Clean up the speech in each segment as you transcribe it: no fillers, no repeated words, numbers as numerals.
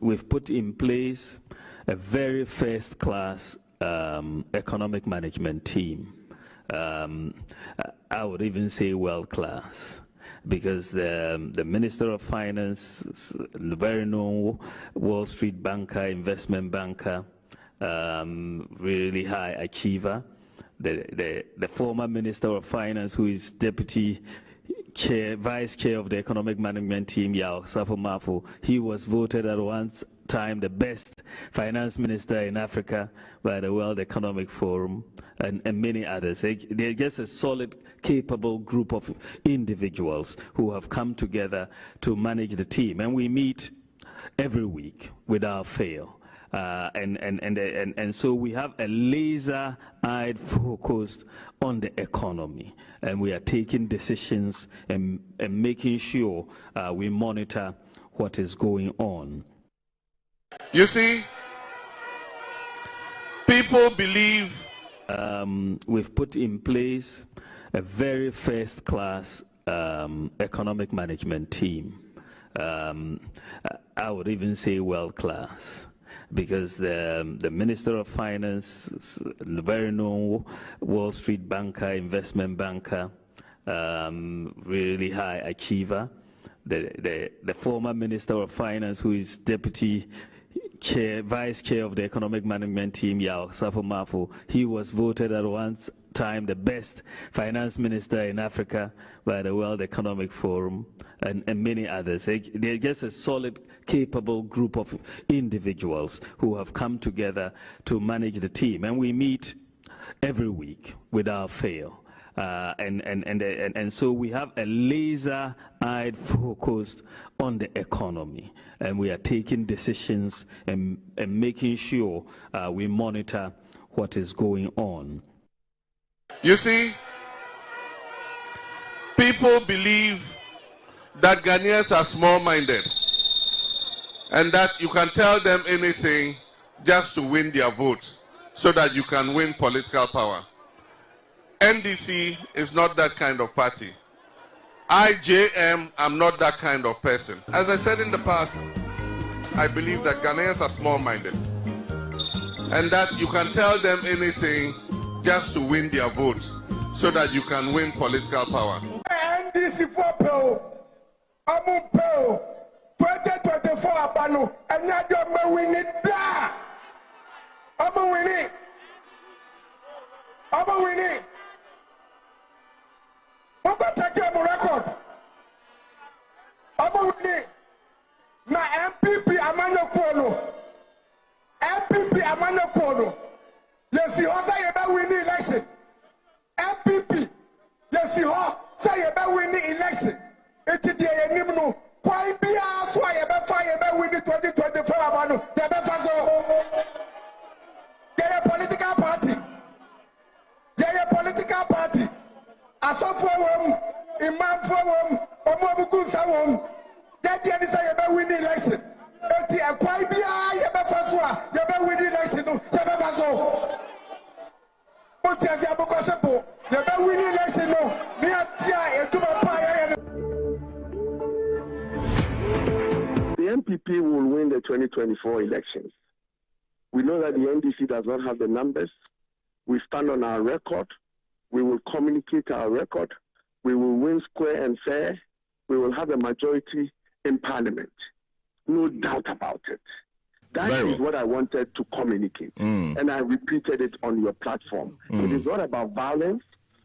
We've put in place a very first-class economic management team. I would even say world-class, because the Minister of Finance, the very known Wall Street banker, investment banker, really high achiever. The former Minister of Finance, who is deputy chair, vice chair of the economic management team, Yao Safo-Mafo, he was voted at one time the best finance minister in Africa by the World Economic Forum, and many others. They're just a solid, capable group of individuals who have come together to manage the team, and we meet every week without fail. And so we have a laser-eyed focus on the economy, and we are taking decisions and making sure we monitor what is going on. You see, people believe we've put in place a very first-class economic management team. I would even say world-class, because the Minister of Finance, the very known Wall Street banker, investment banker, really high achiever, the former Minister of Finance, who is deputy chair, vice chair of the economic management team, Yao Safo-Mafo, he was voted at one time the best finance minister in Africa by the World Economic Forum, and many others. They're just a solid, capable group of individuals who have come together to manage the team, and we meet every week without fail. And so we have a laser-eyed focus on the economy, and we are taking decisions and making sure we monitor what is going on. You see, people believe that Ghanaians are small-minded and that you can tell them anything just to win their votes so that you can win political power. NDC is not that kind of party. I'm not that kind of person. As I said in the past, I believe that Ghanaians are small-minded and that you can tell them anything just to win their votes so that you can win political power. NDC for Peo, Amu Peo, 2024 Abano, and Yadome winning da. Amu winning. Amu winning. Moko check your record. Amu winning. Na MPP Amano Kono. MPP Amano Kono. Yes, you say you better win the election. MPP, yes, you say you better win the election. It's the enemy. Why be asked why you better win the 2024 Abano? You better so. You're a political party. You're a political party. Aso for Imam for Omobuku Sawom. That the say you better win the election. It's a quite be you better so. You better win the election. You better so. The NPP will win the 2024 elections. We know that the NDC does not have the numbers. We stand on our record. We will communicate our record. We will win square and fair. We will have a majority in Parliament. No doubt about it. That is what I wanted to communicate. And I repeated it on your platform. It is not about violence.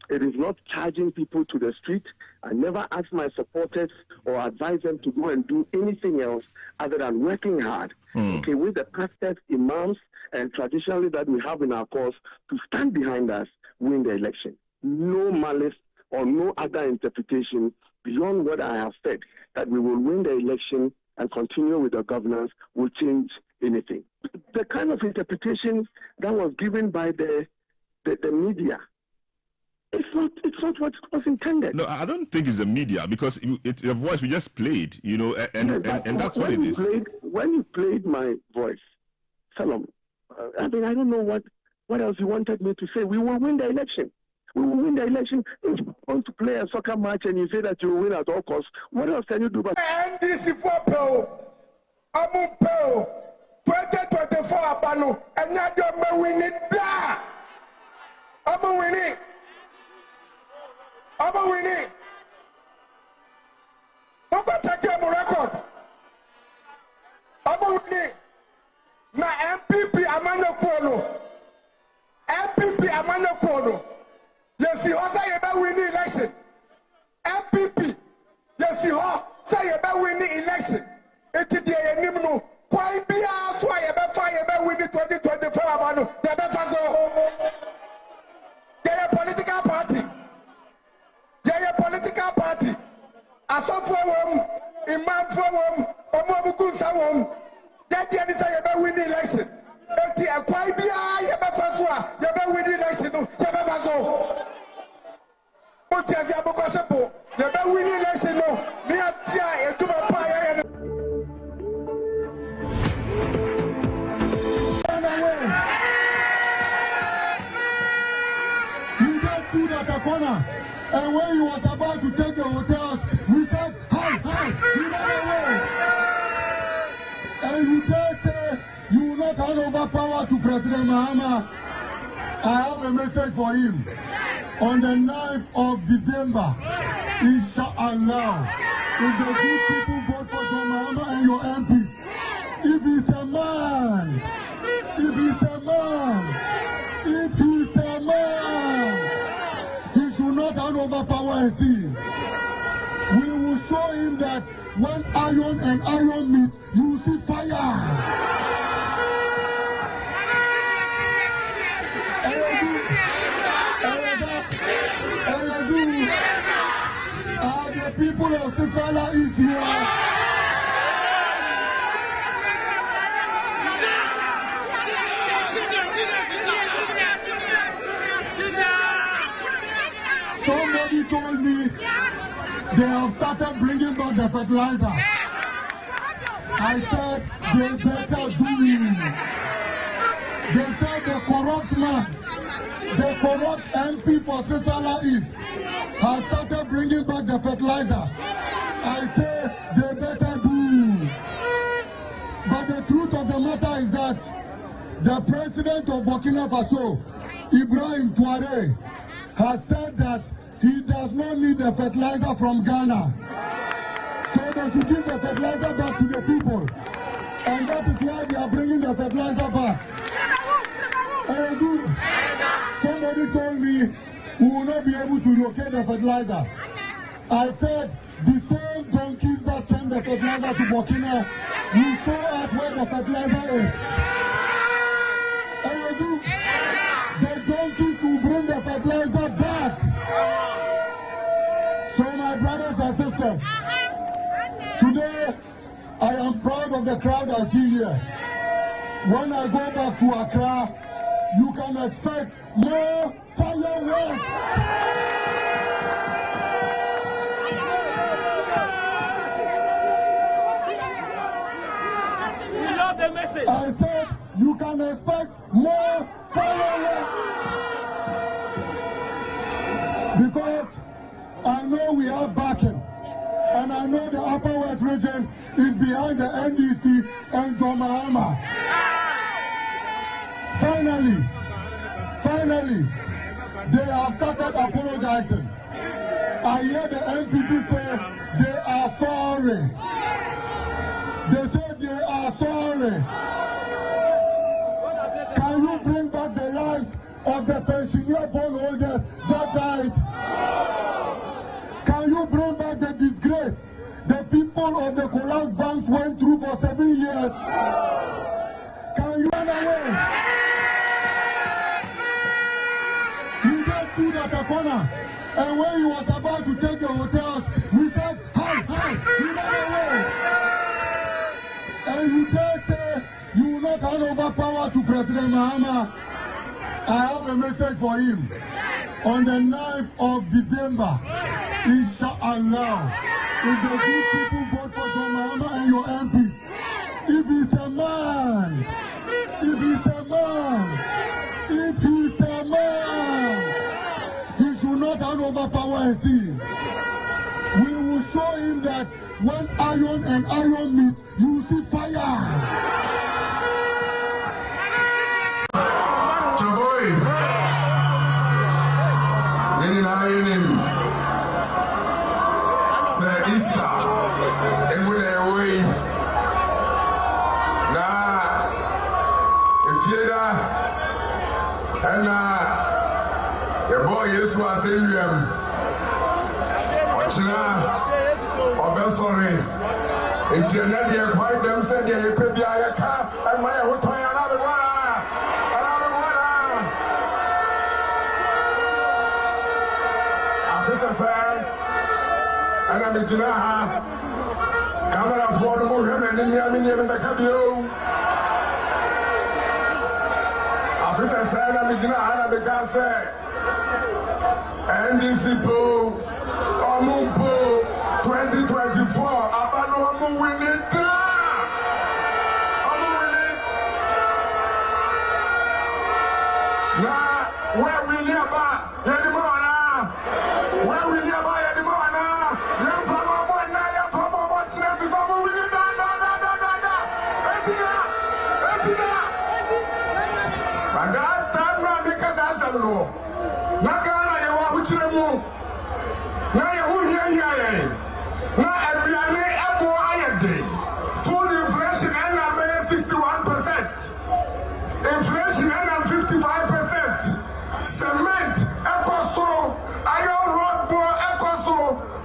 It is not charging people to the street. I never asked my supporters or advise them to go and do anything else other than working hard. Okay, with the pastors, imams, and traditionally that we have in our cause to stand behind us, win the election. No malice or no other interpretation beyond what I have said, that we will win the election and continue with the governance will change anything. The kind of interpretation that was given by the media, it's not what was intended. No, I don't think it's the media, because it's a voice we just played, you know, and that's what it is. When you played my voice, Salom, I mean, I don't know what What else you wanted me to say? We will win the election. We will win the election. If you want to play a soccer match and you say that you will win at all costs, what else can you do? But NDC for Peo, Amu Peo, 2024 Apano, and not your winning da. Amu winning. Amu winning. Don't check your record. Amu winning. Na MPP Amano Kono. MPP Amano Kono. Yes, you also about winning election. MPP. Yes, you all say about winning election. It's the enemy. Quite be asked why about fire about winning 2024 Amano. They're a political party. They're a political party. As of for them, Imam for them, Omobuku Sawam. That the other side about winning election. It's a quite be about winning election. But as a book, you're about winning election. Me at Tia, to my fire. We just stood at the corner, and when he was about to take the hotels, we said, hi, you know. And you dare say you will not hand over power to President Mahama. I have a message for him. On the 9th of December, inshallah, if the good people vote for John Mahama and your MPs, if he's a man, he should not hand over power and see. We will show him that when iron and iron meet, you will see fire. The people of Sisala is here. Somebody told me they have started bringing back the fertilizer. I said they better do it. They said the corrupt man, the corrupt MP for Sisala East has started bringing back the fertilizer. I say they better do. But the truth of the matter is that the president of Burkina Faso, Ibrahim Touare, has said that he does not need the fertilizer from Ghana. So they should give the fertilizer back to the people. And that is why they are bringing the fertilizer back. Somebody told me we will not be able to locate the fertilizer. I said the same donkeys that send the fertilizer to Burkina will show us where the fertilizer is. The donkeys will bring the fertilizer back. So my brothers and sisters, today I am proud of the crowd I see here. When I go back to Accra, you can expect more fireworks. We love the message. I said you can expect more fireworks. Because I know we have backing. And I know the Upper West region is behind the NDC and John Mahama. Finally, they have started apologizing. I hear the MPP say they are sorry. They said they are sorry. Can you bring back the lives of the pensioner bondholders that died? Can you bring back the disgrace the people of the collapsed banks went through for 7 years? Can you run away? We just stood at the corner, and when he was about to take the hotels, we said, hi, you run away. And you dare say you will not hand over power to President Mahama. I have a message for him. On the 9th of December, inshallah, if the good people vote for John Mahama and your MPs, if he's a man, let us overpower and see. We will show him that when iron and iron meet, you will see fire. Chaboy, Sir Easter, and when they away, now, if you're there, and your boy is was in them, watching or best sorry, it's another quite them said they pay the car, and my hotel another one. And I'm in Jinaha. Camera for the movement in the Armenian and the Cabio. Officer said, I'm in Jinaha because NDC Po, Omumpo 2024, Abano winning. Now, where we near about Yadimana? Where we near about Yadimana? And that time now because I said no. Nakana you are which remo. Now you here. Now every day. Food inflation and I'm 61%. Inflation and I'm 55%. Cement, Ecoso, iron rod board, Ecoso,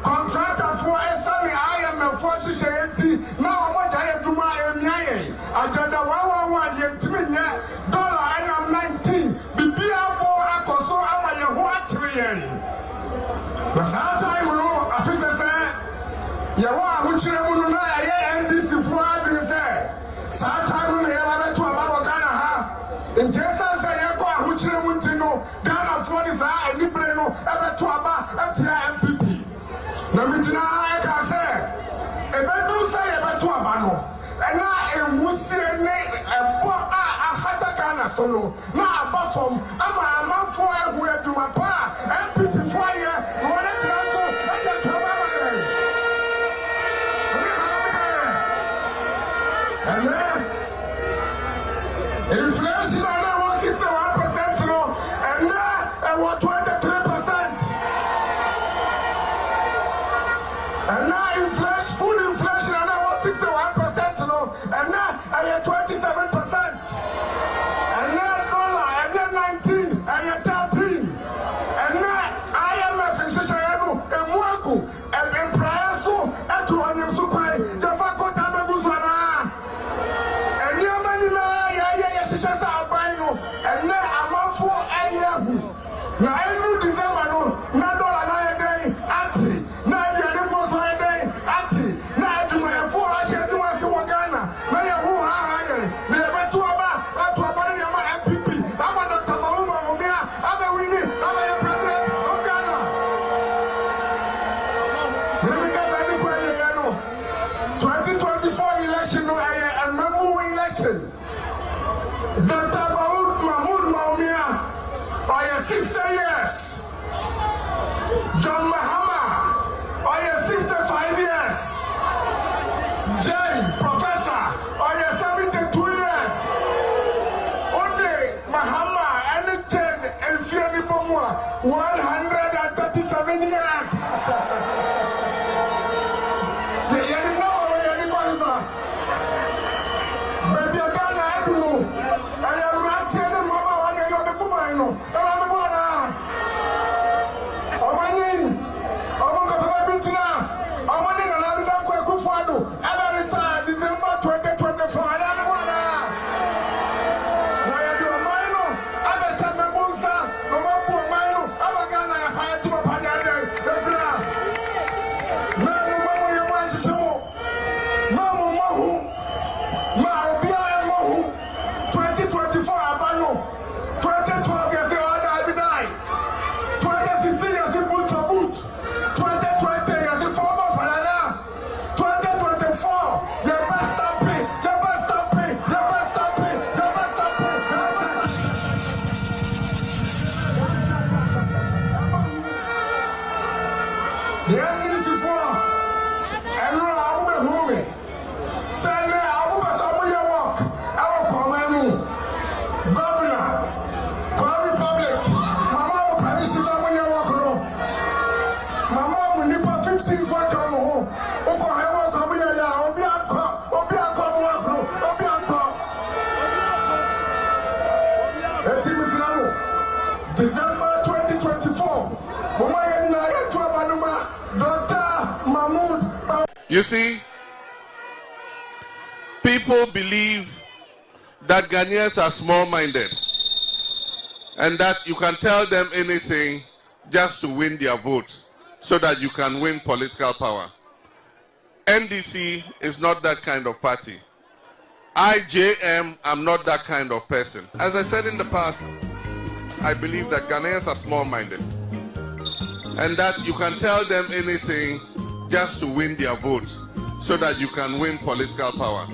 contractor for SME, IMF for Shishayeti. Now I'm what I have to my agenda 111 $19. Bibia bo Ecoso, I'm a what but that time, you know, I feel the same. You are which you know, I NDC for having said. Sometimes we have to about Ghana. In Texas, I go which you want to know. Ghana for this, I need to know ever to about MPP. Namijina, I can say, if I do say ever to Abano, and now a Muslim a Hata Ghana solo, now a buffer, I'm a man for where to my pa, MPP for you. And then, inflation was 61%, and now it was 23%. And now food inflation was 61%, and now I had 27%. And now dollar, and then 19, and then 13. And now IMF is and Mwaku, and Prayaso, and to Onyem Supai, the Bako Tamabuzana. And now I'm up for a year. Now every December, no dollar a day, Ati. Now the other was a day, Ati. Now I do my 4 hours, I do my Ghana. Now you who are higher. They have to about MPP. I'm a Dr. Mahuma, I'm a winning, I'm a president of Ghana. Let me get any question, 2024 election, a member election. Dr. Mahmoud Maumia, by 60 years. John Mahama, by 65 years. Jane, Professor, by 72 years. Ode Mahama and Jane and Fiani Bomwa, 137 years. You know where you're going for. But you're gonna do. I am not telling Mama what you're going to do. I'm going to December 2024. I December 2024. You see, people believe that Ghanaians are small-minded and that you can tell them anything just to win their votes so that you can win political power. NDC is not that kind of party. I'm not that kind of person. As I said in the past, I believe that Ghanaians are small-minded and that you can tell them anything just to win their votes so that you can win political power.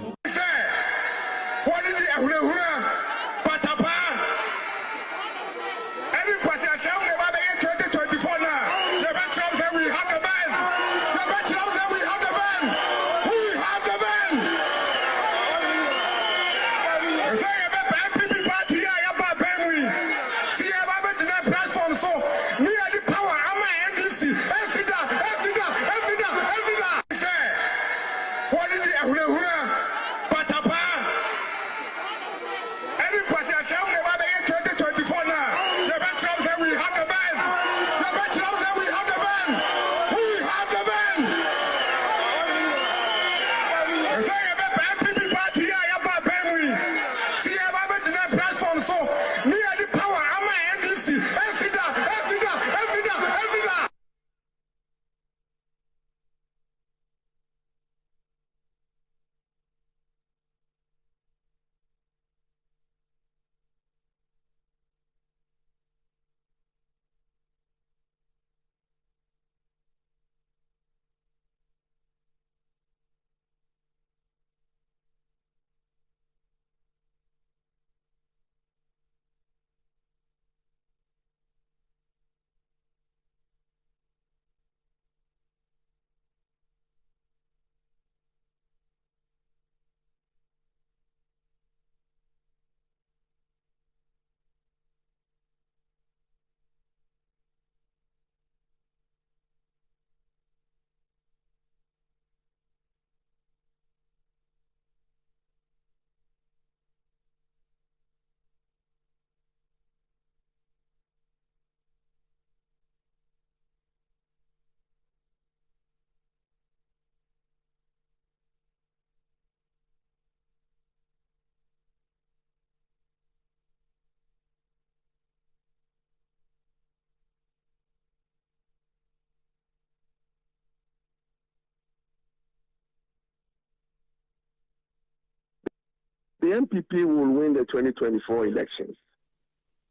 The MPP will win the 2024 elections.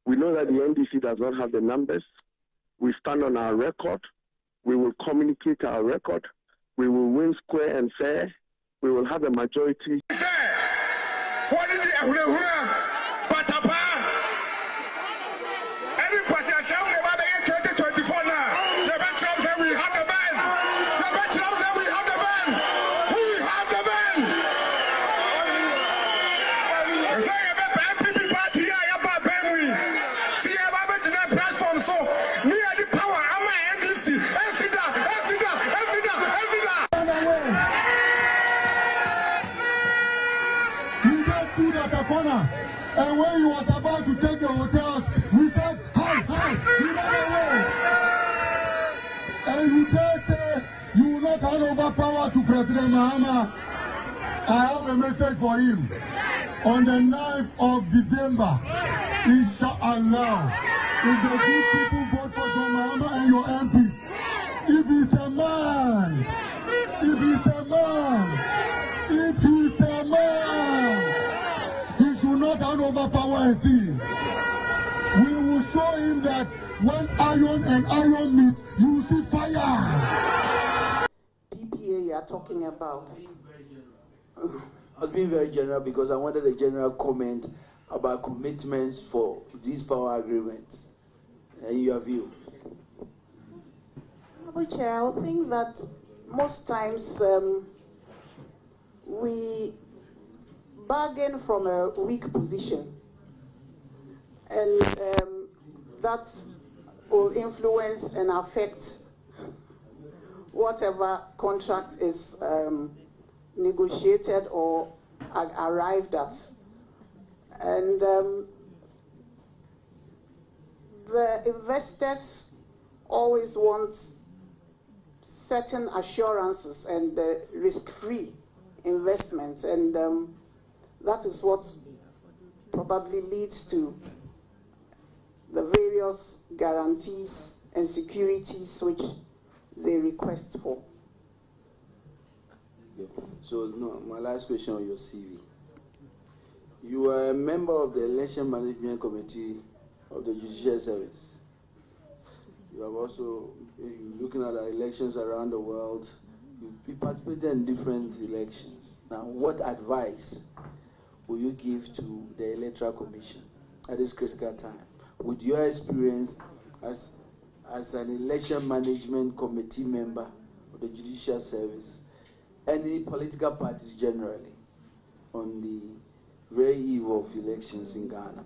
We know that the NDC does not have the numbers. We stand on our record. We will communicate our record. We will win square and fair. We will have a majority. And when he was about to take the hotels, we said, hi, you ran away. And you dare say you will not hand over power to President Mahama. I have a message for him. On the 9th of December, inshallah, if the good people vote for John Mahama and your MPs, if he's a man, he should not hand over power and see. We will show him that when iron and iron meet, you will see fire. PPA you are talking about. I was being very general because I wanted a general comment about commitments for these power agreements and your view. Honorable Chair, I think that most times we bargain from a weak position, and that will influence and affect whatever contract is negotiated or arrived at. And the investors always want certain assurances and risk-free investment, and that is what probably leads to the various guarantees and securities which they request for. So, no, my last question on your CV. You are a member of the Election Management Committee of the Judicial Service. You have also, looking at the elections around the world, you participated in different elections. Now, what advice will you give to the Electoral Commission at this critical time? With your experience as an Election Management Committee member of the Judicial Service, and the political parties generally, on the very eve of elections in Ghana?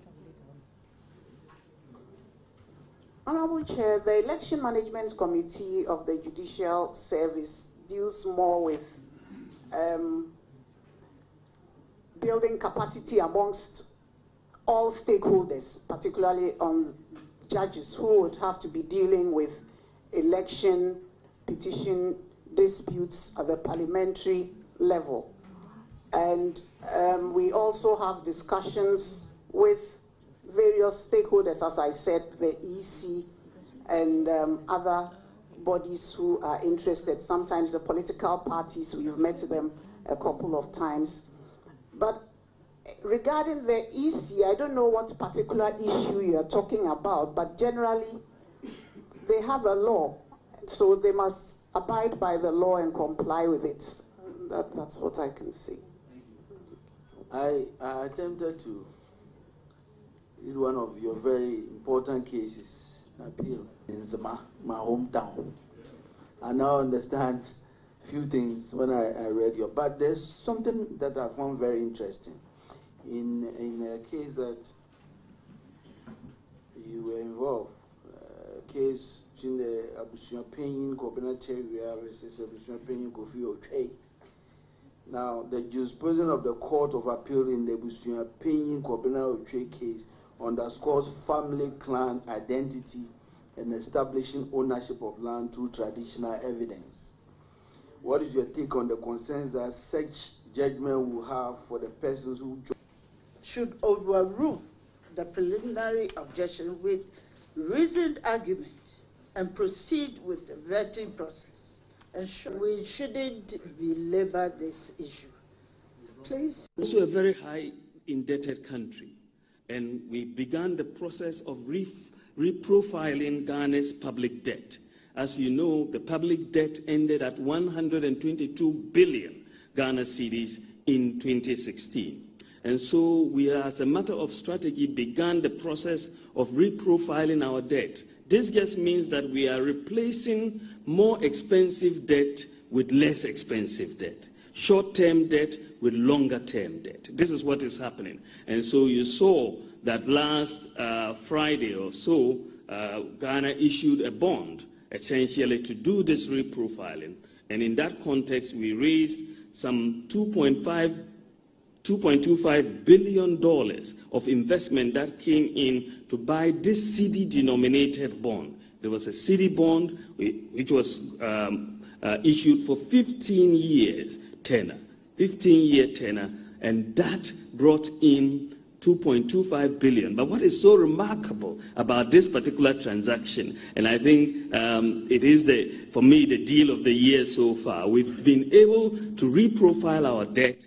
Honorable Chair, the Election Management Committee of the Judicial Service deals more with building capacity amongst all stakeholders, particularly on judges who would have to be dealing with election, petition, disputes at the parliamentary level. And we also have discussions with various stakeholders, as I said, the EC and other bodies who are interested. Sometimes the political parties, we've met them a couple of times. But regarding the EC, I don't know what particular issue you are talking about, but generally they have a law, so they must abide by the law and comply with it. That's what I can say. I attempted to read one of your very important cases, appeal in Zama, my hometown. I now understand a few things when I read your, but there's something that I found very interesting in a case that you were involved, a case between the Abusuan Penyin Kobina versus Abusuan Penyin Kofi Otway. Now, the jurisprudence of the Court of Appeal in the Abusuan Penyin Kobina Otway case underscores family clan identity and establishing ownership of land through traditional evidence. What is your take on the concerns that such judgment will have for the persons who should overrule the preliminary objection with reasoned arguments and proceed with the vetting process? And we shouldn't belabor this issue. Please. Also a very high indebted country, and we began the process of reprofiling Ghana's public debt. As you know, the public debt ended at 122 billion Ghana cedis in 2016. And so we, as a matter of strategy, began the process of reprofiling our debt. This just means that we are replacing more expensive debt with less expensive debt, short-term debt with longer-term debt. This is what is happening. And so you saw that last Friday or so, Ghana issued a bond essentially to do this reprofiling. And in that context, we raised some $2.25 billion of investment that came in to buy this cedi-denominated bond. There was a cedi bond which was issued for 15 years tenor, 15-year tenor, and that brought in 2.25 billion. But what is so remarkable about this particular transaction, and I think it is, for me, the deal of the year so far, we've been able to reprofile our debt,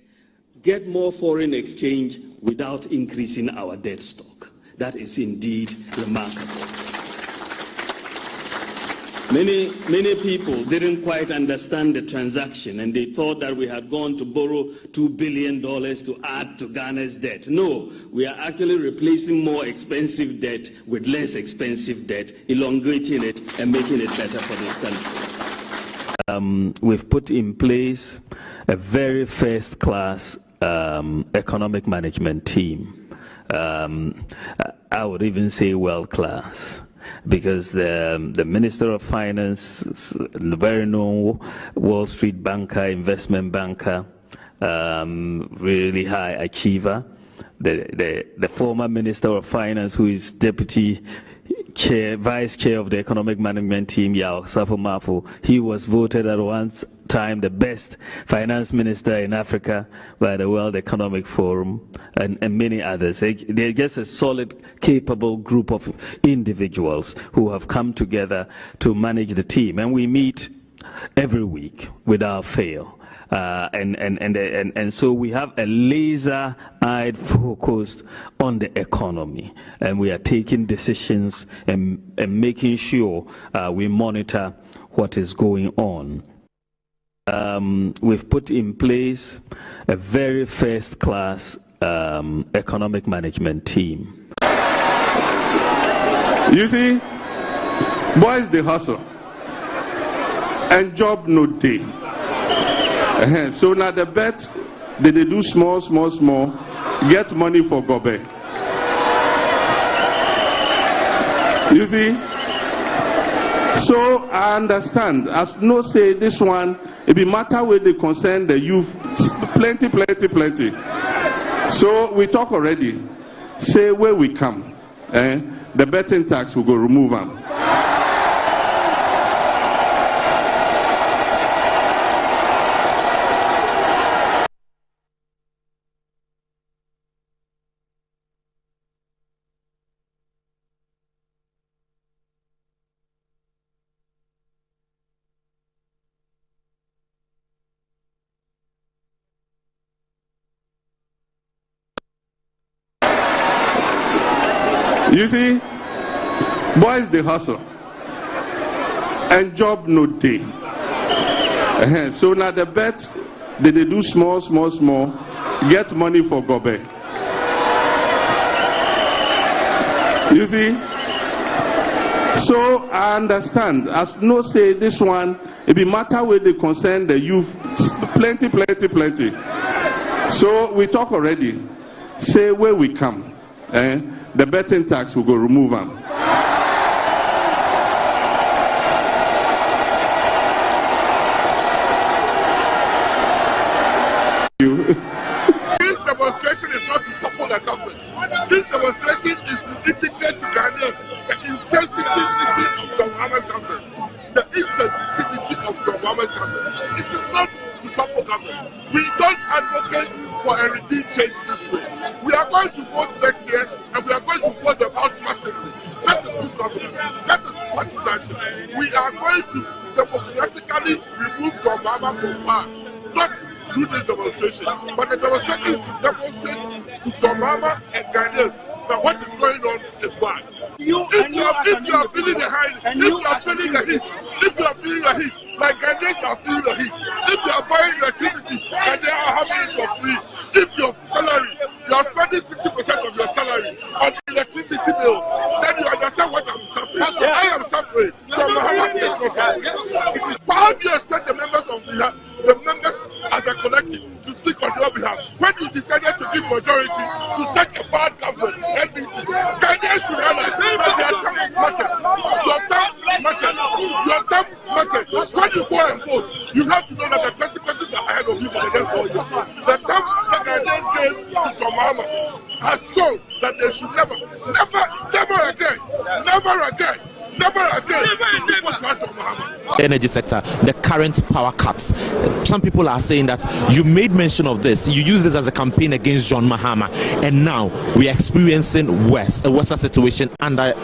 get more foreign exchange without increasing our debt stock. That is indeed remarkable. Many people didn't quite understand the transaction, and they thought that we had gone to borrow $2 billion to add to Ghana's debt. No, we are actually replacing more expensive debt with less expensive debt, elongating it and making it better for this country. we've put in place a very first-class economic management team. I would even say world-class, because the Minister of Finance, the very known Wall Street banker, investment banker, really high achiever. The former Minister of Finance, who is deputy chair, vice chair of the economic management team, Yao Safo-Mafo, he was voted at one time the best finance minister in Africa by the World Economic Forum, and many others. They're just a solid, capable group of individuals who have come together to manage the team, and we meet every week without fail. And so we have a laser-eyed focus on the economy, and we are taking decisions and making sure we monitor what is going on. We've put in place a very first-class economic management team. You see, boys they hustle, and job no day. So now the bets they do small, get money for Gobe. You see? So I understand, as no say this one, it be matter where they concern the youth, plenty. So we talk already, say where we come, the betting tax will go remove them. You see, boys they hustle, and job no day. So now the bets they do small, get money for Gobe. You see? So I understand, as no say this one, it be matter where they concern the youth, plenty. So we talk already, say where we come, the betting tax will go remove them. This demonstration is not to topple the government. This demonstration is to indicate to Ghanaians the insensitivity of the Obama's government. The insensitivity of the Obama's government. This is not to topple government. We don't advocate for a regime change this way. We are going to vote next year, and we are going to vote them out massively. That is good governance. That is partisanship. We are going to democratically remove the Obama from power. Not do this demonstration, but the demonstration is to demonstrate to Obama and Ghanaians that what is going on is bad. If you are feeling the heat, like Ghanaians are feeling the heat, if you are buying electricity and they are having it for free, if your salary, you are spending 60% of your salary on electricity bills, then you understand what I'm suffering. I am suffering. But how do you expect the members of the members as a collective to speak on your behalf when you decided to give majority to such a bad government, NBC? Ghanaians should realize that their term matters. Your term matters. When you go and vote, you have to know that the consequences are ahead of you for the next 4 years. The term the Ghanaians gave to John Mahama has shown that they should never again energy sector, the current power cuts. Some people are saying that you made mention of this, you use this as a campaign against John Mahama, and now we are experiencing a worse situation under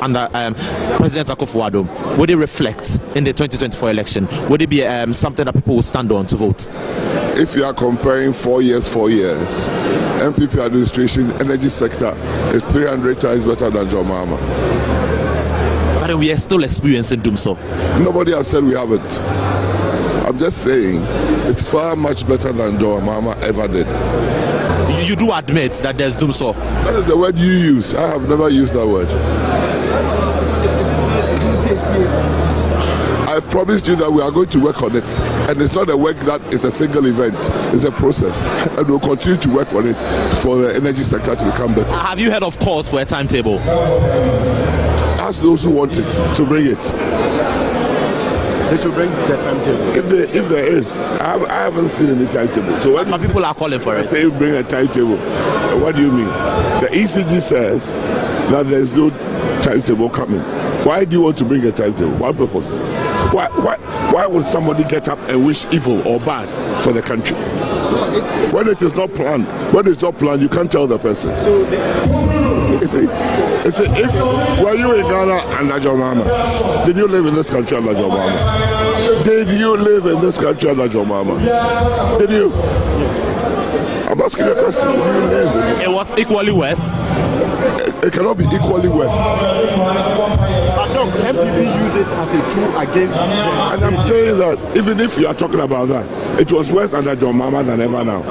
President Akufo-Addo. Would it reflect in the 2024 election? Would it be something that people will stand on to vote? If you are comparing 4 years, MPP administration energy sector is 300 times better than John Mahama. But we are still experiencing doom so. Nobody has said we haven't. I'm just saying it's far much better than John Mahama ever did. You do admit that there's doom so. That is the word you used. I have never used that word. I've promised you that we are going to work on it. And it's not a work that is a single event, it's a process. And we'll continue to work on it for the energy sector to become better. Have you heard of calls for a timetable? Ask those who want it to bring it. They should bring the timetable. If there is, I haven't seen any timetable. So when people are calling for it, say bring a timetable, what do you mean? The ECG says that there's no timetable coming. Why do you want to bring a timetable? What purpose? Why would somebody get up and wish evil or bad for the country? When it is not planned, you can't tell the person. Were you in Ghana under John Mahama? Did you live in this country under John Mahama? Did you live in this country under John Mahama? Did you? I'm asking a question. Did you live in this? It was equally worse. It cannot be equally worse. But look, MPP use it as a tool against them. And I'm saying that even if you are talking about that, it was worse under John Mahama than ever now.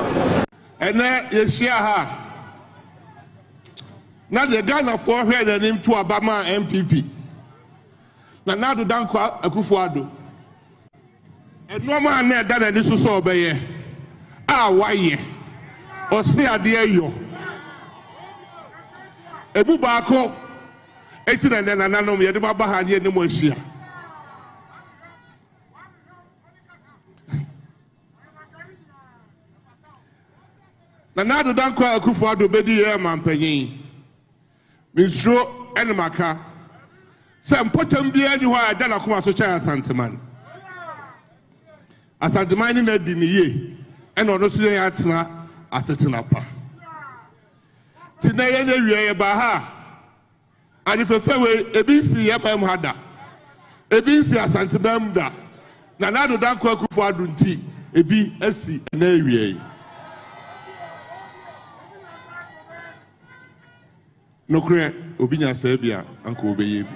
And then you share her. Now the Ghana for here the name to Obama MPP. Now the Danko Akufo-Addo. And no man there that this so obey. Why? Or stay at the yo. Ebu Bako. It's in an anomaly. The Baba had no more share. Now the Danko Akufo-Addo be the man penny. Minstro and Maka. Some potom be anywhere than a commercial Santaman. As a demanding a dini, and on the Atna as a tinapa. Today, any Baha. And if a fairway, a BC Yapam Hada, a BC as Santabamda, Nanado Danko Akufo-Addo, a BSC, an area. No clear, Obinya Serbia, Uncle Baby.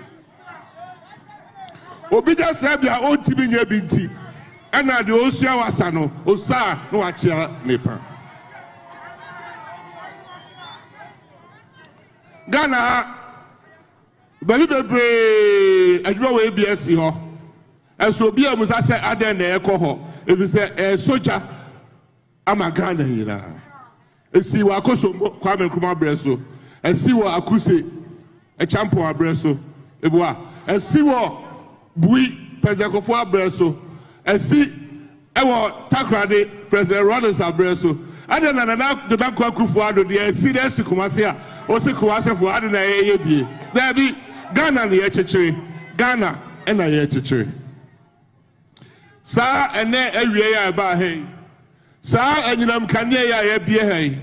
Obinya Serbia, old Tibinia Binti, and now the Osia Wasano, Osa, no Achia, Nepa. Ghana, Baby, I go ABS here. And so be a Musasa Aden Echo, if it's a soldier, I'm a Ghana here. And see what Koso Kwame Kuma Breso. And see what Akuse, a champion abreso, and see what Bui, President Kofi abreso, and see what Takrade, President Rollins abreso. And then the Danko Akufo-Addo, the serious Kumasia, or Sikuasa for Adina AAB. There be Ghana and the HHA, Ghana and the HHA. Sir, and then area about hey. Sir, and you know, Kanye, hey.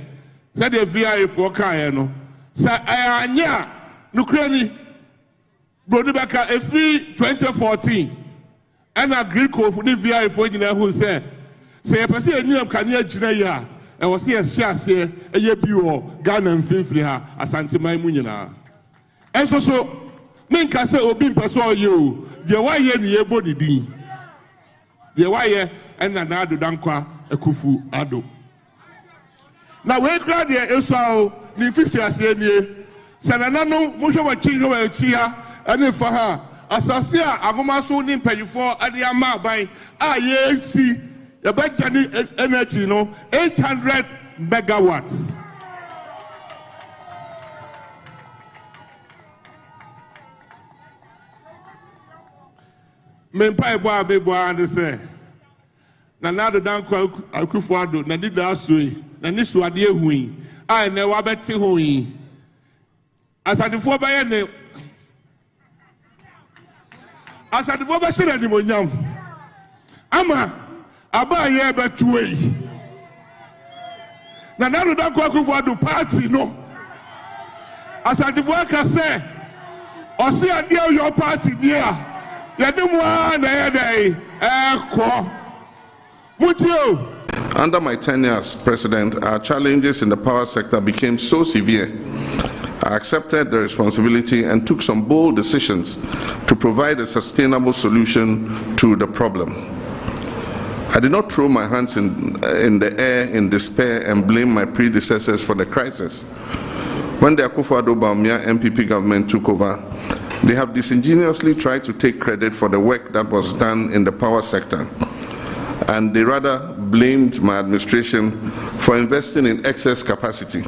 Said the VI for Kayano. Sa ayanya nukreni Brodibaka every 2014 and agree ko for the VI for nyina who say person enyam kanya gina ya e wo se ehia se eye biwo Ghana mfimfiri ha asanteman mu nyina enso so menka se obi mpeso oyo de waye ne yebo didin de waye enna na ado dankwa Akufo-Addo na we kra de eso ni fixture asenie sanana no mo hwe wa chinjo wa chia ani fa ha asase a agoma so ni mpanyifo ade ama aban a yesi ya bajani energy no 800 megawatts mempa ebo abebo ande se na nado Danko Akufo-Addo na di da so yi na ni so ade ehuin I never bet you. As I before by any as I before by Sir Dimonium. Ama Aba ye bet way. Now, now, don't go Akufo-Addo party, no. As I before can say, or see a deal your party near. You do one day, Mutio. Under my tenure as president, our challenges in the power sector became so severe. I accepted the responsibility and took some bold decisions to provide a sustainable solution to the problem. I did not throw my hands in the air in despair and blame my predecessors for the crisis. When the Akufo-Addo Bawumia MPP government took over, They have disingenuously tried to take credit for the work that was done in the power sector, and they rather blamed my administration for investing in excess capacity.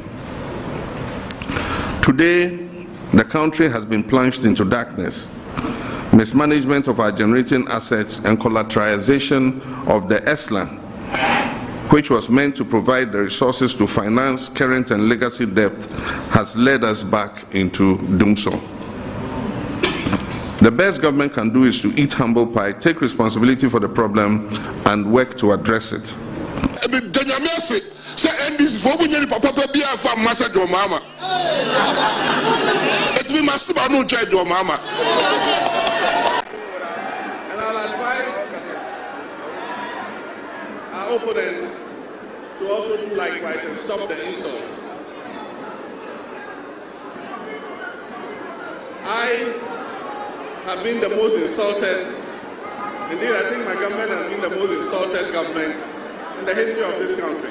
Today, the country has been plunged into darkness. Mismanagement of our generating assets and collateralization of the ESLA, which was meant to provide the resources to finance current and legacy debt, has led us back into doomsday. The best government can do is to eat humble pie, take responsibility for the problem, and work to address it. And I'll advise our opponents to also do likewise and stop the insults. I have been the most insulted. Indeed, I think my government has been the most insulted government in the history of this country.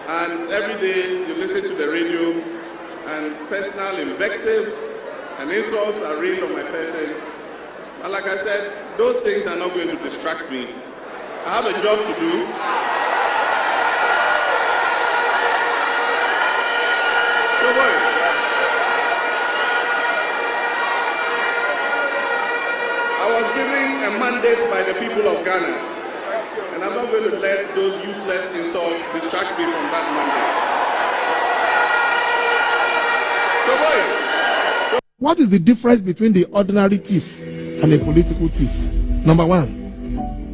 And every day you listen to the radio and personal invectives and insults are rained on my person. And like I said, those things are not going to distract me. I have a job to do. Don't worry. I was given a mandate by the people of Ghana, and I'm not going to let those useless insults distract me from that mandate. Don't worry. What is the difference between the ordinary thief and a political thief? Number one,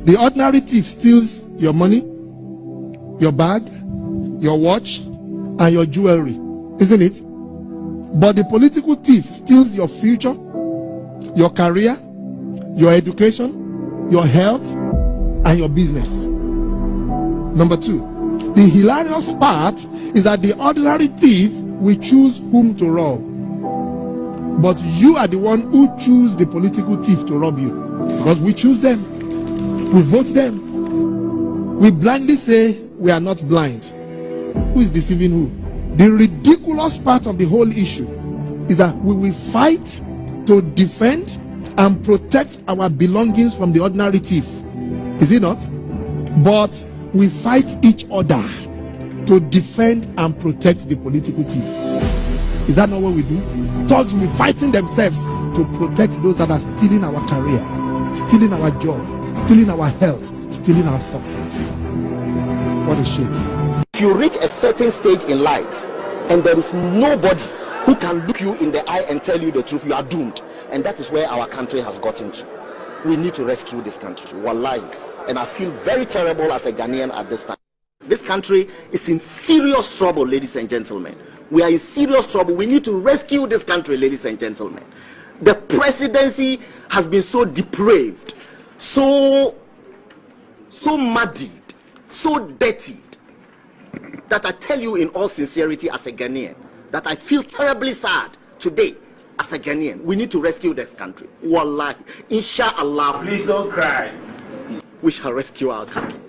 the ordinary thief steals your money, your bag, your watch, and your jewelry, isn't it? But the political thief steals your future, your career, your education, your health, and your business. Number two, the hilarious part is that the ordinary thief will choose whom to rob. But you are the one who choose the political thief to rob you. Because we choose them. We vote them. We blindly say we are not blind. Who is deceiving who? The ridiculous part of the whole issue is that we will fight to defend and protect our belongings from the ordinary thief. Is it not? But we fight each other to defend and protect the political thief. Is that not what we do? Thugs will be fighting themselves to protect those that are stealing our career, stealing our job, stealing our health, stealing our success. What a shame. If you reach a certain stage in life and there is nobody who can look you in the eye and tell you the truth, you are doomed. And that is where our country has gotten to. We need to rescue this country. Wallahi. And I feel very terrible as a Ghanaian at this time. This country is in serious trouble, ladies and gentlemen. We are in serious trouble. We need to rescue this country, ladies and gentlemen. The presidency has been so depraved, so muddied, so dirtied, that I tell you in all sincerity as a Ghanaian, that I feel terribly sad today as a Ghanaian. We need to rescue this country. Wallahi. Inshallah. Please don't cry. We shall rescue our country.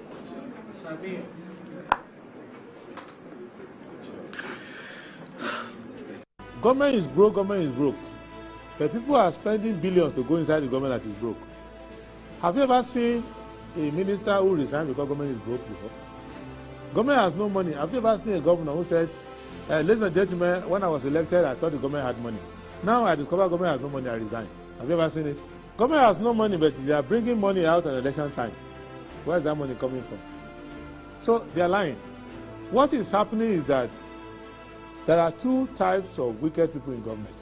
Government is broke, government is broke. But people are spending billions to go inside the government that is broke. Have you ever seen a minister who resigned because government is broke before? Government has no money. Have you ever seen a governor who said, ladies and gentlemen, when I was elected, I thought the government had money. Now I discover government has no money, I resign. Have you ever seen it? Government has no money, but they are bringing money out at election time. Where is that money coming from? So they are lying. What is happening is that there are two types of wicked people in government.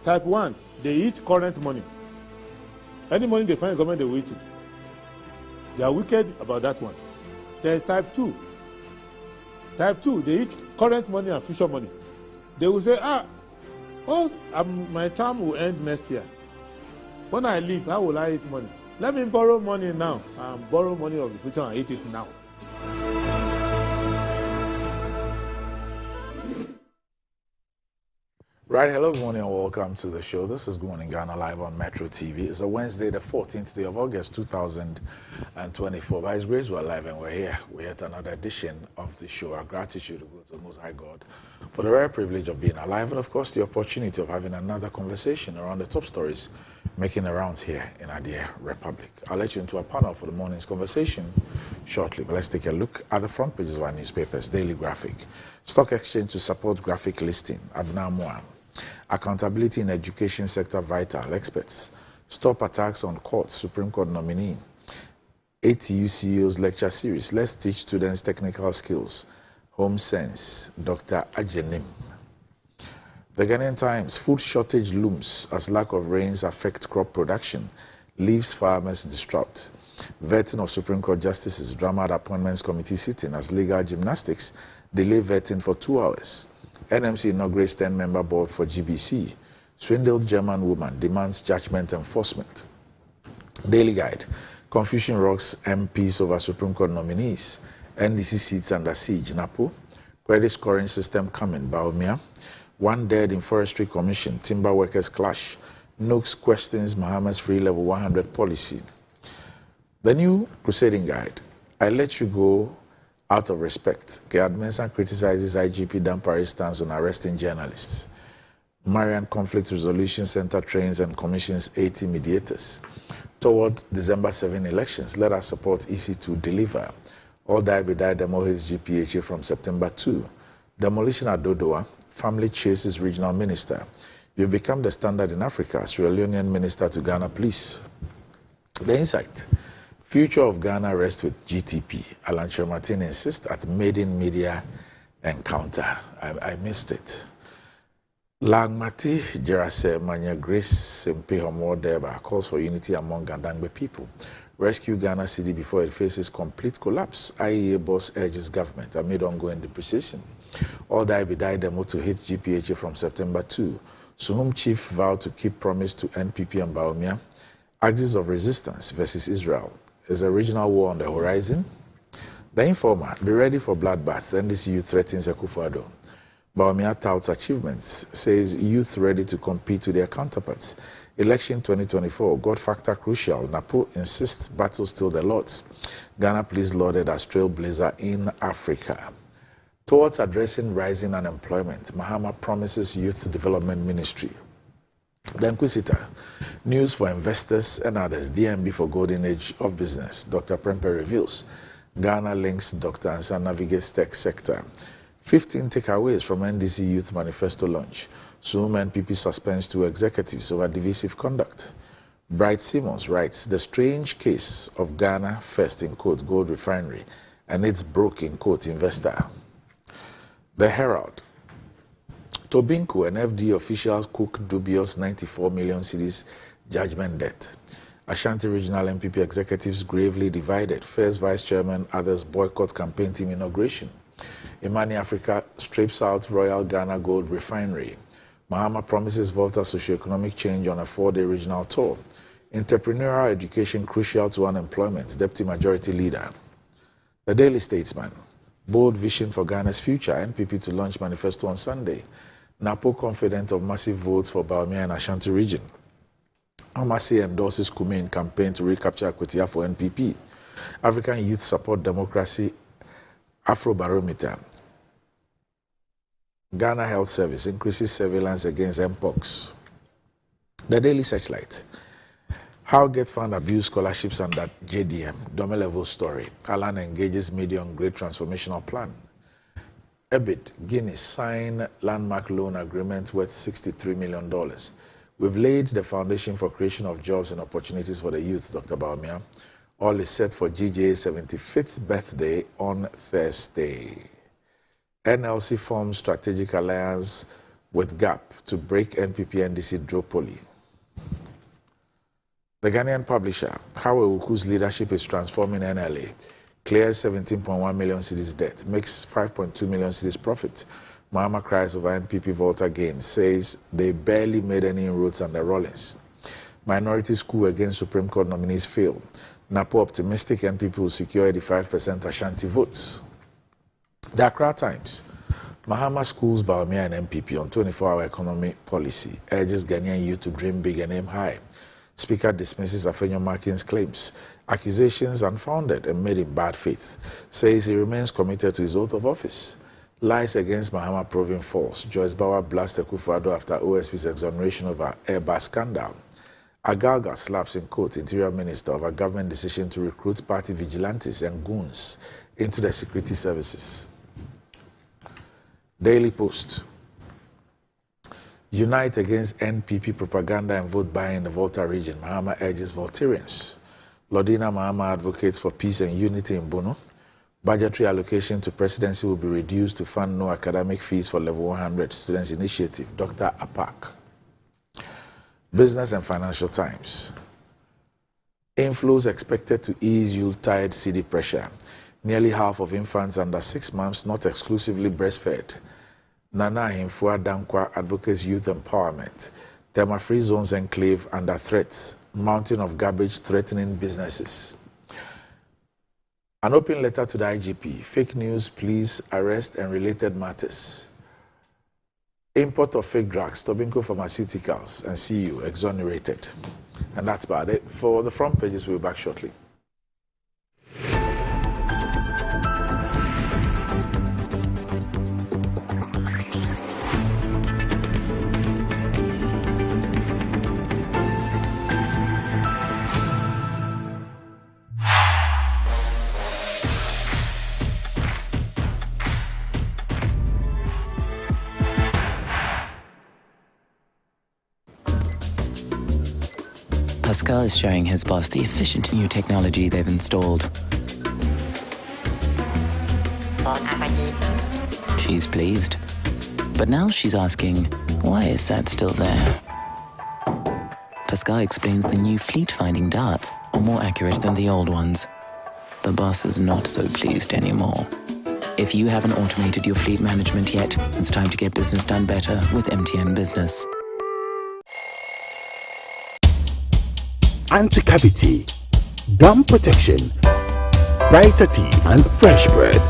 Type 1, they eat current money. Any money they find in government, they will eat it. They are wicked about that one. There is type 2. Type 2, they eat current money and future money. They will say, my term will end next year. When I leave, how will I eat money? Let me borrow money now and borrow money of the future and eat it now. Right, hello, good morning and welcome to the show. This is Good Morning Ghana live on Metro TV. It's a Wednesday, the 14th day of August, 2024. By His grace, we're live and we're here. We're at another edition of the show. Our gratitude to go to the Most High God for the rare privilege of being alive and, of course, the opportunity of having another conversation around the top stories making the rounds here in our dear Republic. I'll let you into a panel for the morning's conversation shortly, but let's take a look at the front pages of our newspapers. Daily Graphic. Stock exchange to support graphic listing. Abna Moa. Accountability in education sector vital. Experts. Stop attacks on courts. Supreme Court nominee. ATU CEO's lecture series. Let's teach students technical skills. Home Sense. Dr. Ajenim. The Ghanaian Times. Food shortage looms as lack of rains affect crop production. Leaves farmers distraught. Vetting of Supreme Court justices. Drama at Appointments Committee sitting as legal gymnastics. Delay vetting for 2 hours. NMC inaugurates 10-member board for GBC. Swindled German woman demands judgment enforcement. Daily Guide. Confusion rocks MPs over Supreme Court nominees. NDC seats under siege. Napo. Credit scoring system coming. Baumia. 1 dead in Forestry Commission. Timber workers clash. Nooks questions Mahama's free level 100 policy. The new Crusading Guide. I let you go out of respect. Gerd Mensah criticizes IGP Dampari's stance on arresting journalists. Marian Conflict Resolution Center trains and commissions 80 mediators. Toward December 7 elections, let us support EC to deliver. All die be die demo his GPHA from September 2. Demolition at Dodoa. Family chases regional minister. You've become the standard in Africa. Sierra Leonean minister to Ghana Police. The Insight. Future of Ghana rests with GTP. Alan Chermartin insists at maiden media encounter. I missed it. Langmati Jerase Manya Grace Sempe Homodeba calls for unity among Gandangbe people. Rescue Ghana City before it faces complete collapse. IEA boss urges government amid ongoing depreciation. All die be die demo to hit GPHA from September 2. Sunum chief vowed to keep promise to NPP and Baumia. Axis of resistance versus Israel. Is a regional war on the horizon? The Informer, be ready for bloodbaths. NDC youth threatens Akufo-Addo. Baumia touts achievements, says youth ready to compete with their counterparts. Election 2024, God factor crucial. Napo insists battle still the Lord's. Ghana police lauded as trailblazer in Africa. Towards addressing rising unemployment, Mahama promises youth development ministry. The Inquisitor, news for investors and others, DMB for golden age of business. Dr. Prempe reveals, Ghana links Dr. Ansah navigates tech sector. 15 takeaways from NDC Youth Manifesto launch. Zoom NPP suspends 2 executives over divisive conduct. Bright Simmons writes, the strange case of Ghana first in quote gold refinery and its broke in quote investor. The Herald. Tobinco and FD officials cook dubious 94 million cedis judgment debt. Ashanti Regional MPP executives gravely divided. First Vice Chairman, others boycott campaign team inauguration. Imani Africa strips out Royal Ghana Gold Refinery. Mahama promises Volta socioeconomic change on a 4-day regional tour. Entrepreneurial education crucial to unemployment. Deputy Majority Leader. The Daily Statesman. Bold vision for Ghana's future. NPP to launch manifesto on Sunday. Napo confident of massive votes for Baumia and Ashanti region. Amasi endorses Kumin campaign to recapture Akwetia for NPP. African youth support democracy. Afrobarometer. Ghana Health Service increases surveillance against Mpox. The Daily Searchlight. How Get Fund abuse scholarships under JDM. Dome-level story. Alan engages media on great transformational plan. EBIT, Guinness sign landmark loan agreement worth $63 million. We've laid the foundation for creation of jobs and opportunities for the youth, Dr. Baumia. All is set for GJ's 75th birthday on Thursday. NLC forms strategic alliance with GAP to break NPP-NDC duopoly. The Ghanaian Publisher, how Ewuku's leadership is transforming NLA. Clears 17.1 million cedis debt, makes 5.2 million cedis profit. Mahama cries over NPP Volta gain, says they barely made any inroads under Rawlings. Minority school against Supreme Court nominees fail. Napo optimistic NPP will secure 85% Ashanti votes. The Accra Times. Mahama schools Baumia and MPP on 24-hour economy policy, urges Ghanaian youth to dream big and aim high. Speaker dismisses Afenyo Markin's claims, accusations unfounded and made in bad faith, says he remains committed to his oath of office. Lies against Mahama proving false. Joyce Bauer blasts Akufo-Addo after OSP's exoneration over Airbus scandal. Agalga slaps in court Interior Minister over government decision to recruit party vigilantes and goons into the security services. Daily Post. Unite against NPP propaganda and vote buying in the Volta region. Mahama urges Voltarians. Lordina Mahama advocates for peace and unity in Bono. Budgetary allocation to presidency will be reduced to fund no academic fees for level 100 students initiative. Dr. Apak. Business and Financial Times. Inflows expected to ease Yuletide city pressure. Nearly half of infants under 6 months not exclusively breastfed. Nana Ahimfua Dankwa advocates youth empowerment. Thermal-free zones enclave under threat. Mountain of garbage threatening businesses. An open letter to the IGP. Fake news, please arrest and related matters. Import of fake drugs. Tobinco Pharmaceuticals and CEO exonerated. And that's about it. For the front pages, we'll be back shortly. Pascal is showing his boss the efficient new technology they've installed. She's pleased. But now she's asking, why is that still there? Pascal explains the new fleet-finding darts are more accurate than the old ones. The boss is not so pleased anymore. If you haven't automated your fleet management yet, it's time to get business done better with MTN Business. Anti-cavity, gum protection, brighter teeth, and fresh breath.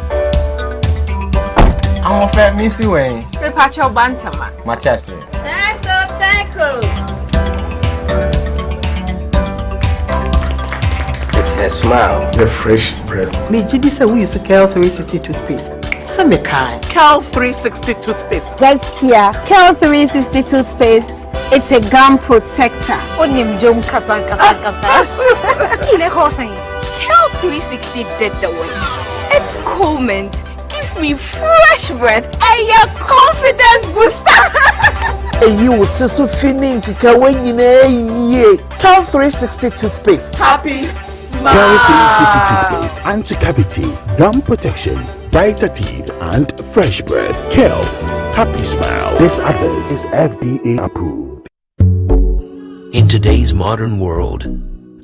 I'm a fat missy way. Prepare your banter, Matthias. That's a cycle. It's her smile, the fresh breath. Me, Gidi said we use Cal 360 toothpaste. Some kind. Cal 360 toothpaste. That's Kia. Cal 360 toothpaste. It's a gum protector. Onim jom kasan. Kile kosan. Cal 360 did the way. It's cool mint. Gives me fresh breath and your confidence booster. And you will see so feeling to when you know Cal 360 toothpaste. Happy smile. Cal 360 toothpaste, anti-cavity, gum protection, brighter teeth, and fresh breath. Cal, happy smile. This advert is FDA approved. In today's modern world,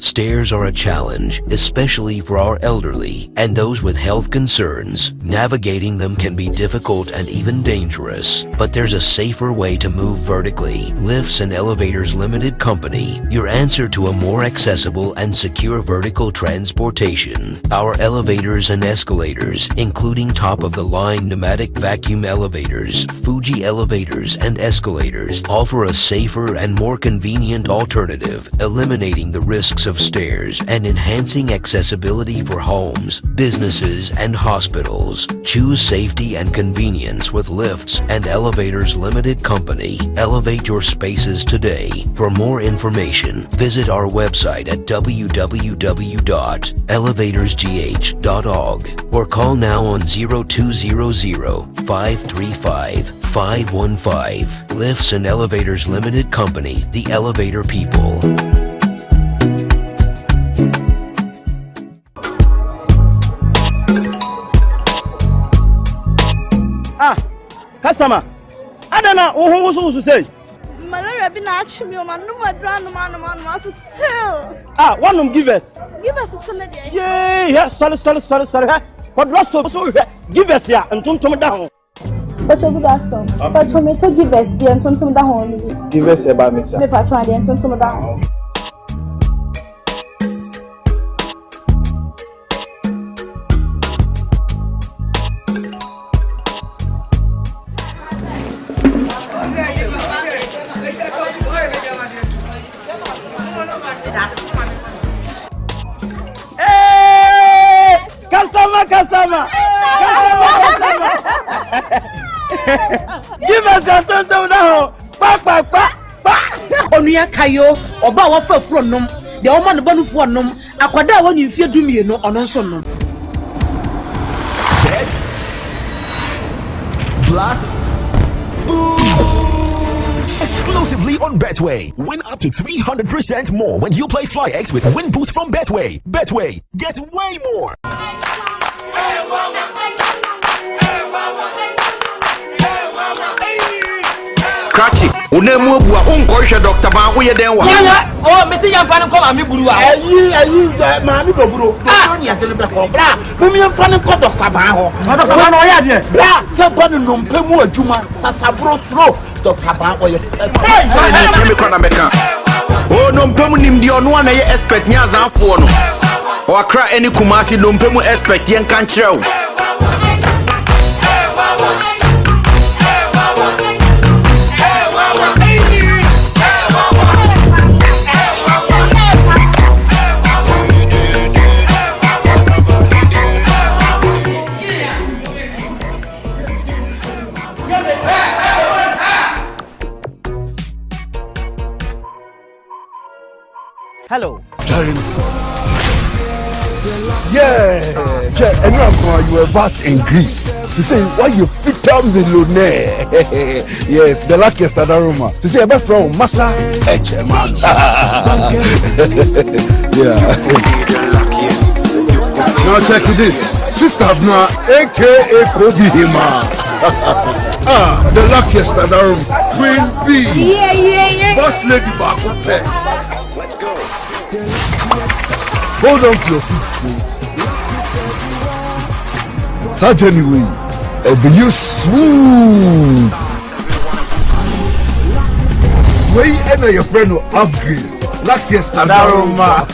stairs are a challenge, especially for our elderly and those with health concerns. Navigating them can be difficult and even dangerous, but there's a safer way to move vertically. Lifts and Elevators Limited Company, your answer to a more accessible and secure vertical transportation. Our elevators and escalators, including top-of-the-line pneumatic vacuum elevators, Fuji elevators and escalators, offer a safer and more convenient alternative, eliminating the risks of stairs and enhancing accessibility for homes, businesses, and hospitals. Choose safety and convenience with Lifts and Elevators Limited Company. Elevate your spaces today. For more information, visit our website at www.elevatorsgh.org or call now on 0200-535-515. Lifts and Elevators Limited Company, the elevator people. Customer, I don't know who to say. Malaria been actually me, man. No more man. Still. One of them give us. Give us a solid. Yeah. Sorry. What lost of so give us here and turn down. But over that song. But tomato give us the and turn down. Give us about me, sir. Me patron the and turn down. customer. Give us a tonto now. Pa. Onuya kayo oba wa fa furo nom de o ma no banu fo nom akwada wa ni mfie dumie no ono nso nom. Bet. Blast. Boom. Exclusively on Betway. Win up to 300% more when you play FlyX with Win Boost from Betway. Betway, get way more. Cratchy, unemu bua unkoisha Dr. Ban uye denwa. Oh, mesi ya mfano ko mami buru wa. Ayi mami do buru. Ah, ni atele be ko bra. Mumi mfano ko Dr. Ban ho. Dr. Ban no ya de. Bra, se banu no mpemu adwuma sasabro sro Dr. Ban oye. Say ni kemi kwa na meka. Oh no mpemu ni mdi onu na ye expert nya zanfo no. O akra eni kumasi no mpemu expert yen kan kyerɛw. Hello. Yeah, and you were back in Greece. To say why you fit a millionaire. Yes, the luckiest at Aroma. To say about from Massa Echeman. Yeah. Now check this. Sister Abna, aka Kogi Hima. The luckiest at Aroma. Queen B. Yeah. Boss lady Baku Pet. Hold on to your seats, folks. Such anyway, it'll be you smooth. Way and your friend will upgrade. Luckiest Adaroma.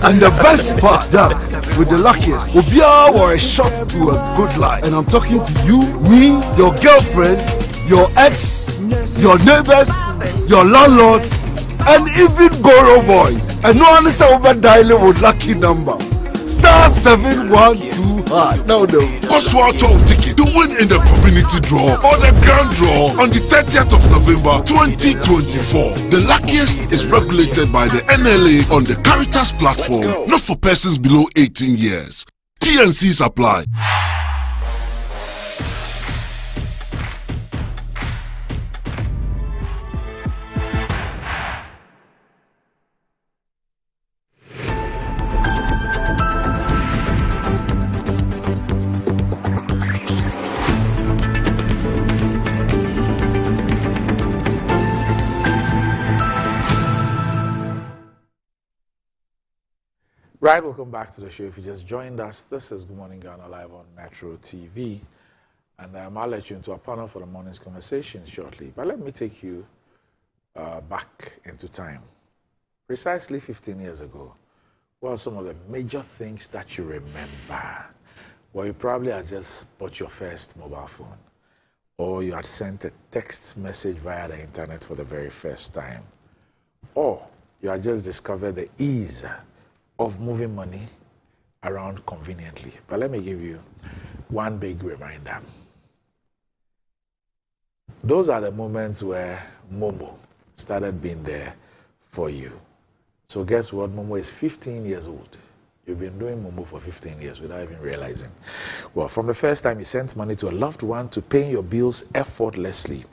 And the best part, that with the luckiest, will be or a shot to a good life. And I'm talking to you, me, your girlfriend, your ex, your neighbors, your landlords, and even Goro boys. And no one is over dialing with lucky number. *712#. Now the Oswald ticket to win in the community draw or the grand draw on the 30th of November 2024. The luckiest is regulated by the NLA on the Caritas platform, not for persons below 18 years. T&Cs apply. Right, welcome back to the show. If you just joined us, this is Good Morning Ghana live on Metro TV. And I'll let you into a panel for the morning's conversation shortly. But let me take you back into time. Precisely 15 years ago, what are some of the major things that you remember? Well, you probably had just bought your first mobile phone, or you had sent a text message via the internet for the very first time, or you had just discovered the ease of moving money around conveniently. But let me give you one big reminder. Those are the moments where Momo started being there for you. So guess what? Momo is 15 years old. You've been doing Momo for 15 years without even realizing. Well, from the first time you sent money to a loved one to paying your bills effortlessly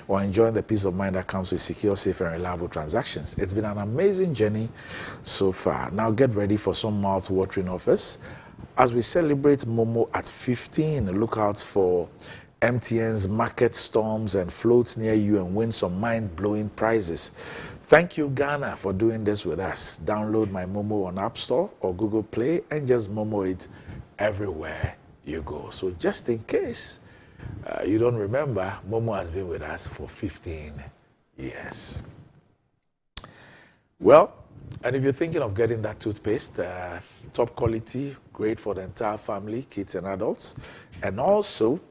or enjoying the peace of mind that comes with secure, safe, and reliable transactions. It's been an amazing journey so far. Now get ready for some mouth-watering offers. As we celebrate Momo at 15, look out for MTN's market storms and floats near you and win some mind-blowing prizes. Thank you, Ghana, for doing this with us. Download my Momo on App Store or Google Play and just Momo it everywhere you go. So just in case you don't remember, Momo has been with us for 15 years. Well, and if you're thinking of getting that toothpaste, top quality, great for the entire family, kids and adults, and also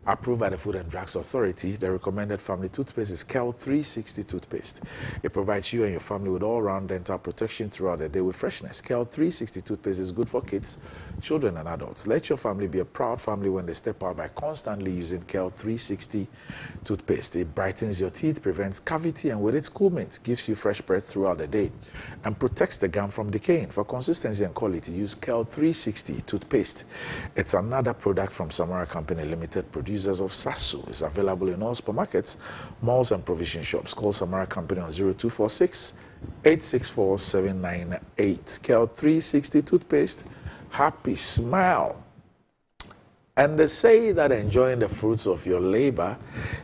Approved by the Food and Drugs Authority, the recommended family toothpaste is Kel 360 toothpaste. It provides you and your family with all-round dental protection throughout the day with freshness. Kel 360 toothpaste is good for kids, children, and adults. Let your family be a proud family when they step out by constantly using Kel 360 toothpaste. It brightens your teeth, prevents cavity, and with its cool mint, gives you fresh breath throughout the day and protects the gum from decaying. For consistency and quality, use Kel 360 toothpaste. It's another product from Samara Company Limited, producers of Sasu. It's available in all supermarkets, malls, and provision shops. Call Samara Company on 0246 864 798. Kel 360 toothpaste. Happy smile. And they say that enjoying the fruits of your labor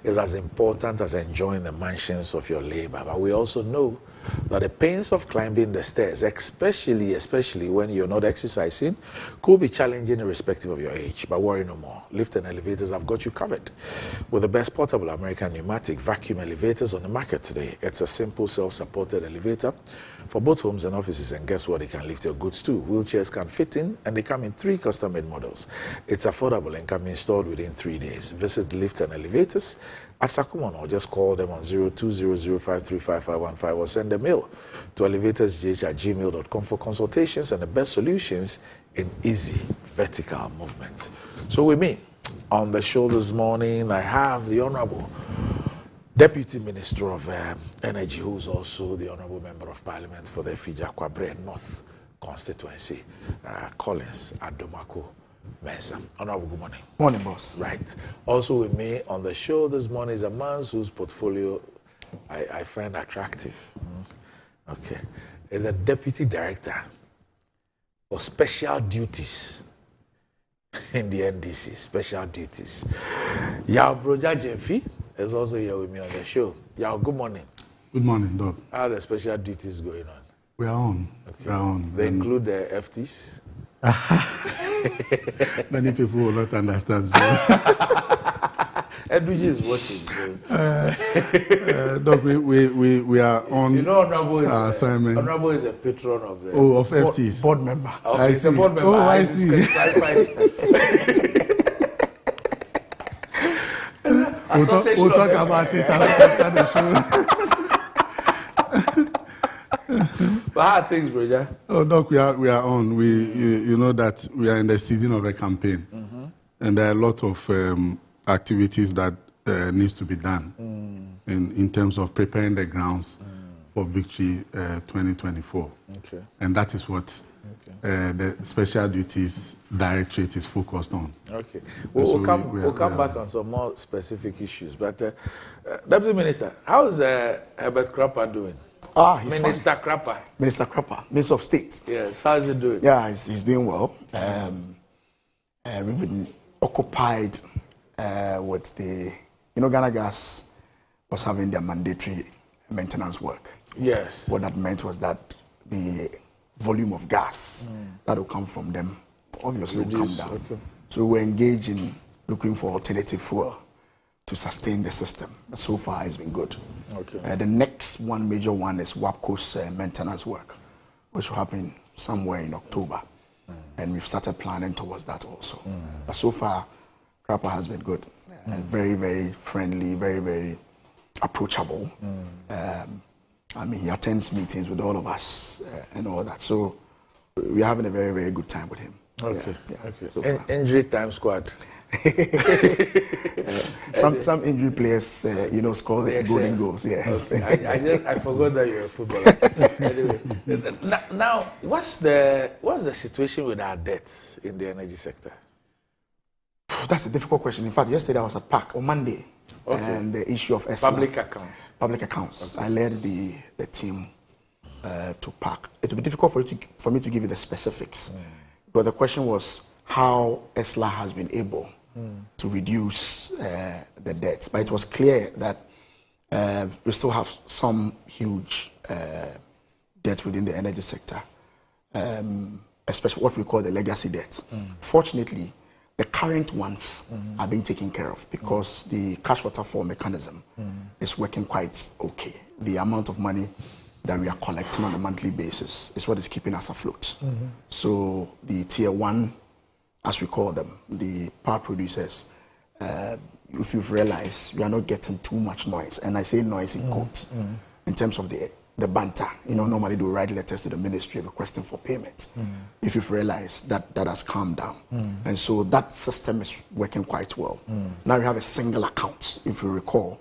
is as important as enjoying the mansions of your labor. But we also know that the pains of climbing the stairs, especially when you're not exercising, could be challenging irrespective of your age. But worry no more. Lift and elevators have got you covered with the best portable American pneumatic vacuum elevators on the market today. It's a simple self-supported elevator for both homes and offices, and guess what? It can lift your goods too. Wheelchairs can fit in, and they come in 3 custom-made models. It's affordable and can be installed within 3 days. Visit Lift and Elevators at Sakumon, or just call them on 0200535515 or send a mail to elevatorsgh@gmail.com for consultations and the best solutions in easy vertical movements. So with me on the show this morning, I have the Honorable Deputy Minister of Energy, who's also the Honorable Member of Parliament for the Fija-Kwabre North constituency, Collins Adomako Mensah. Honorable, good morning. Morning, boss. Right. Also with me on the show this morning is a man whose portfolio I find attractive. Okay. Is a Deputy Director for Special Duties in the NDC. Special Duties. Yao Broja Jemfi is also here with me on the show. Yao, good morning. Good morning, Doc. How are the special duties going on? We are on. Okay. We are on. They include the FTs? Many people will not understand. So. Edwige is watching. Doc, we are on. You know, Honorable is, assignment. Honorable is a patron of the of FTs. Board member. Okay, he's a board member. Oh, I see. We'll talk about it after the show. But how are things, brother? Oh, Doc, we are on. You know that we are in the season of a campaign, and there are a lot of activities that needs to be done in terms of preparing the grounds for Victory 2024. Okay. And that is what the Special Duties Directorate is focused on. Okay. We'll come back on some more specific issues. But Deputy Minister, how is Herbert Crapper doing? He's Minister fine. Crapper. Minister Crapper, Minister of State. Yes, how is he doing? Yeah, he's doing well. We've been occupied with the, Ghana Gas was having their mandatory maintenance work. Yes. What that meant was that the volume of gas that will come from them obviously will come down. Okay. So we're engaged in looking for alternative fuel to sustain the system. But so far it's been good. Okay. The next major one is WAPCO's maintenance work, which will happen somewhere in October. And we've started planning towards that also. But so far, Crapper has been good. Very, very friendly, very, very approachable. He attends meetings with all of us and all that. So we're having a very, very good time with him. Okay. Yeah. Okay. So Injury time squad. Some injury players, score the golden goals. Yes. Okay. I forgot that you're a footballer. Anyway, now what's the situation with our debts in the energy sector? That's a difficult question. In fact, yesterday I was at PAC on Monday, and the issue of public accounts. Public accounts. Okay. I led the team to PAC. It will be difficult for me to give you the specifics, but the question was how ESLA has been able to reduce the debts. But it was clear that we still have some huge debt within the energy sector, especially what we call the legacy debts. Fortunately, the current ones are being taken care of because the cash waterfall mechanism is working quite okay. The amount of money that we are collecting on a monthly basis is what is keeping us afloat. So the tier one, as we call them, the power producers, if you've realized, we are not getting too much noise, and I say noise in quotes, in terms of the banter. You know, normally they will write letters to the ministry requesting for payment. If you've realized that has calmed down, and so that system is working quite well. Now we have a single account. If you recall,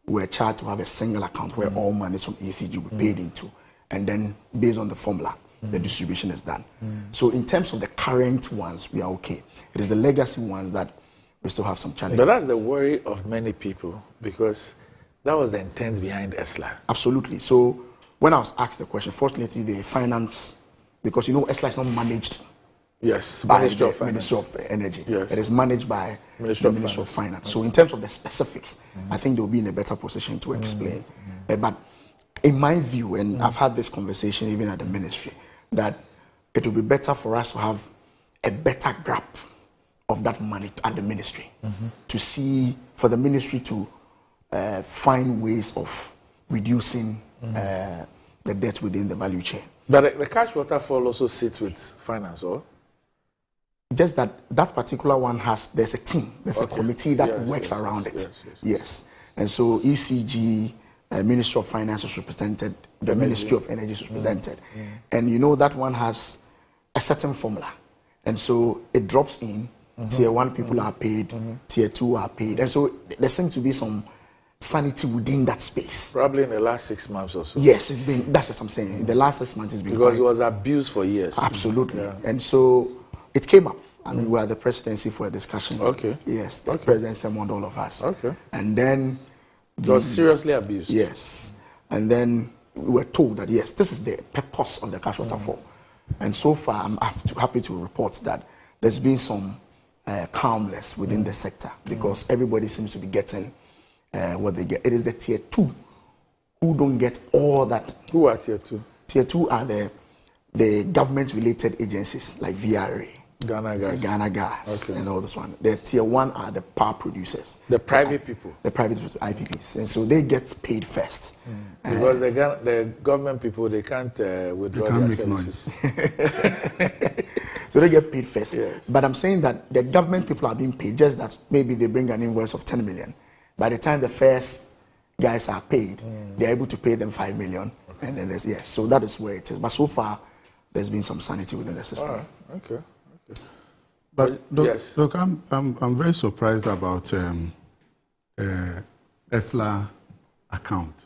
we're charged to have a single account where all money from ECG will be paid into, and then based on the formula, the distribution is done. So in terms of the current ones, we are okay. It is the legacy ones that we still have some challenges. But that's the worry of many people, because that was the intent behind ESLA. Absolutely. So when I was asked the question, fortunately the finance, because you know ESLA is not managed by the Ministry of Energy. Yes. It is managed by the Ministry of Finance. So in terms of the specifics, I think they'll be in a better position to explain. But in my view, and I've had this conversation even at the ministry, that it will be better for us to have a better grasp of that money at the ministry, to see, for the ministry to find ways of reducing the debt within the value chain. But the cash waterfall also sits with finance, or? Just that particular one there's a team, there's a committee that works around it. Yes. And so ECG, Ministry of Finance is represented, the Ministry of Energy is represented. And you know that one has a certain formula. And so it drops in, tier 1 people are paid, tier 2 are paid. And so there seems to be some sanity within that space. Probably in the last 6 months or so. Yes, that's what I'm saying. In the last 6 months it's been because it was abused for years. Absolutely. And so it came up. I mean, we are the presidency for a discussion. Okay. Yes, the president summoned all of us. Okay. And then it was seriously abused. Yes. And then we were told that, yes, this is the purpose of the cash waterfall. And so far, I'm happy to report that there's been some calmness within the sector, because everybody seems to be getting what they get. It is the tier 2 who don't get all that. Who are tier 2? Tier 2 are the government-related agencies like VRA, Ghana Gas, and all this one. The tier 1 are the power producers. The private people. The private IPPs. And so they get paid first. Because the government people, they can't withdraw their services. So they get paid first. Yes. But I'm saying that the government people are being paid, just that maybe they bring an invoice of 10 million. By the time the first guys are paid, they're able to pay them 5 million. And then there's, so that is where it is. But so far, there's been some sanity within the system. All right. Okay. But look, I'm very surprised about ESLA account,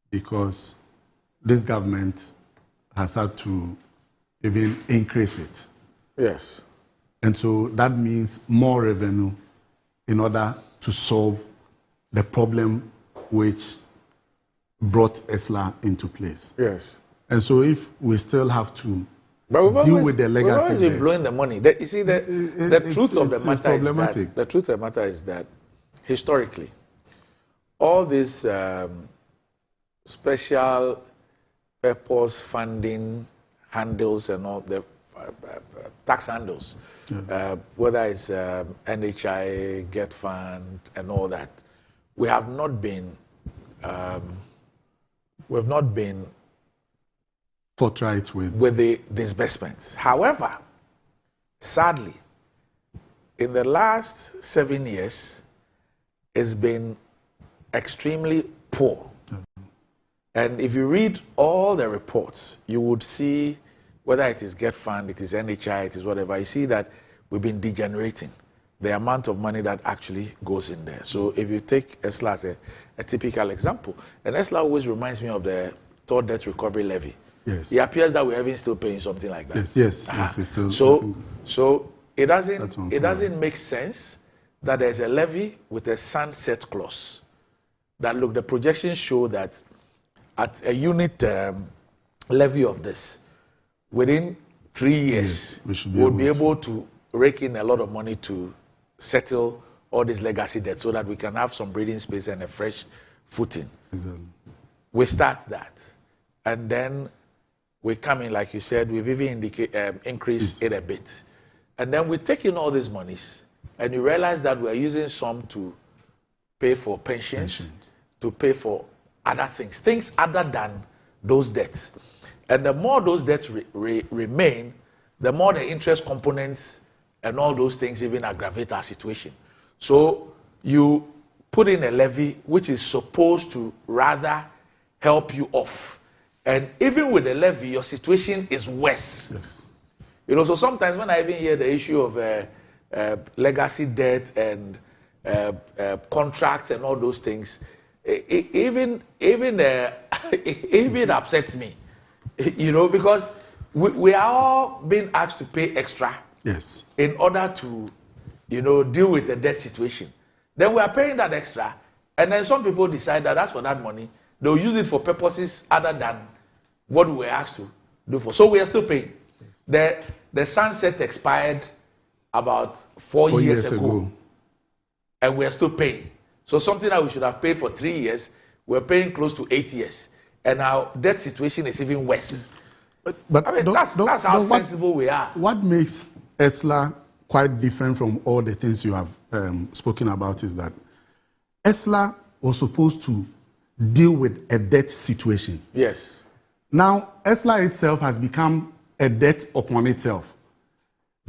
because this government has had to even increase it. Yes. And so that means more revenue in order to solve the problem which brought ESLA into place. Yes. And so if we still have to deal with the legacy, we've always been blowing the money. You see, the truth of the matter is that historically, all these special purpose funding handles and all the tax handles, whether it's NHI, Get Fund, and all that, we have not been forthright with the disbursements. However, sadly, in the last 7 years, it's been extremely poor. And if you read all the reports, you would see, whether it is Get Fund, it is NHI, it is whatever, you see that we've been degenerating the amount of money that actually goes in there. So if you take ESLA as a typical example, and ESLA always reminds me of the third debt recovery levy. Yes. It appears that we're even still paying something like that. Yes, it's still. So it doesn't make sense that there's a levy with a sunset clause. That look, the projections show that at a unit levy of this, within 3 years, we'll be able to rake in a lot of money to settle all this legacy debt, so that we can have some breathing space and a fresh footing. Exactly. We start that, and then we come in, like you said, we've even increased it a bit. And then we take in all these monies, and you realize that we're using some to pay for pensions, to pay for other things other than those debts. And the more those debts remain, the more the interest components and all those things even aggravate our situation. So you put in a levy which is supposed to rather help you off. And even with the levy, your situation is worse. Yes. You know, so sometimes when I even hear the issue of legacy debt and contracts and all those things, even upsets me. You know, because we are all being asked to pay extra. Yes. In order to, you know, deal with the debt situation. Then we are paying that extra, and then some people decide that as for that money, they'll use it for purposes other than what we were asked to do for. So we are still paying. Yes. The sunset expired about 4 years ago, and we are still paying. So something that we should have paid for 3 years, we're paying close to 8 years, and our debt situation is even worse. But I mean, that's how sensible we are. What makes ESLA quite different from all the things you have spoken about is that ESLA was supposed to deal with a debt situation. Yes. Now, ESLA itself has become a debt upon itself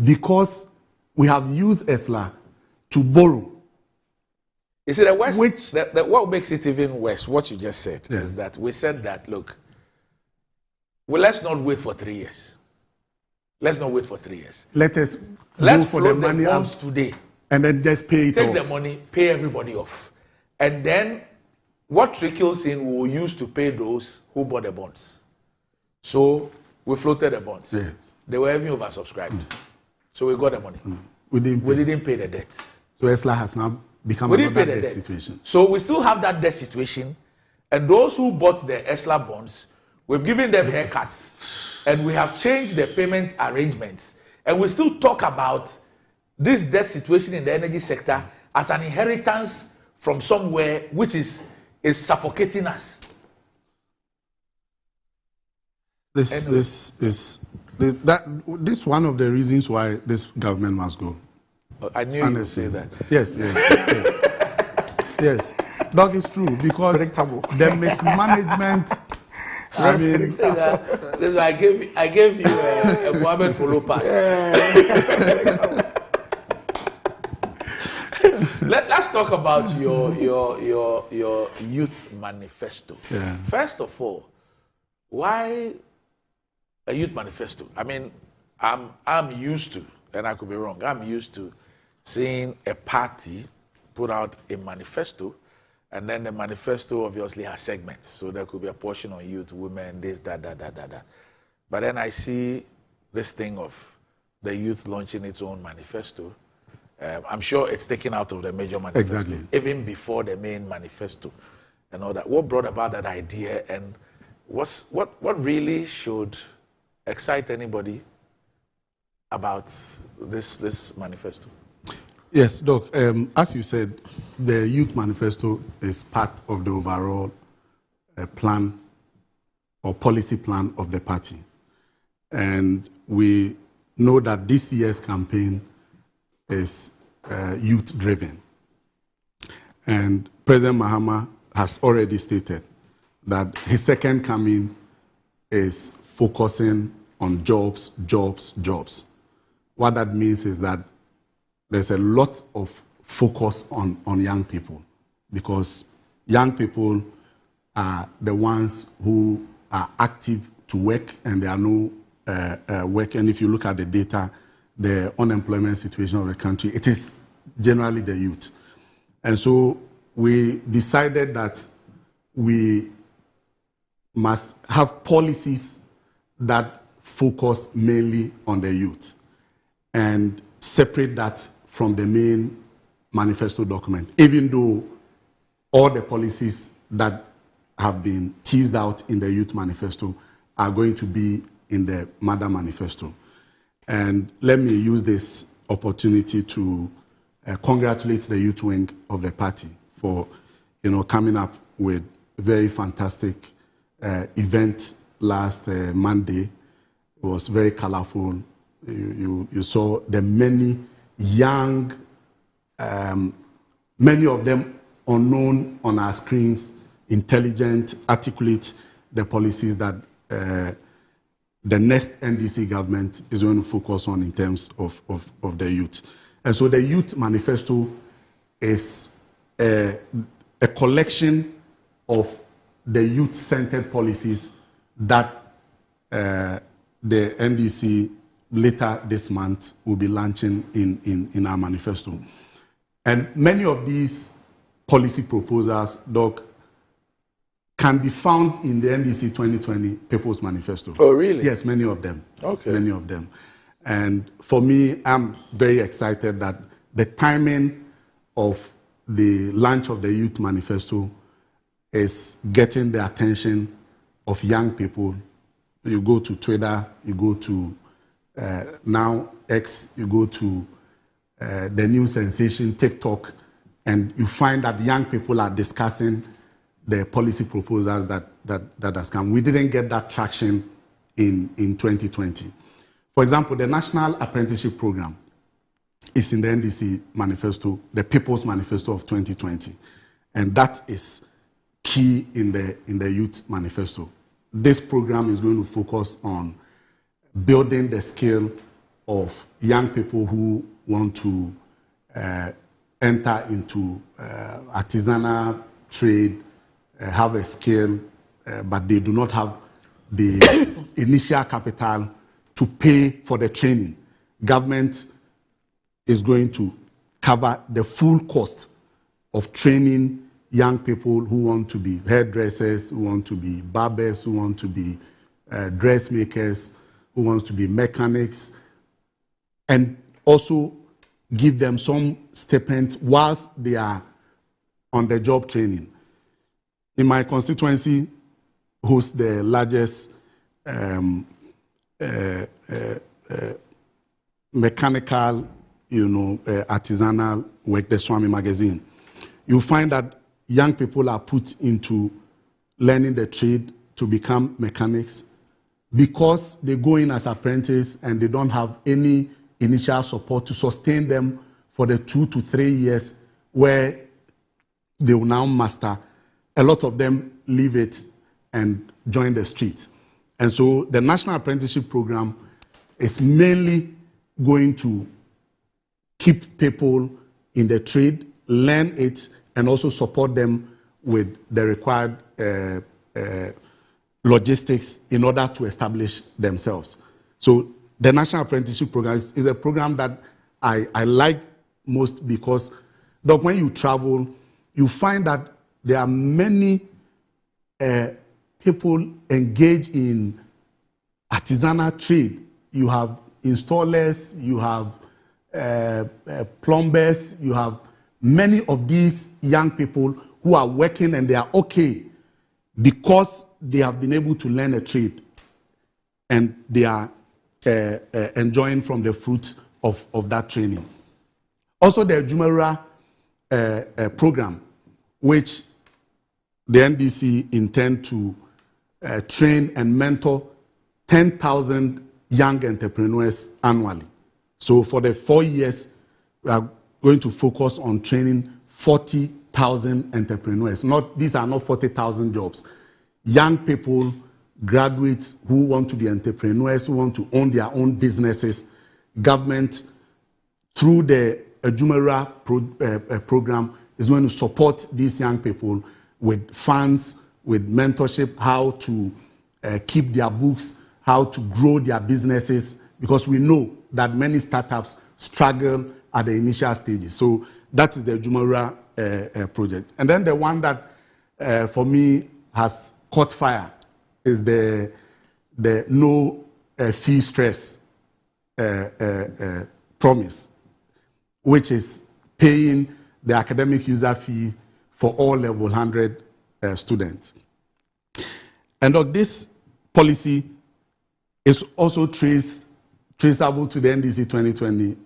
because we have used ESLA to borrow. You see, what makes it even worse, what you just said, is that we said that, look, well, let's not wait for 3 years. Let's not wait for 3 years. Let's go for the money bonds today. And then just pay it off. Take the money, pay everybody off. And then what trickles in we will use to pay those who bought the bonds. So we floated the bonds. Yes. They were even oversubscribed. So we got the money. We didn't pay the debt. So ESLA has now become another debt situation. So we still have that debt situation. And those who bought the ESLA bonds, we've given them haircuts, and we have changed the payment arrangements. And we still talk about this debt situation in the energy sector as an inheritance from somewhere which is suffocating us. This is one of the reasons why this government must go. I knew you would say that. Yes. Yes. Doc, it's true because the mismanagement. I mean, this is I gave you a Mohammed follow pass. Let's talk about your youth manifesto. Yeah. First of all, why a youth manifesto? I mean, I'm used to, and I could be wrong, I'm used to seeing a party put out a manifesto, and then the manifesto obviously has segments. So there could be a portion on youth, women, this, that. But then I see this thing of the youth launching its own manifesto. I'm sure it's taken out of the major manifesto. Exactly. Even before the main manifesto and all that. What brought about that idea, and what really should excite anybody about this manifesto? Yes, Doc. As you said, the Youth Manifesto is part of the overall plan or policy plan of the party. And we know that this year's campaign is youth-driven. And President Mahama has already stated that his second coming is focusing on jobs. What that means is that there's a lot of focus on young people, because young people are the ones who are active to work, and there are no work. And if you look at the data, the unemployment situation of the country, it is generally the youth. And so we decided that we must have policies that focus mainly on the youth and separate that from the main manifesto document, even though all the policies that have been teased out in the youth manifesto are going to be in the mother manifesto. And let me use this opportunity to congratulate the youth wing of the party for, coming up with a very fantastic event last Monday. It was very colorful. You saw the many young, many of them unknown on our screens, intelligent, articulate the policies that the next NDC government is going to focus on in terms of the youth. And so the youth manifesto is a collection of the youth-centered policies that the NDC later this month will be launching in our manifesto. And many of these policy proposals, Doc, can be found in the NDC 2020 People's Manifesto. Oh, really? Yes, many of them. Okay. Many of them. And for me, I'm very excited that the timing of the launch of the Youth Manifesto is getting the attention of young people. You go to Twitter, you go to now X, you go to the new sensation TikTok, and you find that young people are discussing the policy proposals that has come. We didn't get that traction in 2020. For example, the National Apprenticeship Program is in the NDC manifesto, the People's Manifesto of 2020, and that is key in the Youth Manifesto. This program is going to focus on building the skill of young people who want to enter into artisanal trade, have a skill, but they do not have the initial capital to pay for the training. Government is going to cover the full cost of training young people who want to be hairdressers, who want to be barbers, who want to be dressmakers, who wants to be mechanics, and also give them some stipend whilst they are on the job training. In my constituency, hosts the largest mechanical, artisanal work, the Swami magazine. You find that young people are put into learning the trade to become mechanics because they go in as apprentices and they don't have any initial support to sustain them for the 2 to 3 years where they will now master. A lot of them leave it and join the street. And so the National Apprenticeship Program is mainly going to keep people in the trade, learn it, and also support them with the required logistics in order to establish themselves. So the National Apprenticeship Program is a program that I like most because, Doc, when you travel, you find that there are many people engaged in artisanal trade. You have installers, you have plumbers, you have many of these young people who are working and they are okay because they have been able to learn a trade and they are enjoying from the fruits of that training. Also, the Jumera program, which the NDC intend to train and mentor 10,000 young entrepreneurs annually. So for the 4 years, we are going to focus on training 40,000 entrepreneurs. These are not 40,000 jobs. Young people, graduates who want to be entrepreneurs, who want to own their own businesses. Government, through the Jumera program, is going to support these young people with funds, with mentorship, how to keep their books, how to grow their businesses, because we know that many startups struggle at the initial stages. So that is the Jumera project. And then the one that, for me, has caught fire is the no fee stress promise, which is paying the academic user fee for all level 100 students. And this policy is also traceable to the NDC 2020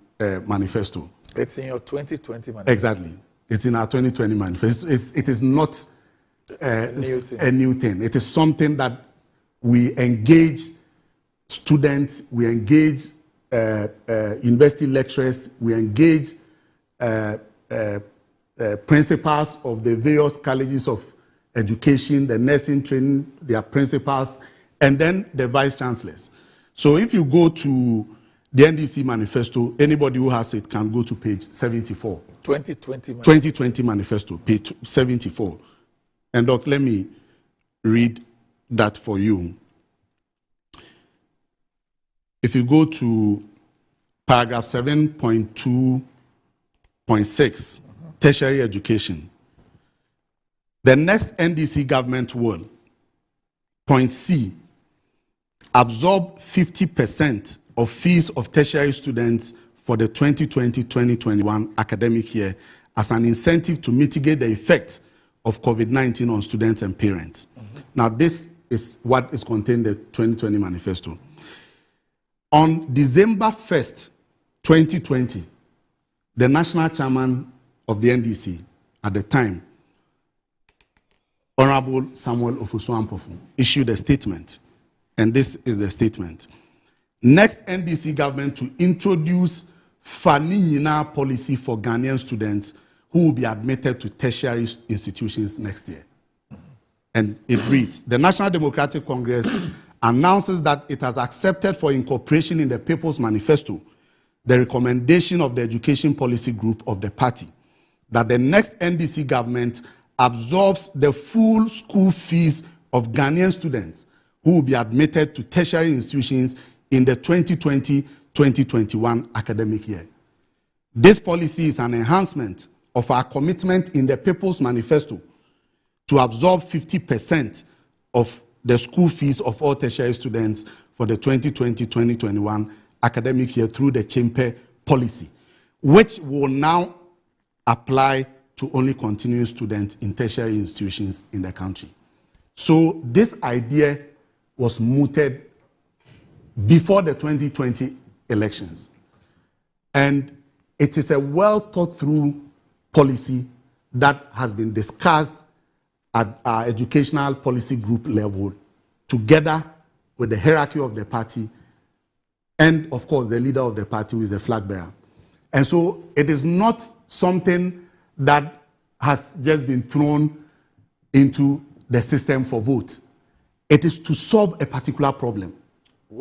manifesto. It's in your 2020 manifesto. Exactly. It's in our 2020 manifesto. It is not a new thing. It is something that we engage students, we engage university lecturers, we engage principals of the various colleges of education, the nursing training, their principals, and then the vice chancellors. So if you go to the NDC manifesto, anybody who has it can go to page 74. 2020 manifesto, page 74. And Doc, let me read that for you. If you go to paragraph 7.2.6, tertiary education, the next NDC government will, point C, absorb 50% of fees of tertiary students for the 2020-2021 academic year as an incentive to mitigate the effect of COVID-19 on students and parents. Now, this is what is contained in the 2020 manifesto. On December 1st, 2020, the national chairman of the NDC at the time, Honorable Samuel Ofosu-Ampofo, issued a statement, and this is the statement. Next NDC government to introduce Fani-Nyina policy for Ghanaian students who will be admitted to tertiary institutions next year. And it reads, the National Democratic Congress announces that it has accepted for incorporation in the People's Manifesto the recommendation of the Education Policy Group of the party that the next NDC government absorbs the full school fees of Ghanaian students who will be admitted to tertiary institutions in the 2020-2021 academic year. This policy is an enhancement of our commitment in the People's Manifesto to absorb 50% of the school fees of all tertiary students for the 2020-2021 academic year through the Chimpe policy, which will now apply to only continuing students in tertiary institutions in the country. So this idea was mooted before the 2020 elections. And it is a well thought through policy that has been discussed at our educational policy group level, together with the hierarchy of the party, and of course the leader of the party, who is the flag bearer. And so it is not something that has just been thrown into the system for vote. It is to solve a particular problem.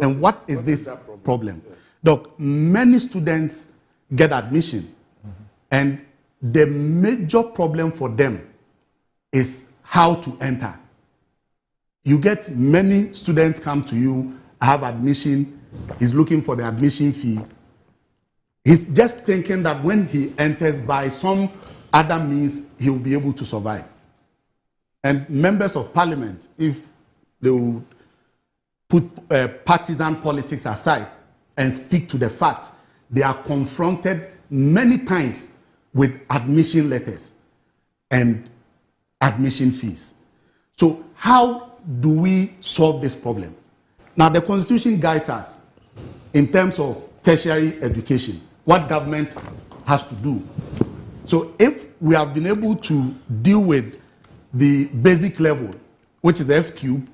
And what is this problem? Look, many students get admission, and the major problem for them is how to enter. You get many students come to you, have admission, he's looking for the admission fee. He's just thinking that when he enters by some other means, he will be able to survive. And members of parliament, if they would put partisan politics aside and speak to the fact, they are confronted many times with admission letters and admission fees. So how do we solve this problem? Now, the Constitution guides us in terms of tertiary education, what government has to do. So if we have been able to deal with the basic level, which is F cube,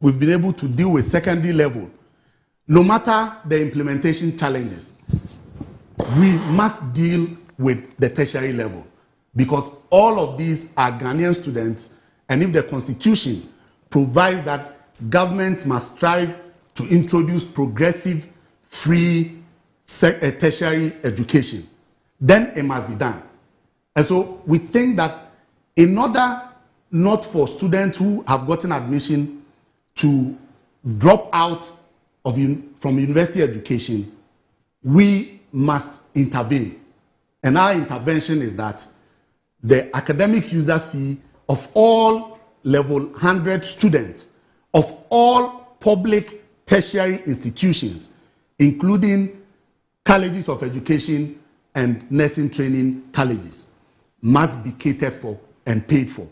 we've been able to deal with secondary level. No matter the implementation challenges, we must deal with the tertiary level, because all of these are Ghanaian students, and if the Constitution provides that government must strive to introduce progressive, free tertiary education, then it must be done. And so we think that in order not for students who have gotten admission to drop out from university education, we must intervene. And our intervention is that the academic user fee of all level 100 students of all public tertiary institutions, including colleges of education and nursing training colleges, must be catered for and paid for.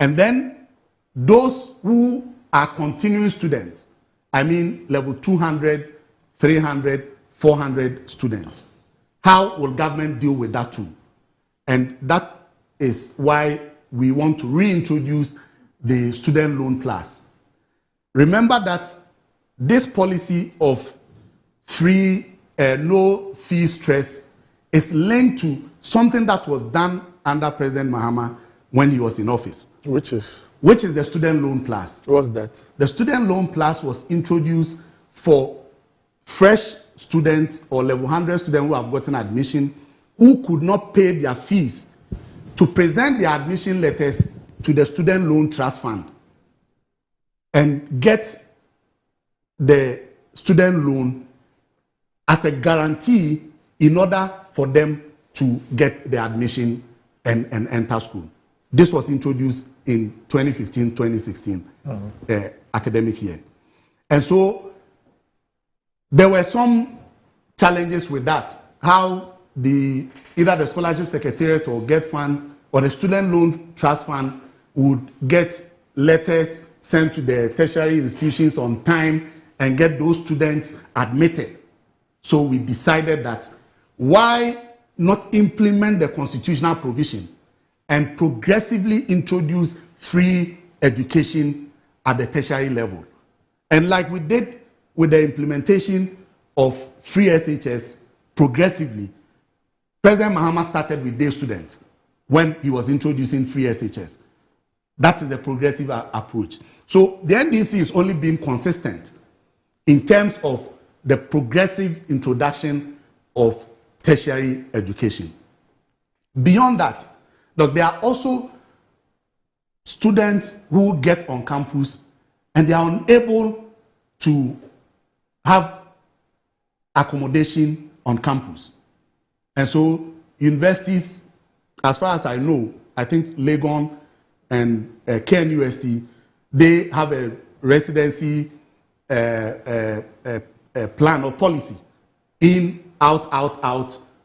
And then those who are continuing students, I mean level 200, 300, 400 students, how will government deal with that too? And that is why we want to reintroduce the student loan class. Remember that this policy of free, no fee stress is linked to something that was done under President Mahama when he was in office. Which is the student loan class. What's that? The student loan class was introduced for fresh students or level 100 students who have gotten admission who could not pay their fees to present their admission letters to the Student Loan Trust Fund and get the student loan as a guarantee in order for them to get the admission and enter school. This was introduced in 2015-2016 academic year. And so there were some challenges with that. How either the Scholarship Secretariat or GET Fund or the Student Loan Trust Fund would get letters sent to the tertiary institutions on time and get those students admitted. So we decided that why not implement the constitutional provision and progressively introduce free education at the tertiary level. And like we did with the implementation of free SHS progressively, President Mahama started with day students when he was introducing free SHS. That is the progressive approach. So the NDC is only being consistent in terms of the progressive introduction of tertiary education. Beyond that, look, there are also students who get on campus and they are unable to have accommodation on campus. And so universities, as far as I know, I think Legon and KNUST, they have a residency plan or policy, in, out,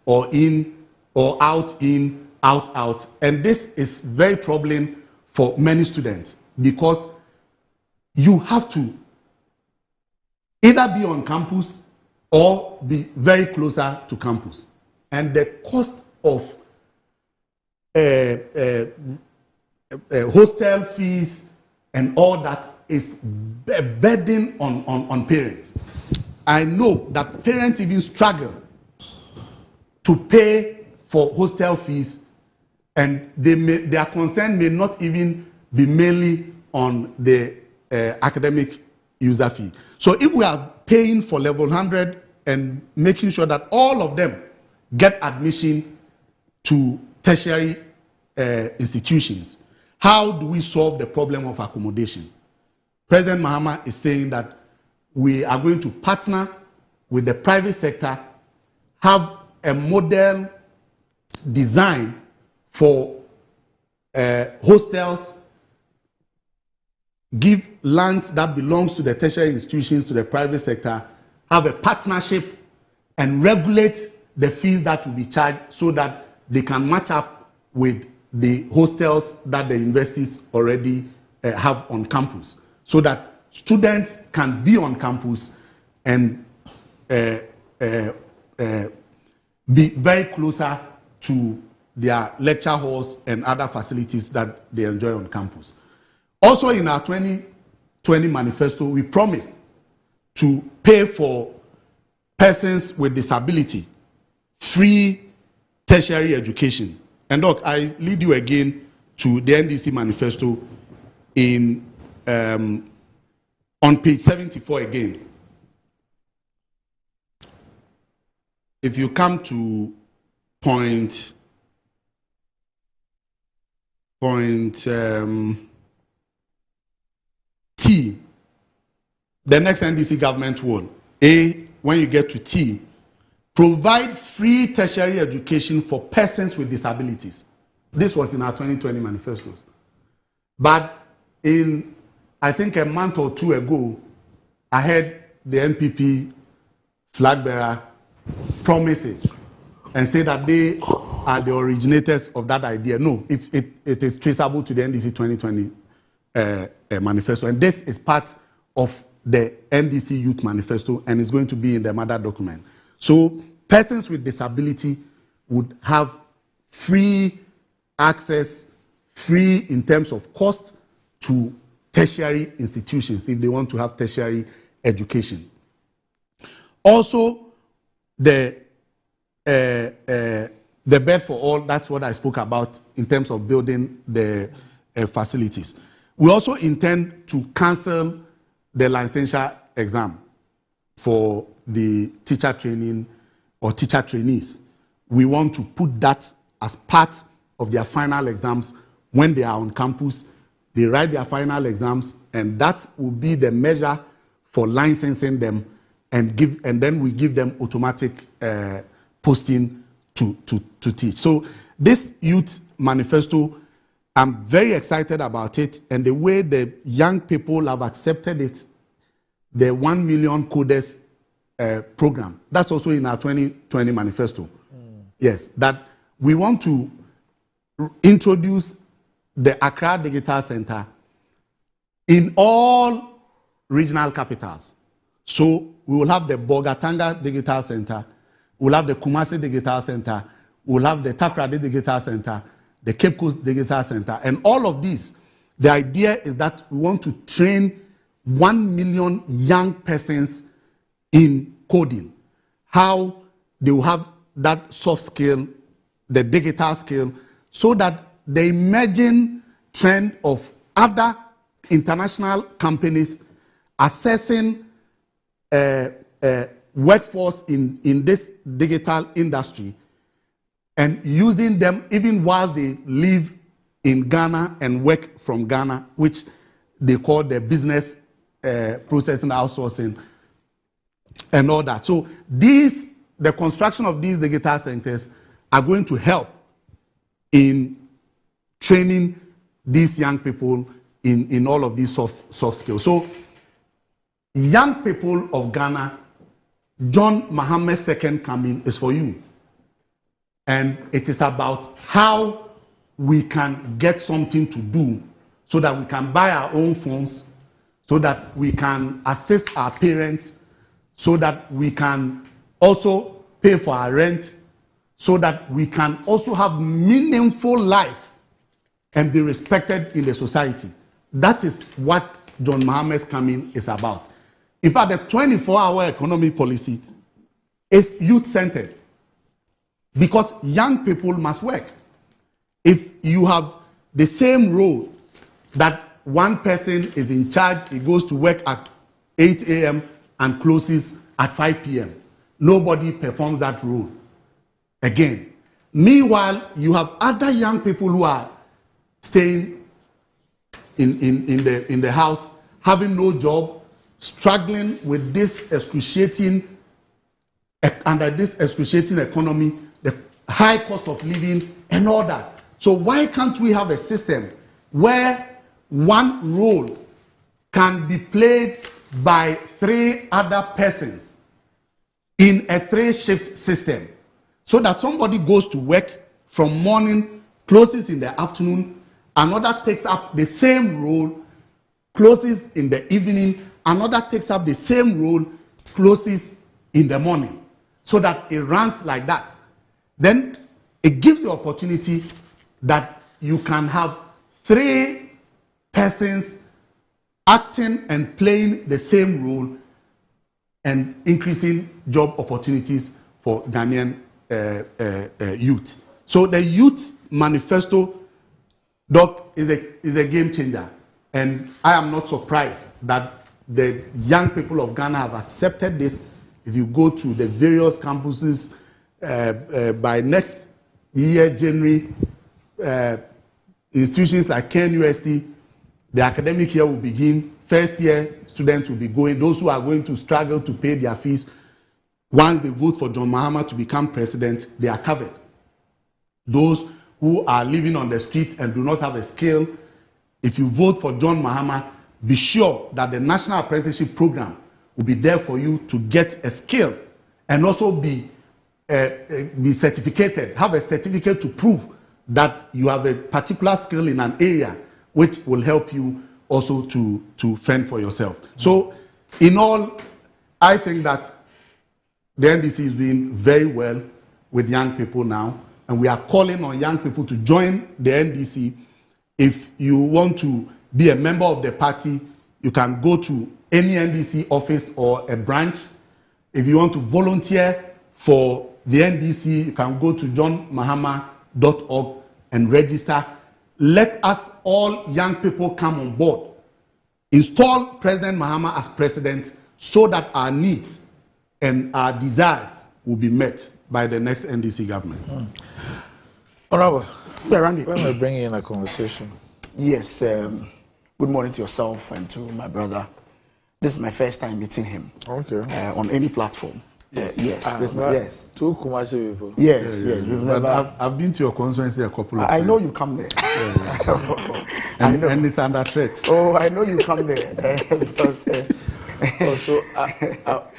or in, or out, in, out. And this is very troubling for many students because you have to either be on campus or be very closer to campus. And the cost of hostel fees and all that is a burden on parents. I know that parents even struggle to pay for hostel fees, and their concern may not even be mainly on the academic user fee. So if we are paying for level 100 and making sure that all of them get admission to tertiary institutions, how do we solve the problem of accommodation? President Mahama is saying that we are going to partner with the private sector, have a model design for hostels, give lands that belongs to the tertiary institutions to the private sector, have a partnership and regulate the fees that will be charged so that they can match up with the hostels that the universities already have on campus, so that students can be on campus and be very closer to their lecture halls and other facilities that they enjoy on campus. Also in our 2020 manifesto, we promised to pay for persons with disability free tertiary education. And look, I lead you again to the NDC manifesto in on page 74 again. If you come to point T, the next NDC government one, A, when you get to T, provide free tertiary education for persons with disabilities. This was in our 2020 manifestos. But in, I think a month or two ago, I heard the NPP flag bearer promise it and say that they are the originators of that idea. No, if it is traceable to the NDC 2020 manifesto. And this is part of the NDC Youth Manifesto and is going to be in the mother document. So persons with disability would have free access, free in terms of cost, to tertiary institutions if they want to have tertiary education. Also, the bed for all, that's what I spoke about in terms of building the facilities. We also intend to cancel the licensure exam. for the teacher training or teacher trainees. We want to put that as part of their final exams when they are on campus. They write their final exams, and that will be the measure for licensing them, and then we give them automatic posting to teach. So this youth manifesto, I'm very excited about it, and the way the young people have accepted it, the 1 million coders program, that's also in our 2020 manifesto. Yes, that we want to introduce the Accra Digital Center in all regional capitals. So we will have the Bogatanga Digital Center, we'll have the Kumasi Digital Center, we'll have the Takoradi Digital Center, the Cape Coast Digital Center, and all of these, the idea is that we want to train 1 million young persons in coding, how they will have that soft skill, the digital skill, so that the emerging trend of other international companies assessing workforce in this digital industry and using them even whilst they live in Ghana and work from Ghana, which they call the business processing outsourcing and all that. So the construction of these digital centers are going to help in training these young people in all of these soft skills. So young people of Ghana, John Mahama's second coming is for you. And it is about how we can get something to do so that we can buy our own phones, so that we can assist our parents, so that we can also pay for our rent, so that we can also have meaningful life and be respected in the society. That is what John Mahama's coming is about. In fact, the 24-hour economy policy is youth-centered because young people must work. If you have the same role that one person is in charge, he goes to work at 8 a.m. and closes at 5 p.m. Nobody performs that role again. Meanwhile, you have other young people who are staying in the house, having no job, struggling with this excruciating economy, the high cost of living and all that. So why can't we have a system where one role can be played by 3 other persons in a 3-shift system, so that somebody goes to work from morning, closes in the afternoon, another takes up the same role, closes in the evening, another takes up the same role, closes in the morning, so that it runs like that. Then it gives the opportunity that you can have 3 persons acting and playing the same role and increasing job opportunities for Ghanaian youth. So the youth manifesto, Doc, is a game changer. And I am not surprised that the young people of Ghana have accepted this. If you go to the various campuses by next year, January, institutions like Ken University, the academic year will begin. First year students will be going. Those who are going to struggle to pay their fees, once they vote for John Mahama to become president, they are covered. Those who are living on the street and do not have a skill, if you vote for John Mahama, be sure that the National Apprenticeship Program will be there for you to get a skill and also be certificated, have a certificate to prove that you have a particular skill in an area, which will help you also to fend for yourself. So in all, I think that the NDC is doing very well with young people now, and we are calling on young people to join the NDC. If you want to be a member of the party, you can go to any NDC office or a branch. If you want to volunteer for the NDC, you can go to johnmahama.org and register. Let us all young people come on board. Install President Mahama as president so that our needs and our desires will be met by the next NDC government. Honorable, Randy, let me bring you in a conversation. Yes, good morning to yourself and to my brother. This is my first time meeting him. Okay. On any platform. Yes. Yes. Two Kumasi people. Yes. We've never. I've been to your constituency a couple of I times. know you come there. And it's under threat. Oh, I know you come there because. Also,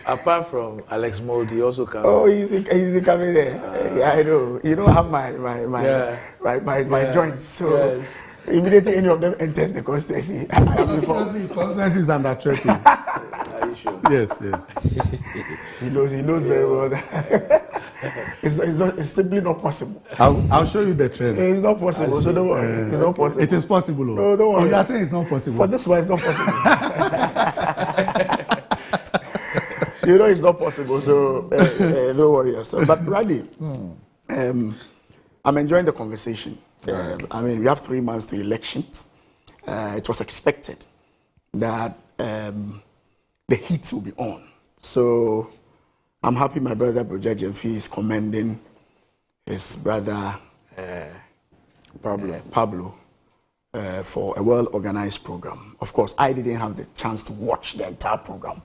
apart from Alex Mold, he also comes. Oh, he's coming there. Yeah, I know. You don't have my joints, so. Yes. Immediately, any of them enters the constituency. His constituency is under threat. Are you sure? Yes. He knows very well that it's simply not possible. I'll show you the trend. It's not possible, so don't worry. It's not possible. It is possible. No, don't worry. You are saying it's not possible. For this one, it's not possible. You know it's not possible, so don't worry yourself. But Randy, I'm enjoying the conversation. I mean, we have 3 months to elections. It was expected that the heat will be on. So I'm happy my brother Broja Jemfi is commending his brother Pablo for a well-organized program. Of course, I didn't have the chance to watch the entire program,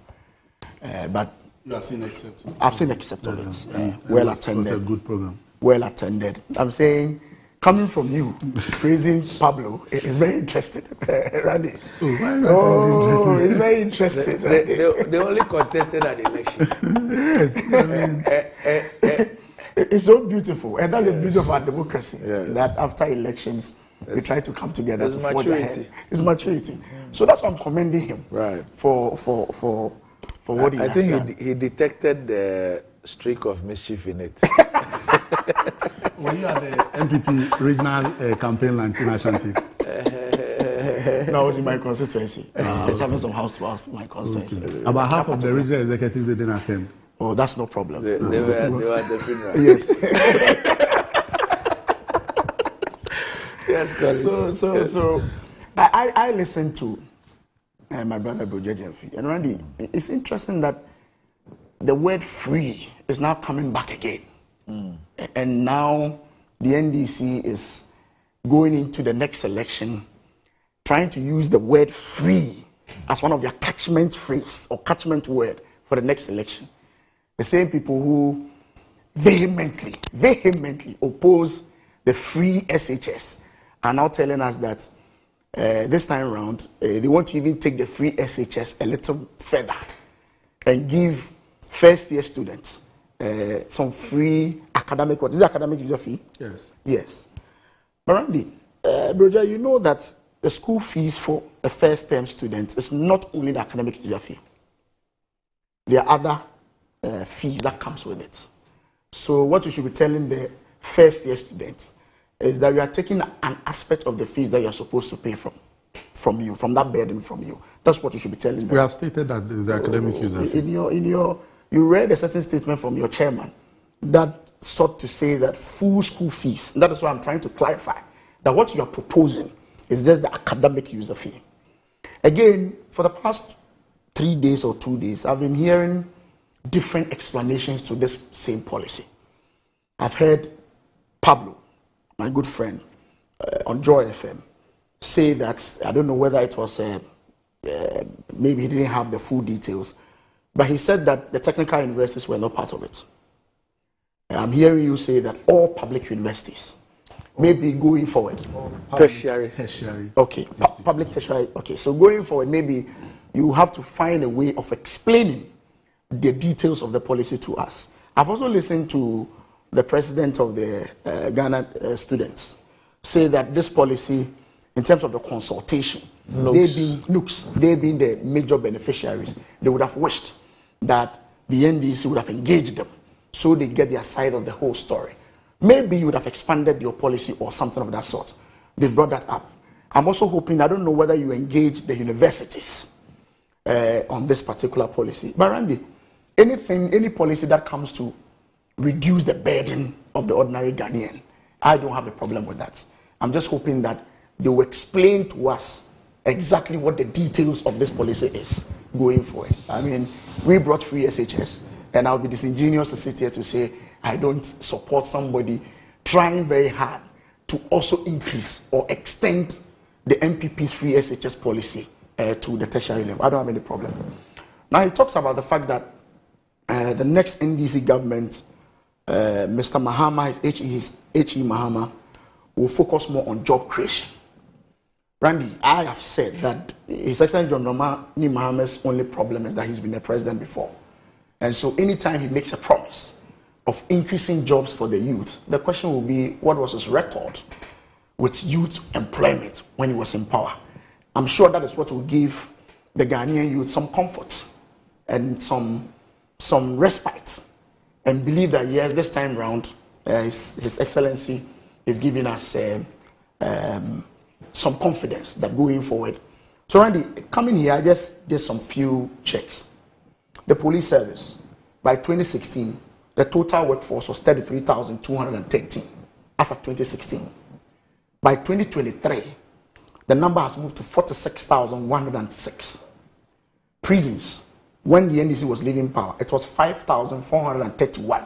but you have seen excerpts. I've seen excerpts of it. Well attended. It was a good program. Well attended. I'm saying, coming from you, praising Pablo is very interesting, Randy. He's very interested. They only contested at the election. Yes, I mean, it's so beautiful, and that's the beauty of our democracy. That after elections, we try to come together to forge ahead. It's maturity. So that's why I'm commending him. Right. For what he I has think done. he detected the streak of mischief in it. Were you at the MPP regional campaign lunch in Ashanti? No, I was in my constituency. I was having some house tours in my constituency. Okay. About half of the regional executives didn't attend. Oh, that's no problem. They were at the funeral. Yes. Yes, colleagues. So I listened to my brother Broja Jemfi. And Randy, it's interesting that the word free is now coming back again. And now the NDC is going into the next election trying to use the word free as one of their catchment phrase or catchment word for the next election. The same people who vehemently oppose the free SHS are now telling us that this time around they want to even take the free SHS a little further and give first-year students some free academic. What is the academic user fee? Yes. But Randy, Broja, you know that the school fees for a first-term student is not only the academic user fee. There are other fees that comes with it. So what you should be telling the first-year students is that we are taking an aspect of the fees that you are supposed to pay from you, from that burden from you. That's what you should be telling them. We have stated that the academic user fee. You read a certain statement from your chairman that sought to say that full school fees. That is why I'm trying to clarify that what you are proposing is just the academic user fee. Again, for the past 3 days or 2 days, I've been hearing different explanations to this same policy. I've heard Pablo, my good friend, on Joy FM, say that, I don't know whether it was, maybe he didn't have the full details, but he said that the technical universities were not part of it. I'm hearing you say that all public universities, maybe going forward. Tertiary. Okay, public tertiary. Okay, so going forward, maybe you have to find a way of explaining the details of the policy to us. I've also listened to the president of the Ghana students say that this policy, in terms of the consultation, they've been the major beneficiaries. They would have wished that the NDC would have engaged them so they get their side of the whole story. Maybe you would have expanded your policy or something of that sort. They brought that up. I'm also hoping, I don't know whether you engage the universities on this particular policy. But Randy, any policy that comes to reduce the burden of the ordinary Ghanaian, I don't have a problem with that. I'm just hoping that they will explain to us exactly what the details of this policy is going forward. I mean, we brought free SHS. And I'll be disingenuous to sit here to say I don't support somebody trying very hard to also increase or extend the MPP's free SHS policy to the tertiary level. I don't have any problem. Now he talks about the fact that the next NDC government, Mr. Mahama, his H.E. Mahama, will focus more on job creation. Randy, I have said that His Excellency John Dramani Mahama's only problem is that he's been a president before. And so anytime he makes a promise of increasing jobs for the youth, the question will be, what was his record with youth employment when he was in power? I'm sure that is what will give the Ghanaian youth some comfort and some respite, and believe that, yes, this time round, His Excellency is giving us some confidence that going forward. So Randy, coming here, I just did some few checks. The police service, by 2016, the total workforce was 33,213 as of 2016. By 2023, the number has moved to 46,106. Prisons, when the NDC was leaving power, it was 5,431.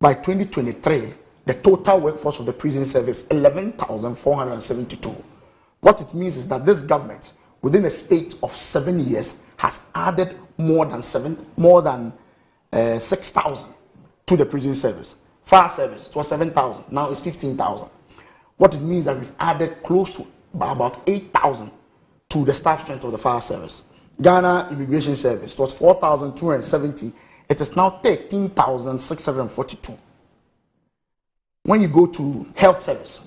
By 2023, the total workforce of the prison service, 11,472. What it means is that this government, within a space of 7 years, has added more than 6,000 to the prison service. Fire service, it was 7,000, now it's 15,000. What it means that we've added close to about 8,000 to the staff strength of the fire service. Ghana Immigration Service, it was 4,270. It is now 13,642. When you go to health service,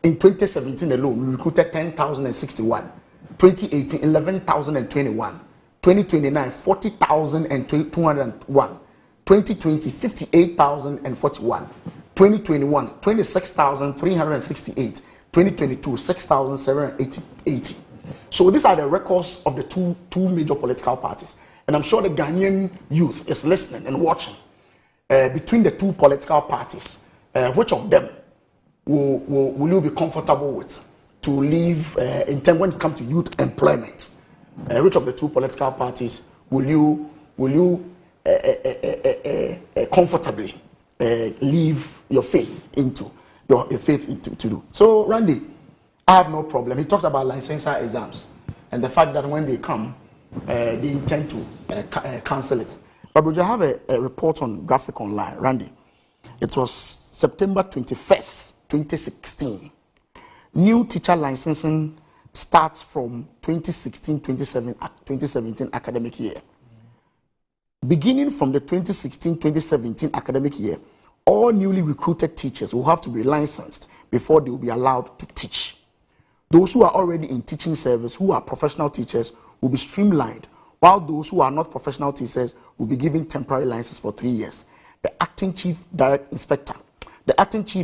in 2017 alone, we recruited 10,061. 2018, 11,021. 2029, 40,201. 2020, 58,041. 2021, 26,368. 2022, 6,780. So these are the records of the two major political parties. And I'm sure the Ghanaian youth is listening and watching. Between the two political parties, which of them will you be comfortable with to leave in terms when it comes to youth employment? Which of the two political parties will you comfortably leave your faith into to do? So Randy, I have no problem. He talked about licensure exams and the fact that when they come, they intend to cancel it. But would you have a report on Graphic Online, Randy? It was September 21st, 2016. New teacher licensing starts from 2016-2017 academic year. Beginning from the 2016-2017 academic year, all newly recruited teachers will have to be licensed before they will be allowed to teach. Those who are already in teaching service, who are professional teachers, will be streamlined, while those who are not professional teachers will be given temporary licenses for 3 years. The acting chief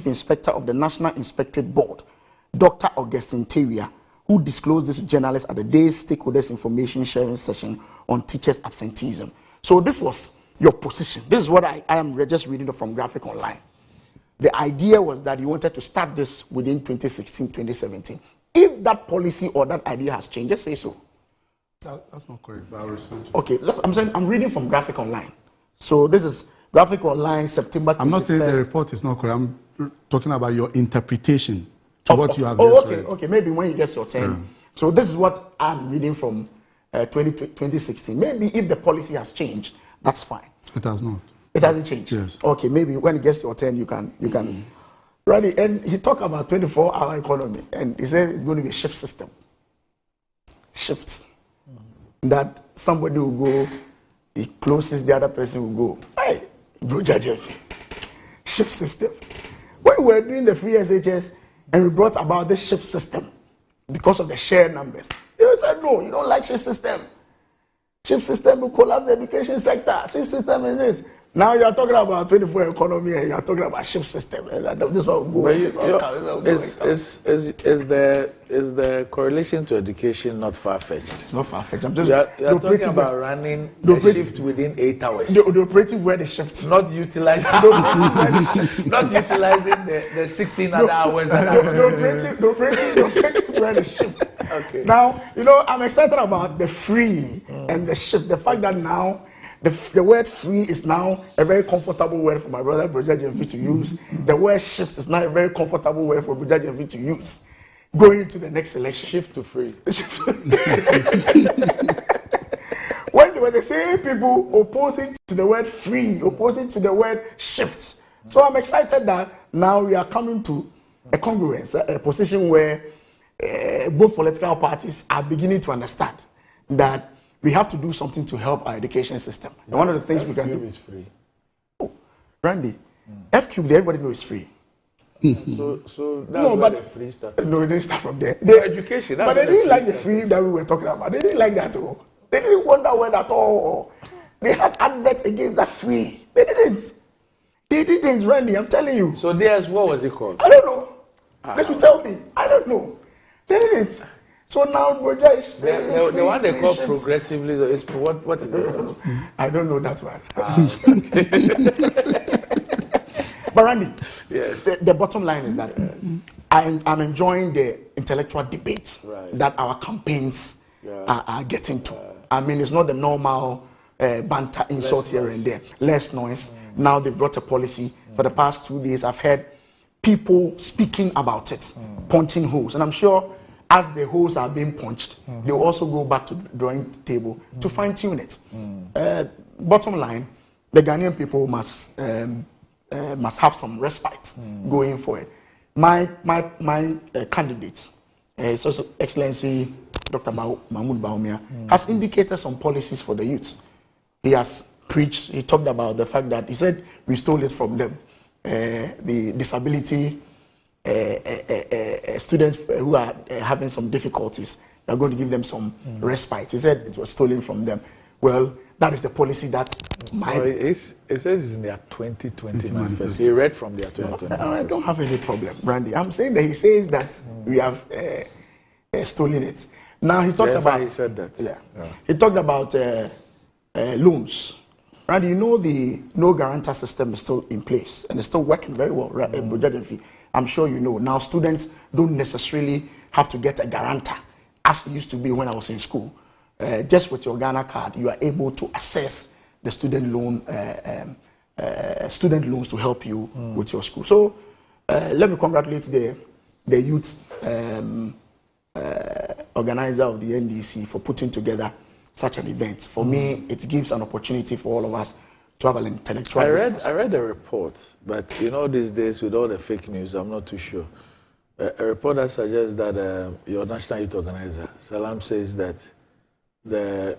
inspector of the National Inspectorate Board, Dr. Augustine Teria, who disclosed this to journalists at the day's stakeholders information sharing session on teachers' absenteeism. So this was your position. This is what I am just reading from Graphic Online. The idea was that you wanted to start this within 2016-2017. If that policy or that idea has changed, just say so. That's not correct, but I'll respond to okay, I'm reading from Graphic Online. So this is Graphic Online, September 21st. I'm not saying the report is not correct. I'm talking about your interpretation to what you have just read. Okay, maybe when you get your turn. Yeah. So this is what I'm reading from 2016. Maybe if the policy has changed, that's fine. It has not. It hasn't changed? Yes. Okay, maybe when it gets your turn, you can. Right, and he talked about 24-hour economy, and he said it's going to be a shift system. Shifts. That somebody will go, he closes, the other person will go. Hey, bro, judge. Shift system. When we were doing the free SHS and we brought about this shift system because of the share numbers, you said, no, you don't like shift system. Shift system will collapse the education sector. Shift system is this. Now you are talking about 24 economy and you are talking about shift system. And this one will go. Is the correlation to education not far-fetched? It's not far-fetched. I'm just you're talking about running the shift within 8 hours. The operative where the shift. Not utilizing not utilizing the 16 other hours that are the operative where the shift. Okay. Now, I'm excited about the free and the shift. The fact that now The word free is now a very comfortable word for my brother Brother Jemfi to use. The word shift is now a very comfortable word for Brother Jemfi to use. Going into the next election. Shift to free. When they say people opposing to the word free, opposing to the word shift. So I'm excited that now we are coming to a congruence, a position where both political parties are beginning to understand that we have to do something to help our education system. And one of the things we can do is free. Oh, Randy, FQ, everybody knows it's free. So that's where the free stuff. No, it didn't start from there. Education. But they didn't like the free that we were talking about. They didn't like that at all. They didn't want that word at all. They had adverts against that free. They didn't. They didn't, Randy. I'm telling you. So there's what was it called? I don't know. Let you tell me. I don't know. They didn't. So now Boja is free. The one they call progressively is what is it? I don't know that one. But Randy, yes. The bottom line is that I'm enjoying the intellectual debate that our campaigns are getting to. I mean, it's not the normal banter, insult here and there. Less noise. Now they've brought a policy. For the past 2 days, I've heard people speaking about it, punching holes. And I'm sure as the holes are being punched, they'll also go back to the drawing table to fine-tune it. Bottom line, the Ghanaian people must have some respite going for it. My candidate, His Excellency Dr. Mahmoud Bawumia, has indicated some policies for the youth. He has preached, he talked about the fact that he said we stole it from them. The disability students who are having some difficulties, they are going to give them some respite. He said it was stolen from them. Well, that is the policy that it says it's in their 2020 manifesto. He read from their 2020 I don't have any problem, Brandy. I'm saying that he says that we have stolen it. Now he talked about. He said that. Yeah. He talked about loans. Randy, you know the no guarantor system is still in place and it's still working very well. Right? I'm sure you know. Now students don't necessarily have to get a guarantor as it used to be when I was in school. Just with your Ghana card, you are able to access the student loans to help you with your school. So let me congratulate the youth organizer of the NDC for putting together such an event. For me, it gives an opportunity for all of us to have an intellectual discussion. I read a report, but you know these days with all the fake news, I'm not too sure. A report that suggests that your national youth organizer, Salam, says that the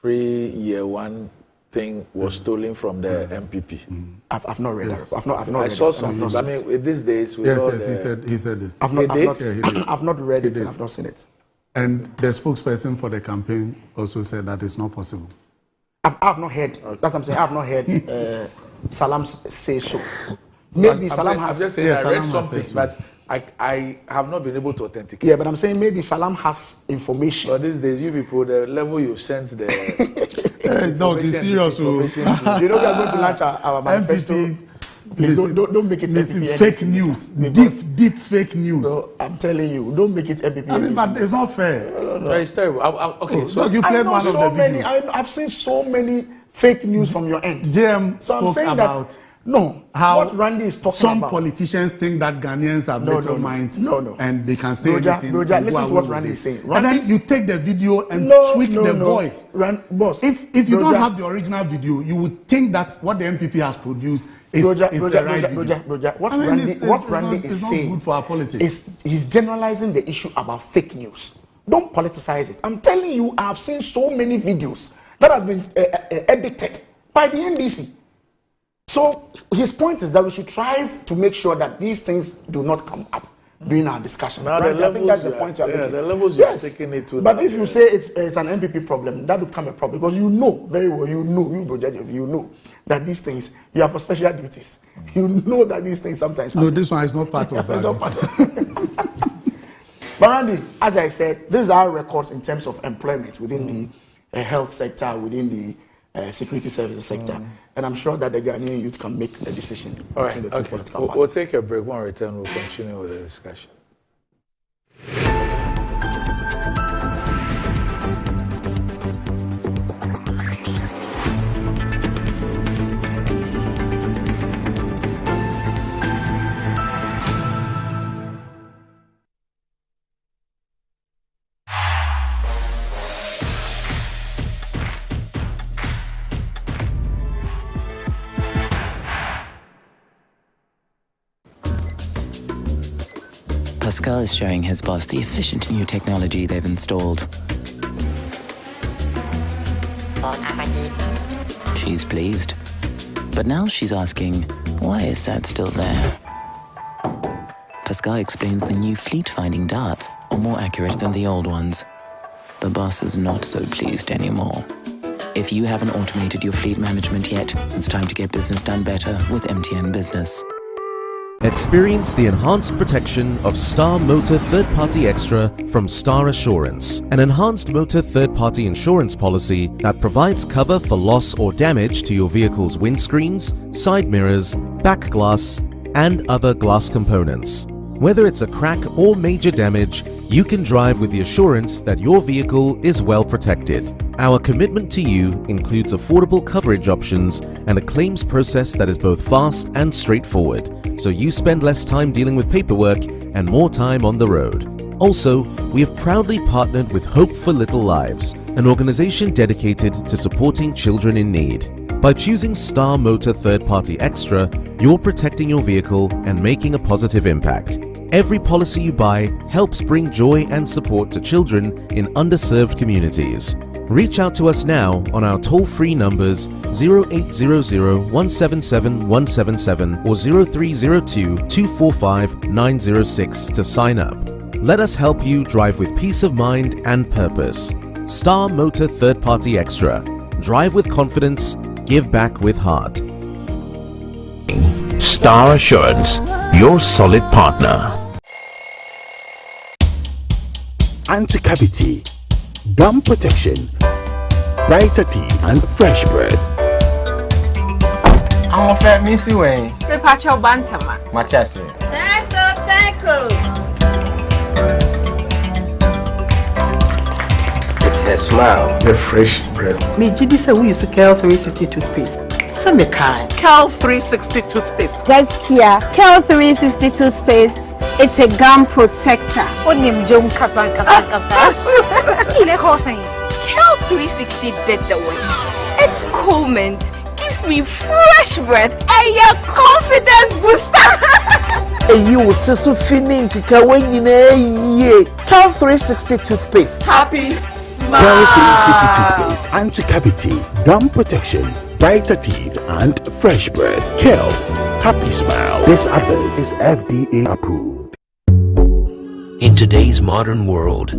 free year one thing was stolen from the MPP. I've not read that. I've not I read saw it. something. I mean, these days with all he said it. I've not read it. I've not seen it. And the spokesperson for the campaign also said that it's not possible. I've not heard. That's what I'm saying. I've not heard Salam say so. Maybe Salam has. I'm just saying I read something, but I have not been able to authenticate. Yeah, but I'm saying maybe Salam has information. But these days, you people, the level you sent the. No, it's serious. You know, we are going to launch our manifesto. Please don't make it MPP fake news. Deep fake news. No, I'm telling you, don't make it MPP. I mean, but it's not fair. No. It's terrible. Okay, so you played one of the videos. I've seen so many fake news from your end. JM spoke about how what Randy is talking some about. Politicians think that Ghanaians have little minds. No. And they can say anything. Listen to what Randy is saying. And then you take the video and tweak the voice. Boss, if you don't have the original video, you would think that what the MPP has produced is the right video. What Randy is saying good for our politics. Is he's generalizing the issue about fake news. Don't politicize it. I'm telling you, I've seen so many videos that have been edited by the NDC. So his point is that we should strive to make sure that these things do not come up during our discussion. Now, right? I think that's the point you are making. The levels you are taking it to. But if you say it's an MPP problem, that will become a problem because you know very well, you know that these things, you have for special duties. You know that these things sometimes happen. No, this one is not part of that. But Randy, as I said, these are records in terms of employment within the health sector, within the security services sector. And I'm sure that the Ghanaian youth can make a decision between the two political parties. We'll take a break. When we return, we'll continue with the discussion. Pascal is showing his boss the efficient new technology they've installed. She's pleased. But now she's asking, why is that still there? Pascal explains the new fleet-finding darts are more accurate than the old ones. The boss is not so pleased anymore. If you haven't automated your fleet management yet, it's time to get business done better with MTN Business. Experience the enhanced protection of Star Motor Third Party Extra from Star Assurance, an enhanced motor third party insurance policy that provides cover for loss or damage to your vehicle's windscreens, side mirrors, back glass, and other glass components. Whether it's a crack or major damage, you can drive with the assurance that your vehicle is well protected. Our commitment to you includes affordable coverage options and a claims process that is both fast and straightforward, so you spend less time dealing with paperwork and more time on the road. Also, we have proudly partnered with Hope for Little Lives, an organization dedicated to supporting children in need. By choosing Star Motor Third Party Extra, you're protecting your vehicle and making a positive impact. Every policy you buy helps bring joy and support to children in underserved communities. Reach out to us now on our toll-free numbers 0800 177 177 or 0302 245 906 to sign up. Let us help you drive with peace of mind and purpose. Star Motor Third Party Extra. Drive with confidence, give back with heart. Star Assurance, your solid partner. Anti-cavity, gum protection, brighter teeth, and fresh breath. I'm a fat missy way. Prepare banter, ma. Matias. It's her smile. The fresh breath. Me, Jidi said we use Cal 360 toothpaste. Some kind. Cal 360 toothpaste. That's Kia. Cal 360 toothpaste. It's a gum protector. Onim jom kasan. Kile kosen. Cal 360 did the way. It's cool mint. Gives me fresh breath and your confidence booster. You so feeling kika when you know Cal 360 toothpaste. Happy smile. Cal 360 toothpaste, anti-cavity, gum protection, brighter teeth, and fresh breath. Cal, happy smile. This advert is FDA approved. In today's modern world,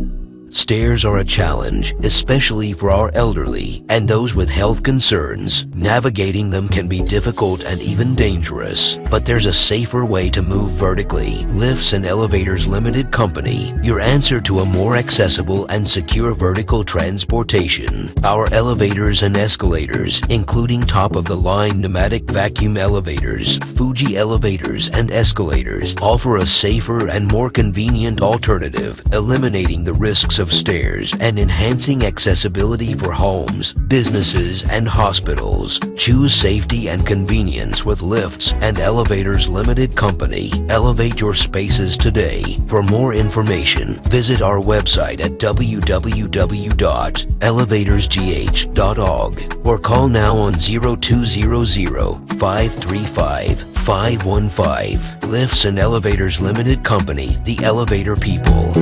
stairs are a challenge, especially for our elderly and those with health concerns. Navigating them can be difficult and even dangerous, but there's a safer way to move vertically. Lifts and Elevators Limited Company, your answer to a more accessible and secure vertical transportation. Our elevators and escalators, including top-of-the-line pneumatic vacuum elevators, Fuji elevators and escalators, offer a safer and more convenient alternative, eliminating the risks of stairs and enhancing accessibility for homes, businesses, and hospitals. Choose safety and convenience with Lifts and Elevators Limited Company. Elevate your spaces today. For more information, visit our website at www.elevatorsgh.org or call now on 0200 535 515. Lifts and Elevators Limited Company, the elevator people.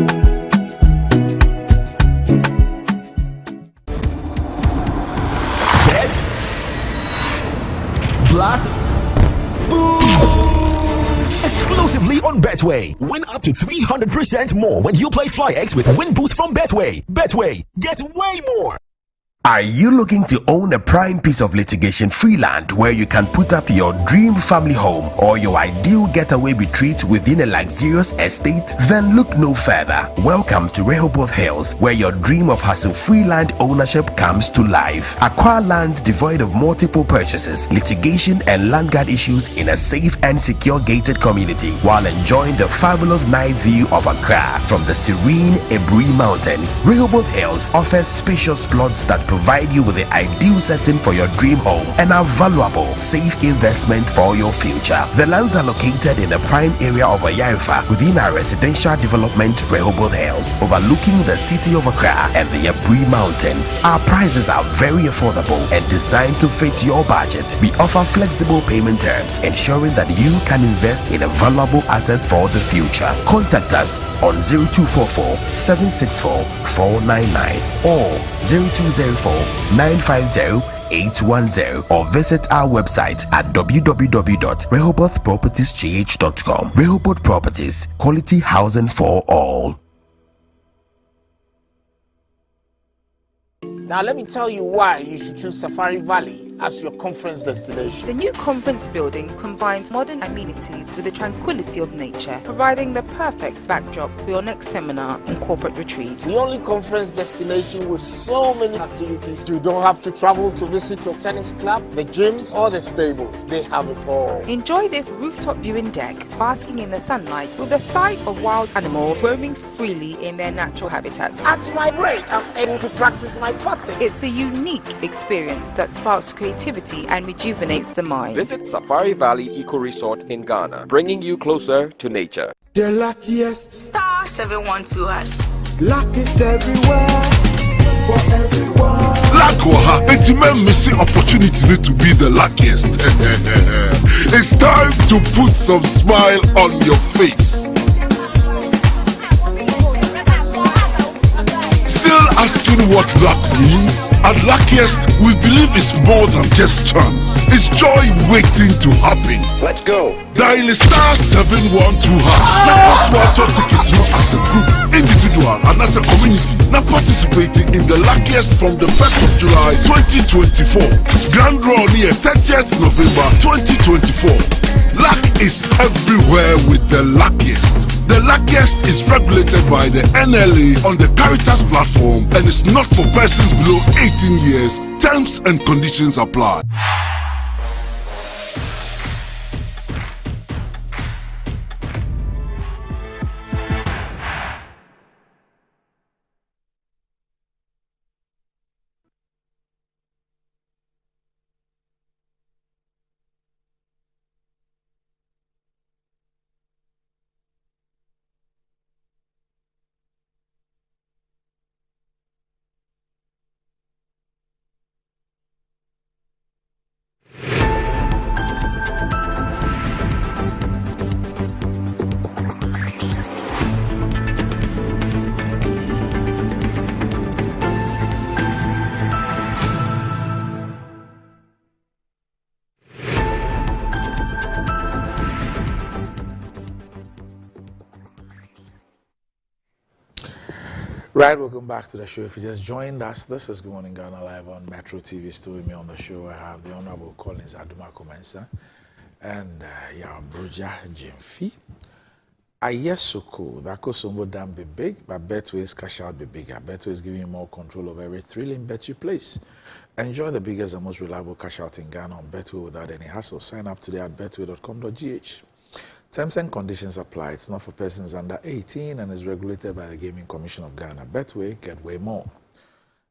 Blast. Boom! Exclusively on Betway. Win up to 300% more when you play FlyX with Win Boost from Betway. Betway, get way more. Are you looking to own a prime piece of litigation-free land where you can put up your dream family home or your ideal getaway retreat within a luxurious estate? Then look no further. Welcome to Rehoboth Hills, where your dream of hassle-free land ownership comes to life. Acquire land devoid of multiple purchases, litigation, and landguard issues in a safe and secure gated community while enjoying the fabulous night view of Accra from the serene Ebri Mountains. Rehoboth Hills offers spacious plots that provide you with the ideal setting for your dream home and a valuable, safe investment for your future. The lands are located in the prime area of Ayarifa within our residential development Rehoboth Hills, overlooking the city of Accra and the Abri Mountains. Our prices are very affordable and designed to fit your budget. We offer flexible payment terms, ensuring that you can invest in a valuable asset for the future. Contact us on 0244 764 499 or 0204 950 810 or visit our website at www.rehobothpropertiesgh.com. Rehoboth Properties, quality housing for all. Now let me tell you why you should choose Safari Valley as your conference destination. The new conference building combines modern amenities with the tranquility of nature, providing the perfect backdrop for your next seminar and corporate retreat. The only conference destination with so many activities. You don't have to travel to visit your tennis club, the gym, or the stables. They have it all. Enjoy this rooftop viewing deck, basking in the sunlight with the sight of wild animals roaming freely in their natural habitat. At my break, I'm able to practice my putting. It's a unique experience that sparks creativity and rejuvenates the mind. Visit Safari Valley Eco Resort in Ghana, bringing you closer to nature. The luckiest star 712 hash. Luck is everywhere for everyone. Lakwaha, it's my missing opportunity to be the luckiest. It's time to put some smile on your face. Still asking what luck means? At Luckiest, we believe it's more than just chance. It's joy waiting to happen. Let's go. Dial star 712 hash. Now password to tickets not as a group, individual and as a community. Now participating in the Luckiest from the 1st of July 2024. Grand draw near 30th November 2024. Luck is everywhere with the Luckiest. The Luckiest is regulated by the NLA on the Caritas platform and is not for persons below 18 years. Terms and conditions apply. Right, welcome back to the show. If you just joined us, this is Good Morning Ghana live on Metro TV. Still with me on the show, I have the Honorable Collins Aduma Komensa and Yabroja Jemfi. Ayesoko, that Kosombo dam be big, but Betway's cash out be bigger. Betway is giving you more control over every thrilling bet you place. Enjoy the biggest and most reliable cash out in Ghana on Betway without any hassle. Sign up today at betway.com.gh. Terms and conditions apply. It's not for persons under 18 and is regulated by the Gaming Commission of Ghana. Betway, get way more.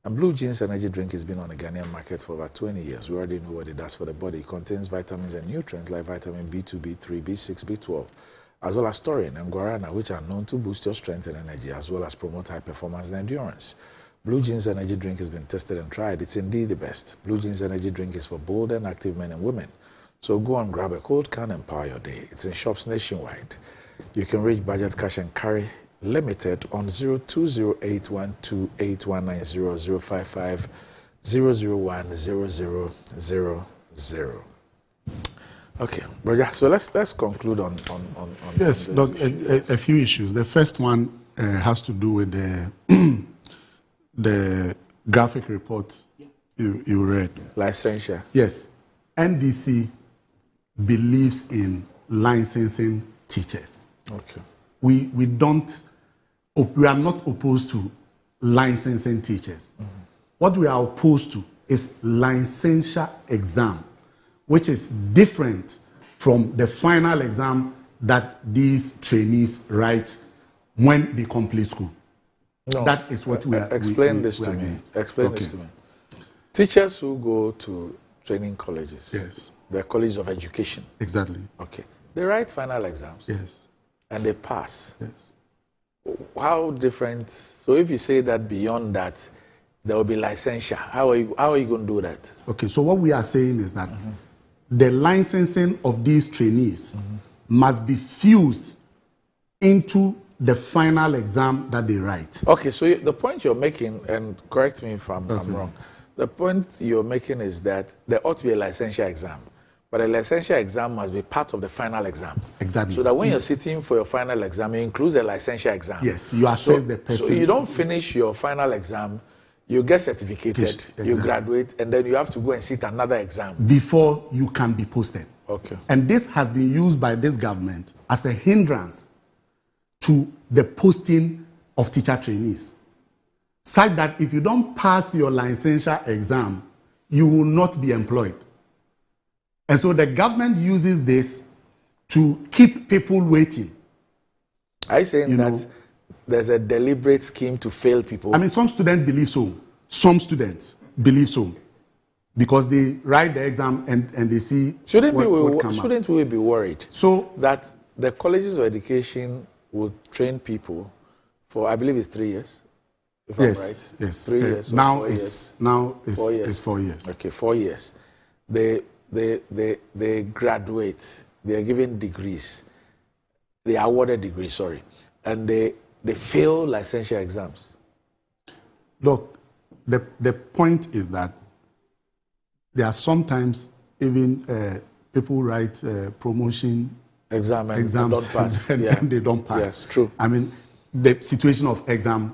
And Blue Jeans energy drink has been on the Ghanaian market for over 20 years. We already know what it does for the body. It contains vitamins and nutrients like vitamin B2, B3, B6, B12, as well as taurine and guarana, which are known to boost your strength and energy, as well as promote high performance and endurance. Blue Jeans energy drink has been tested and tried. It's indeed the best. Blue Jeans energy drink is for bold and active men and women. So go and grab a cold can and power your day. It's in shops nationwide. You can reach Budget Cash and Carry Limited on 0208128190 0010000. Okay, Roger. So let's conclude on yes, Doc, a few issues. The first one has to do with the graphic report you read. Licensure. Yes, NDC believes in licensing teachers. Okay. We are not opposed to licensing teachers. Mm-hmm. What we are opposed to is licensure exam, which is different from the final exam that these trainees write when they complete school. No. That is what we are. Explain this to me. Explain this to me. Teachers who go to training colleges, yes, the colleges of education. Exactly. Okay. They write final exams. Yes. And they pass. Yes. How different? So if you say that beyond that, there will be licensure. How are you going to do that? Okay. So what we are saying is that the licensing of these trainees must be fused into the final exam that they write. Okay. So the point you're making, and correct me if I'm wrong, the point you're making is that there ought to be a licensure exam. But a licensure exam must be part of the final exam. Exactly. So that when you're sitting for your final exam, it includes a licensure exam. Yes, you assess the person. So you don't finish your final exam, you get certificated, Exactly. you graduate, and then you have to go and sit another exam. Before you can be posted. Okay. And this has been used by this government as a hindrance to the posting of teacher trainees. Such that if you don't pass your licensure exam, you will not be employed. And so the government uses this to keep people waiting. Are you saying that there's a deliberate scheme to fail people? I mean, some students believe so. Some students believe so. Because they write the exam and they see Shouldn't we be worried so that the colleges of education will train people for, I believe it's 3 years? If yes, I'm right? yes. 3 years. Now it's 4 years. Okay, 4 years. They graduate. They are given degrees. They are awarded degrees. Sorry, and they fail licensure exams. Look, the point is that there are sometimes even people write promotion exams don't pass. and they don't pass. Yes, true. I mean, the situation of exam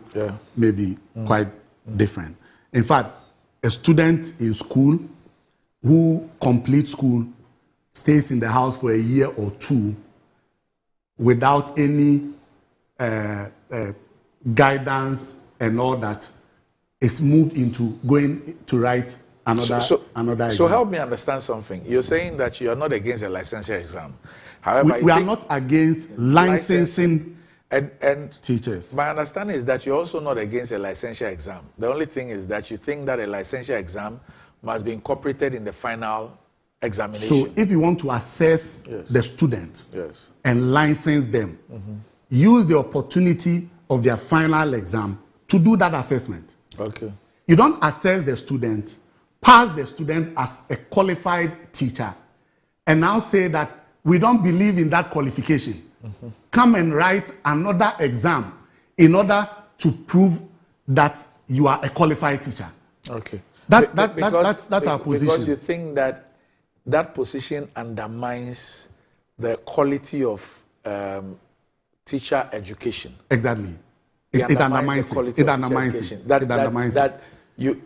may be quite different. In fact, a student in school who completes school stays in the house for a year or two without any guidance and all that is moved into going to write another exam. So help me understand something. You're saying that you are not against a licensure exam. However, we are not against licensing and teachers. My understanding is that you're also not against a licensure exam. The only thing is that you think that a licensure exam must be incorporated in the final examination. So if you want to assess the students and license them, use the opportunity of their final exam to do that assessment. Okay. You don't assess the student, pass the student as a qualified teacher, and now say that we don't believe in that qualification. Come and write another exam in order to prove that you are a qualified teacher. Okay. That's our position. Because you think that that position undermines the quality of teacher education. Exactly. It undermines it. It undermines it.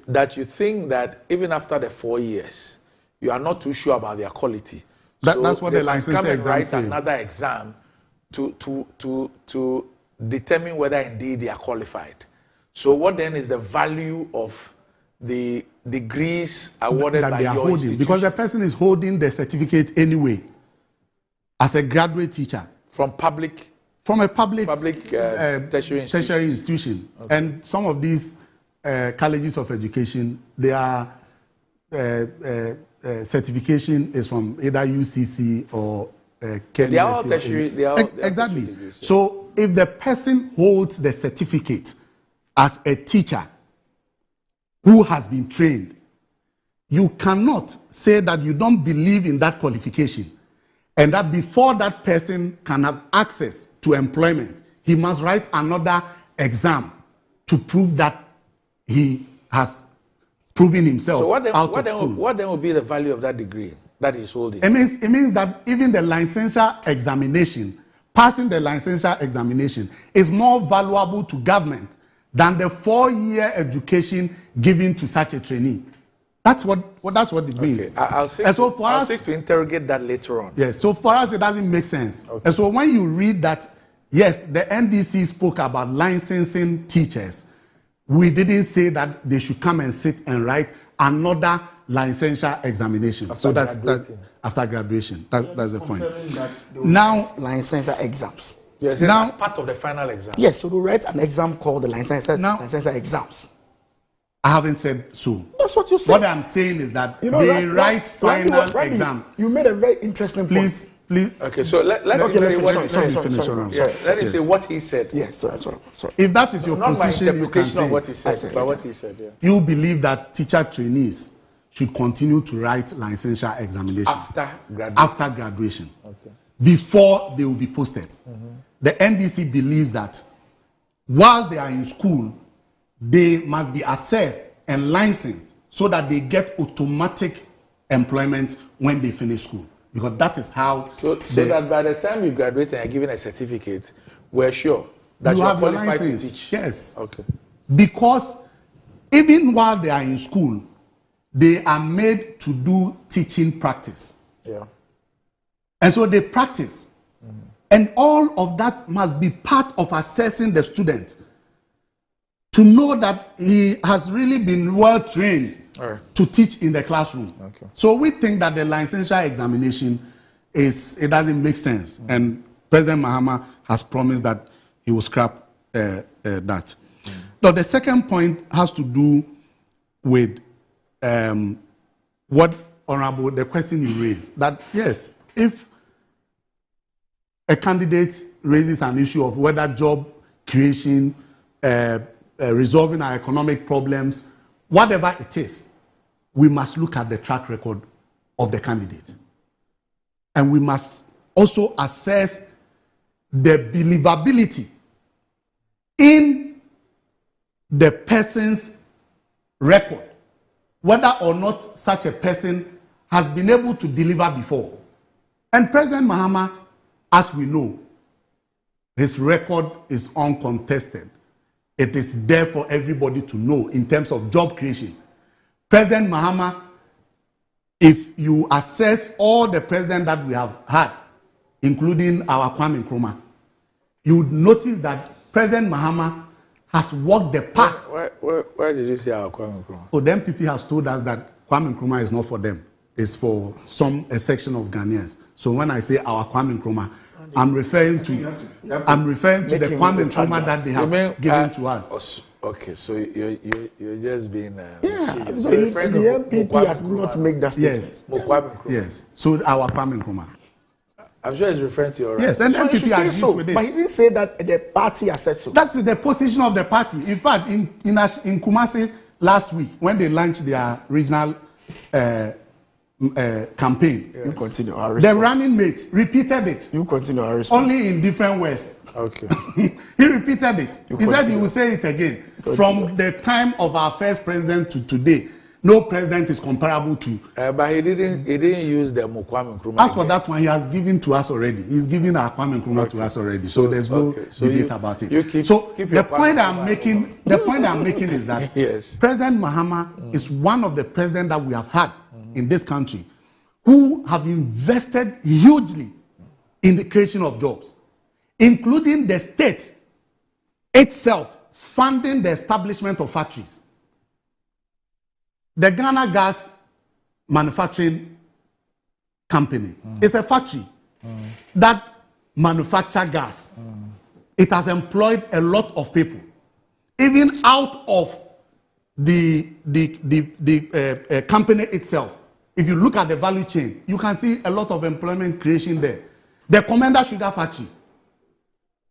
That you think that even after the 4 years, you are not too sure about their quality. That's what the licensure exam says. Another exam to determine whether indeed they are qualified. So what then is the value of the degrees awarded that by they are your holding? institution? Because the person is holding the certificate anyway as a graduate teacher from a public tertiary institution. Okay. And some of these colleges of education, their certification is from either UCC or they are all tertiary. Exactly. Degrees, yeah. So if the person holds the certificate as a teacher who has been trained, you cannot say that you don't believe in that qualification and that before that person can have access to employment, he must write another exam to prove that he has proven himself out of school. What then will be the value of that degree that he's holding? It means that even the licensure examination, passing the licensure examination, is more valuable to government than the 4-year education given to such a trainee. That's what it means. I'll seek to interrogate that later on. Yes, so for us it doesn't make sense. Okay. And so when you read that, yes, the NDC spoke about licensing teachers, we didn't say that they should come and sit and write another licensure examination. So that's after graduation. That's the point. Now, licensure exams. Yes, that's part of the final exam. Yes, so they write an exam called the licensure exams. I haven't said so. That's what you said. What I'm saying is that they write final exam. You made a very interesting point. Please. Okay, so let him say what he said. Let him say what he said. Yes, sorry. If that is your not position, my you can interpretation say of what he said, but what he said. Yeah. You believe that teacher trainees should continue to write licensure examination after graduation, before they will be posted. The NDC believes that while they are in school, they must be assessed and licensed so that they get automatic employment when they finish school. Because that is how... So that by the time you graduate and are given a certificate, we're sure that you are qualified to teach. Yes. Okay. Because even while they are in school, they are made to do teaching practice. Yeah. And so they practice. And all of that must be part of assessing the student to know that he has really been well trained to teach in the classroom. Okay. So we think that the licensure examination it doesn't make sense. And President Mahama has promised that he will scrap that. Now, the second point has to do with the question you raised, that yes, if a candidate raises an issue of whether job creation, resolving our economic problems, whatever it is, we must look at the track record of the candidate. And we must also assess the believability in the person's record, whether or not such a person has been able to deliver before. And President Mahama, as we know, his record is uncontested. It is there for everybody to know in terms of job creation. President Mahama, if you assess all the presidents that we have had, including our Kwame Nkrumah, you would notice that President Mahama has walked the path. Why did you say our Kwame Nkrumah? So the MPP has told us that Kwame Nkrumah is not for them. It's for a section of Ghanaians. So when I say our Kwame Nkrumah, I'm referring to the Kwame Nkrumah that they have given to us. Okay, so you're just being serious. The MPP has not made that statement. Yes. So our Kwame Nkrumah. I'm sure he's referring to your Yes, and so MPP agrees with it. But he didn't say that the party has said so. That's the position of the party. In fact, in Kumasi last week, when they launched their regional campaign, you continue. The running mate repeated it. You continue. Only in different ways. Okay. He repeated it. He said he will say it again. From the time of our first president to today, no president is comparable to. But he didn't use the Kwame Nkrumah. As for that one, he has given to us already. He's given our Kwame Nkrumah to us already. So there's no debate about it. The point I'm making is that yes. President Mahama is one of the presidents that we have had in this country who have invested hugely in the creation of jobs, including the state itself funding the establishment of factories. The Ghana Gas Manufacturing Company is a factory that manufactures gas. It has employed a lot of people. Even out of the company itself, if you look at the value chain, you can see a lot of employment creation there. The Commander Sugar Factory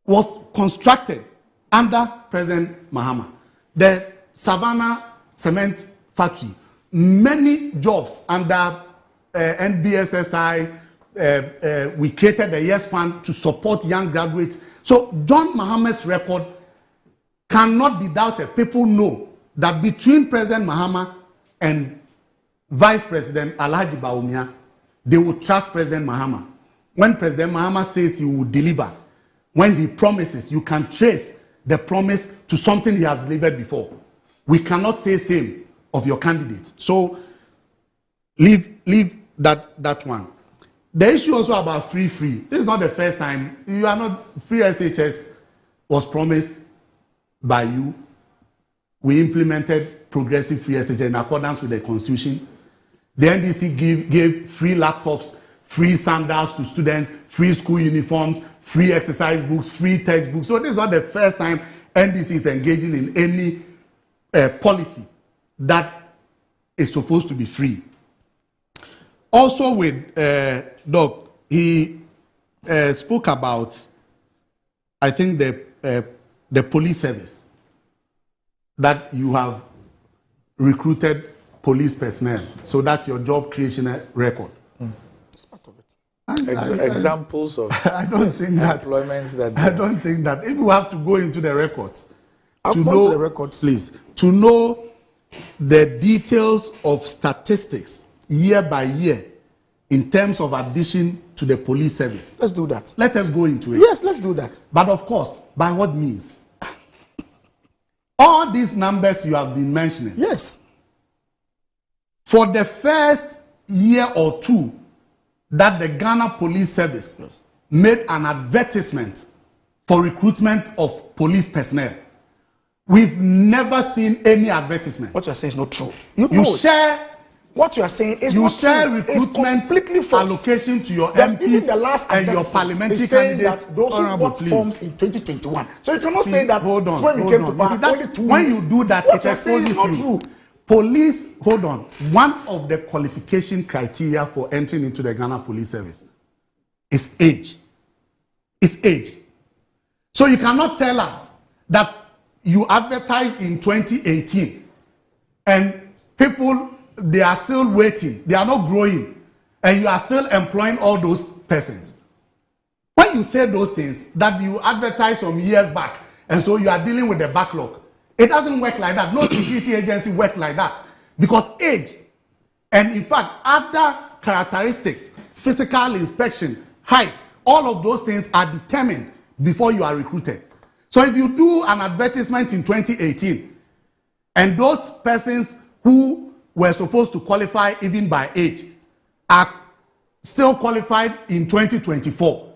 was constructed under President Mahama. The Savannah Cement Factory, many jobs under NBSSI. We created the YES Fund to support young graduates. So John Mahama's record cannot be doubted. People know that between President Mahama and Vice President Alhaji Bawumia, they will trust President Mahama. When President Mahama says he will deliver, when he promises, you can trace the promise to something he has delivered before. We cannot say same of your candidates. So leave that one. The issue also about free. This is not the first time. You are not free. SHS was promised by you. We implemented progressive free SHS in accordance with the Constitution. The NDC gave free laptops, free sandals to students, free school uniforms, free exercise books, free textbooks. So this is not the first time NDC is engaging in any policy that is supposed to be free. Also with Doc, he spoke about, I think, the police service, that you have recruited police personnel. So that's your job creation record. It's part of it. Examples of I don't think that employments that I don't think that if you have to go into the records to know the records, please, to know the details of statistics year by year in terms of addition to the police service. Let's do that. Let us go into it. Yes, let's do that. But of course, by what means? All these numbers you have been mentioning. Yes. For the first year or two that the Ghana Police Service made an advertisement for recruitment of police personnel, we've never seen any advertisement. What you are saying is not true. You share. What you are saying is you not share true. recruitment completely false. Allocation to your MPs and your parliamentary candidates. Those who bought forms in 2021. So you cannot say that when we came to power, only 2 when weeks. you do that, what it exposes you. Police, hold on. One of the qualification criteria for entering into the Ghana Police Service is age. It's age. So you cannot tell us that you advertised in 2018 and people, they are still waiting, they are not growing, and you are still employing all those persons. When you say those things that you advertised some years back, and so you are dealing with the backlog, it doesn't work like that. No security agency works like that, because age and in fact other characteristics, physical inspection, height, all of those things are determined before you are recruited. So if you do an advertisement in 2018 and those persons who were supposed to qualify even by age are still qualified in 2024,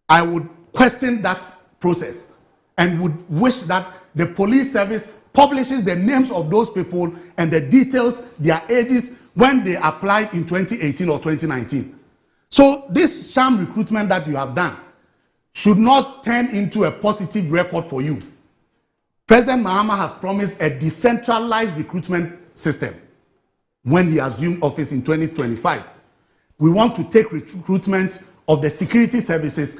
I would question that process and would wish that the police service publishes the names of those people and the details, their ages, when they applied in 2018 or 2019. So this sham recruitment that you have done should not turn into a positive record for you. President Mahama has promised a decentralized recruitment system when he assumed office in 2025. We want to take recruitment of the security services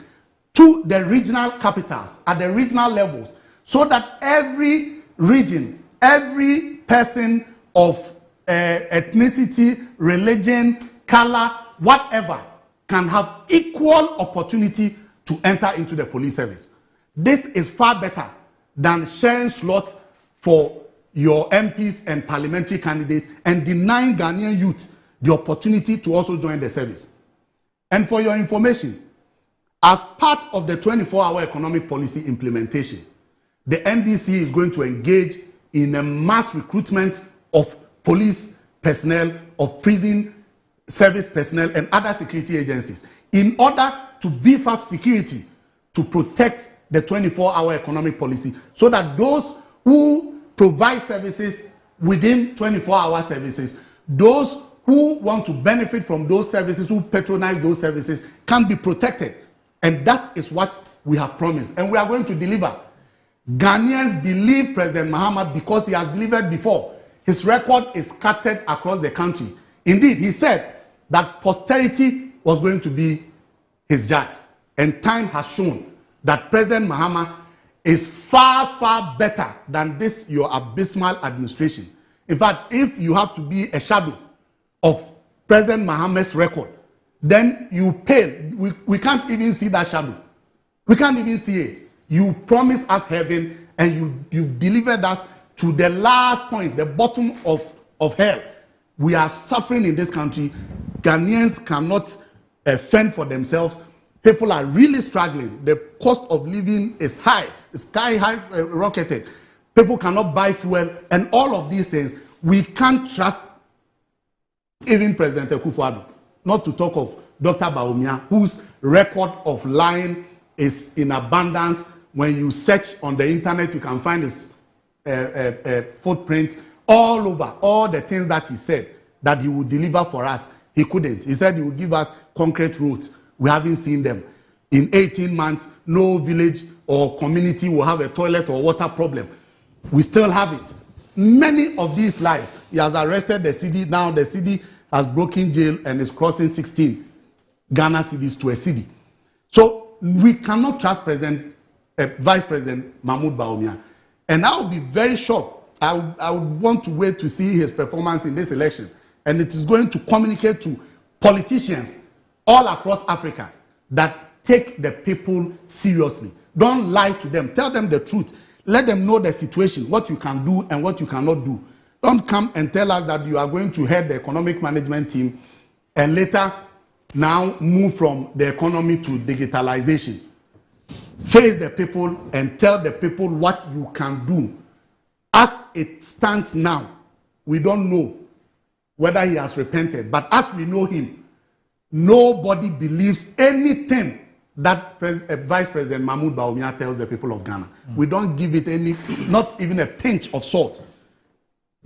to the regional capitals, at the regional levels, so that every region, every person of ethnicity, religion, color, whatever, can have equal opportunity to enter into the police service. This is far better than sharing slots for your MPs and parliamentary candidates and denying Ghanaian youth the opportunity to also join the service. And for your information, as part of the 24-hour economic policy implementation, the NDC is going to engage in a mass recruitment of police personnel, of prison service personnel, and other security agencies in order to beef up security to protect the 24-hour economic policy, so that those who provide services within 24-hour services, those who want to benefit from those services, who patronize those services, can be protected. And that is what we have promised. And we are going to deliver. Ghanaians believe President Mahama because he has delivered before. His record is scattered across the country. Indeed, he said that posterity was going to be his judge. And time has shown that President Mahama is far, far better than this, your abysmal administration. In fact, if you have to be a shadow of President Mahama's record, then you pale. We can't even see that shadow. We can't even see it. You promise us heaven, and you've delivered us to the last point, the bottom of hell. We are suffering in this country. Ghanaians cannot fend for themselves. People are really struggling. The cost of living is high, sky high, rocketed. People cannot buy fuel, and all of these things. We can't trust even President Akufo-Addo, not to talk of Dr. Bawumia, whose record of lying is in abundance. When you search on the internet, you can find his footprint all over, all the things that he said that he would deliver for us. He couldn't. He said he would give us concrete roads. We haven't seen them. In 18 months, no village or community will have a toilet or water problem. We still have it. many of these lies. He has arrested the city. Now the city has broken jail and is crossing 16 Ghana cities to a city. So we cannot trust Vice President Mahmoud Bawumia. And I will be very shocked. I would want to wait to see his performance in this election. And it is going to communicate to politicians all across Africa that take the people seriously. Don't lie to them. Tell them the truth. Let them know the situation, what you can do and what you cannot do. Don't come and tell us that you are going to head the economic management team and later now move from the economy to digitalization. Face the people and tell the people what you can do. As it stands now, we don't know whether he has repented, but as we know him, nobody believes anything that Vice President Mahmoud Bawumia tells the people of Ghana. We don't give it not even a pinch of salt.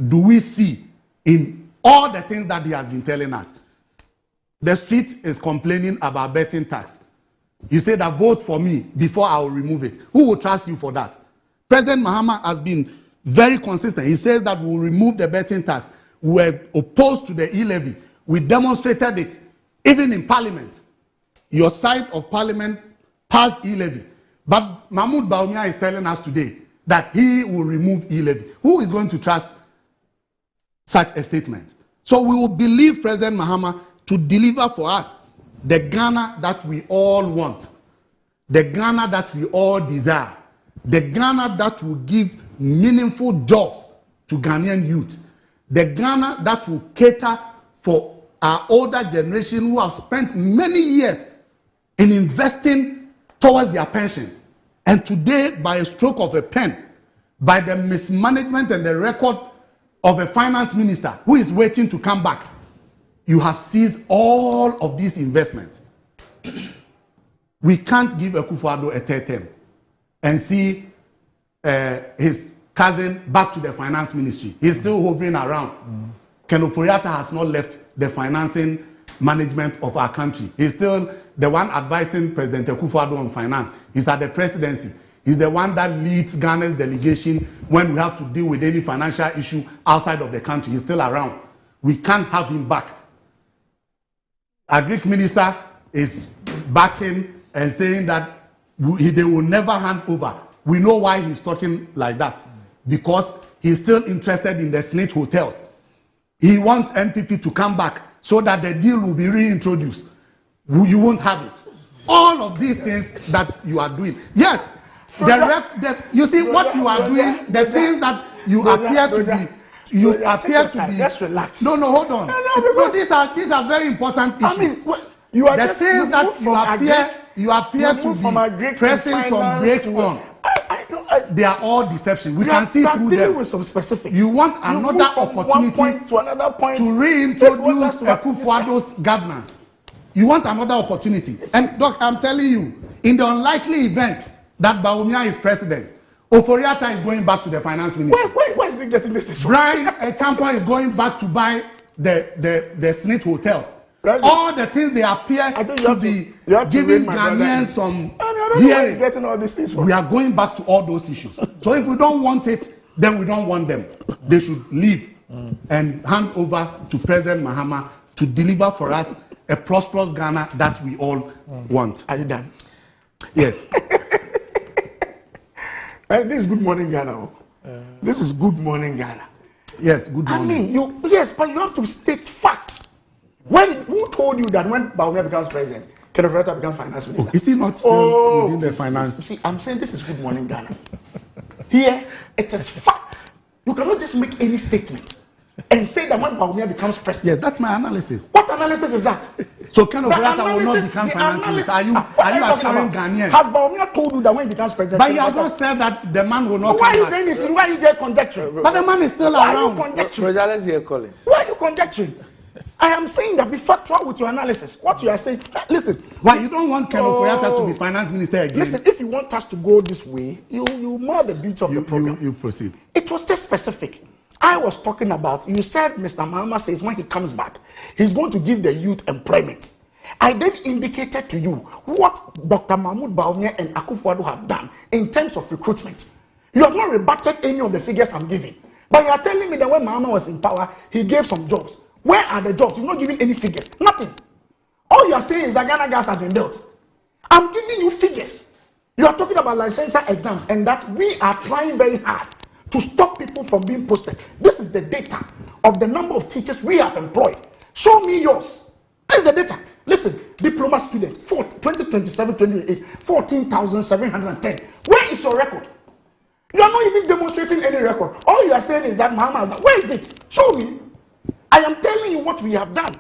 Do we see in all the things that he has been telling us? The street is complaining about betting tax. You say that vote for me before I will remove it. Who will trust you for that? President Mahama has been very consistent. He says that we will remove the betting tax. We were opposed to the e-levy. We demonstrated it even in Parliament. Your side of Parliament passed e-levy. But Mahmoud Bawumia is telling us today that he will remove e-levy. Who is going to trust such a statement? So we will believe President Mahama to deliver for us the Ghana that we all want, the Ghana that we all desire, the Ghana that will give meaningful jobs to Ghanaian youth, the Ghana that will cater for our older generation who have spent many years in investing towards their pension. And today, by a stroke of a pen, by the mismanagement and the record of a finance minister who is waiting to come back, you have seized all of these investments. We can't give Akufo-Addo a third term and see his cousin back to the finance ministry. He's still hovering around. Ken Ofori-Atta has not left the financing management of our country. He's still the one advising President Akufo-Addo on finance. He's at the presidency. He's the one that leads Ghana's delegation when we have to deal with any financial issue outside of the country. He's still around. We can't have him back. Our Greek minister is backing and saying that they will never hand over. We know why he's talking like that. Because he's still interested in the Senate hotels. He wants NPP to come back so that the deal will be reintroduced. You won't have it. All of these things that you are doing. Yes, you see what you are doing, the things that you appear to be. You appear to be. Just relax. No, hold on. No, these are very important issues. I mean, you are the just things that you appear to be pressing some brakes on. They are all deception. We can see through them. With some specifics. You want another opportunity to reintroduce Akufo-Addo's governance. You want another opportunity. And Doc, I'm telling you, in the unlikely event that Bawumia is president, Ofori-Atta is going back to the finance ministry. Why is he getting this? Brian Champa is going back to buy the Senate hotels. All the things they appear to be giving Ghanaians some hearing. Getting all these things from. We are going back to all those issues. So if we don't want it, then we don't want them. They should leave and hand over to President Mahama to deliver for us a prosperous Ghana that we all want. Are you done? Yes. This is Good Morning Ghana. This is Good Morning Ghana. Yes, good morning. I mean, yes, but you have to state facts. Who told you that when Bawumia becomes president, Ken Ofori-Atta becomes finance minister? Is he not still within the finance? See, I'm saying this is Good Morning Ghana. Here, it is fact. You cannot just make any statement and say that when Bawumia becomes president. Yes, that's my analysis. What analysis is that? So Ken Ofori-Atta will not become finance minister. Are you assuring Ghanaians? Has Bawumia told you that when he becomes president? But he has not said that the man will not come back. Why are you there conjecturing? But the man is still around. Why are you conjecturing? I am saying that be factual with your analysis. What you are saying, listen. Why you don't want Ken Ofori-Atta to be finance minister again? Listen, if you want us to go this way, you mar the beauty of the program. You proceed. It was just specific. I was talking about, you said Mr. Mahama says when he comes back, he's going to give the youth employment. I then indicated to you what Dr. Mahmoud Bawumia and Akufo-Addo have done in terms of recruitment. You have not rebutted any of the figures I'm giving. But you are telling me that when Mahama was in power, he gave some jobs. Where are the jobs? You've not given any figures. Nothing. All you are saying is that Ghana gas has been built. I'm giving you figures. You are talking about licensure exams and that we are trying very hard to stop people from being posted. This is the data of the number of teachers we have employed. Show me yours. This is the data. Listen, diploma student, 2027-2028, 14,710. Where is your record? You are not even demonstrating any record. All you are saying is that Mahama has done. Where is it? Show me. I am telling you what we have done.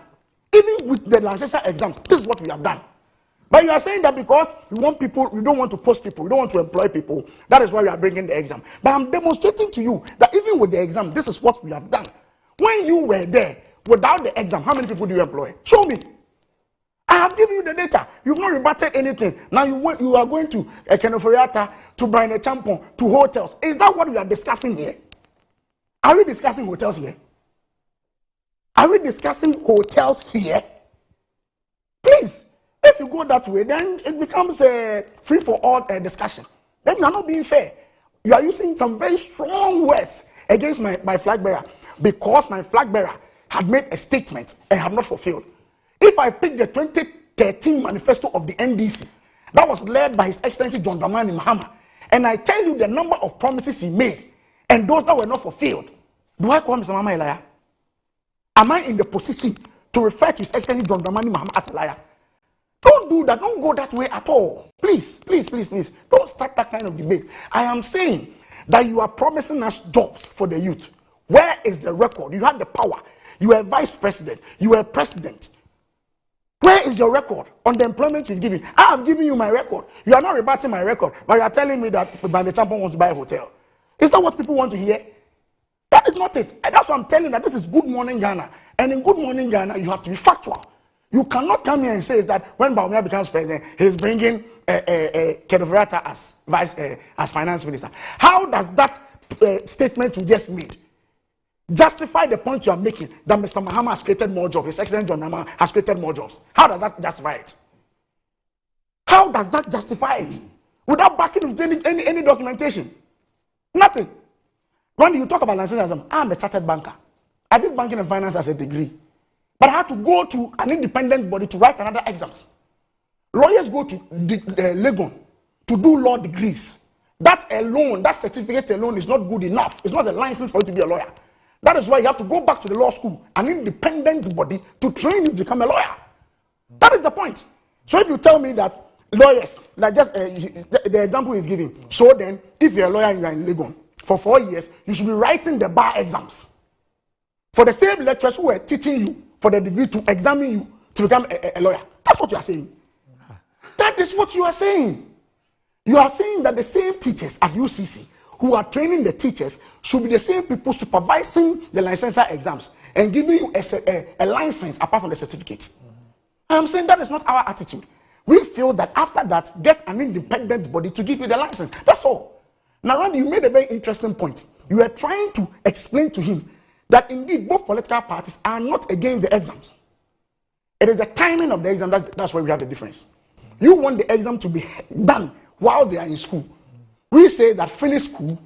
Even with the licensure exams, this is what we have done. But you are saying that because you want people, you don't want to post people, you don't want to employ people, that is why we are bringing the exam. But I'm demonstrating to you that even with the exam, this is what we have done. When you were there, without the exam, how many people do you employ? Show me. I have given you the data. You've not rebutted anything. Now you are going to Kenoforiata, to Brian Champon, to hotels. Is that what we are discussing here? Are we discussing hotels here? Are we discussing hotels here? Please, if you go that way, then it becomes a free-for-all discussion. Then you are not being fair. You are using some very strong words against my flag bearer because my flag bearer had made a statement and had not fulfilled. If I pick the 2013 manifesto of the NDC, that was led by His Excellency John Dramani Mahama, and I tell you the number of promises he made and those that were not fulfilled, do I call Mr. Mahama a liar? Am I in the position to refer to His Excellency John Dramani Mahama as a liar? Don't do that. Don't go that way at all. Please, please, please, please. Don't start that kind of debate. I am saying that you are promising us jobs for the youth. Where is the record? You have the power. You were vice president. You were president. Where is your record on the employment you've given? I have given you my record. You are not rebutting my record, but you are telling me that the champion wants to buy a hotel. Is that what people want to hear? That is not it. And that's what I'm telling you, that this is Good Morning Ghana. And in Good Morning Ghana, you have to be factual. You cannot come here and say that when Baumia becomes president, he's bringing Kedovrata as finance minister. How does that statement you just made justify the point you are making that Mr. Mahama has created more jobs, His Excellency John Mahama has created more jobs? How does that justify it? How does that justify it? Without backing with any documentation. Nothing. When you talk about licensing, I'm a chartered banker. I did banking and finance as a degree. But I had to go to an independent body to write another exams. Lawyers go to Legon to do law degrees. That alone, that certificate alone is not good enough. It's not a license for you to be a lawyer. That is why you have to go back to the law school, an independent body, to train you to become a lawyer. That is the point. So if you tell me that lawyers, like just the example is giving, so then if you're a lawyer and you're in Legon for 4 years, you should be writing the bar exams. For the same lecturers who were teaching you for the degree to examine you to become a lawyer. That's what you are saying. That is what you are saying. You are saying that the same teachers at UCC who are training the teachers should be the same people supervising the licensure exams and giving you a license apart from the certificate. I am saying that is not our attitude. We feel that after that, get an independent body to give you the license. That's all. Now, Randy, you made a very interesting point. You were trying to explain to him that indeed both political parties are not against the exams. It is the timing of the exam, that's where we have the difference. You want the exam to be done while they are in school. We say that finish school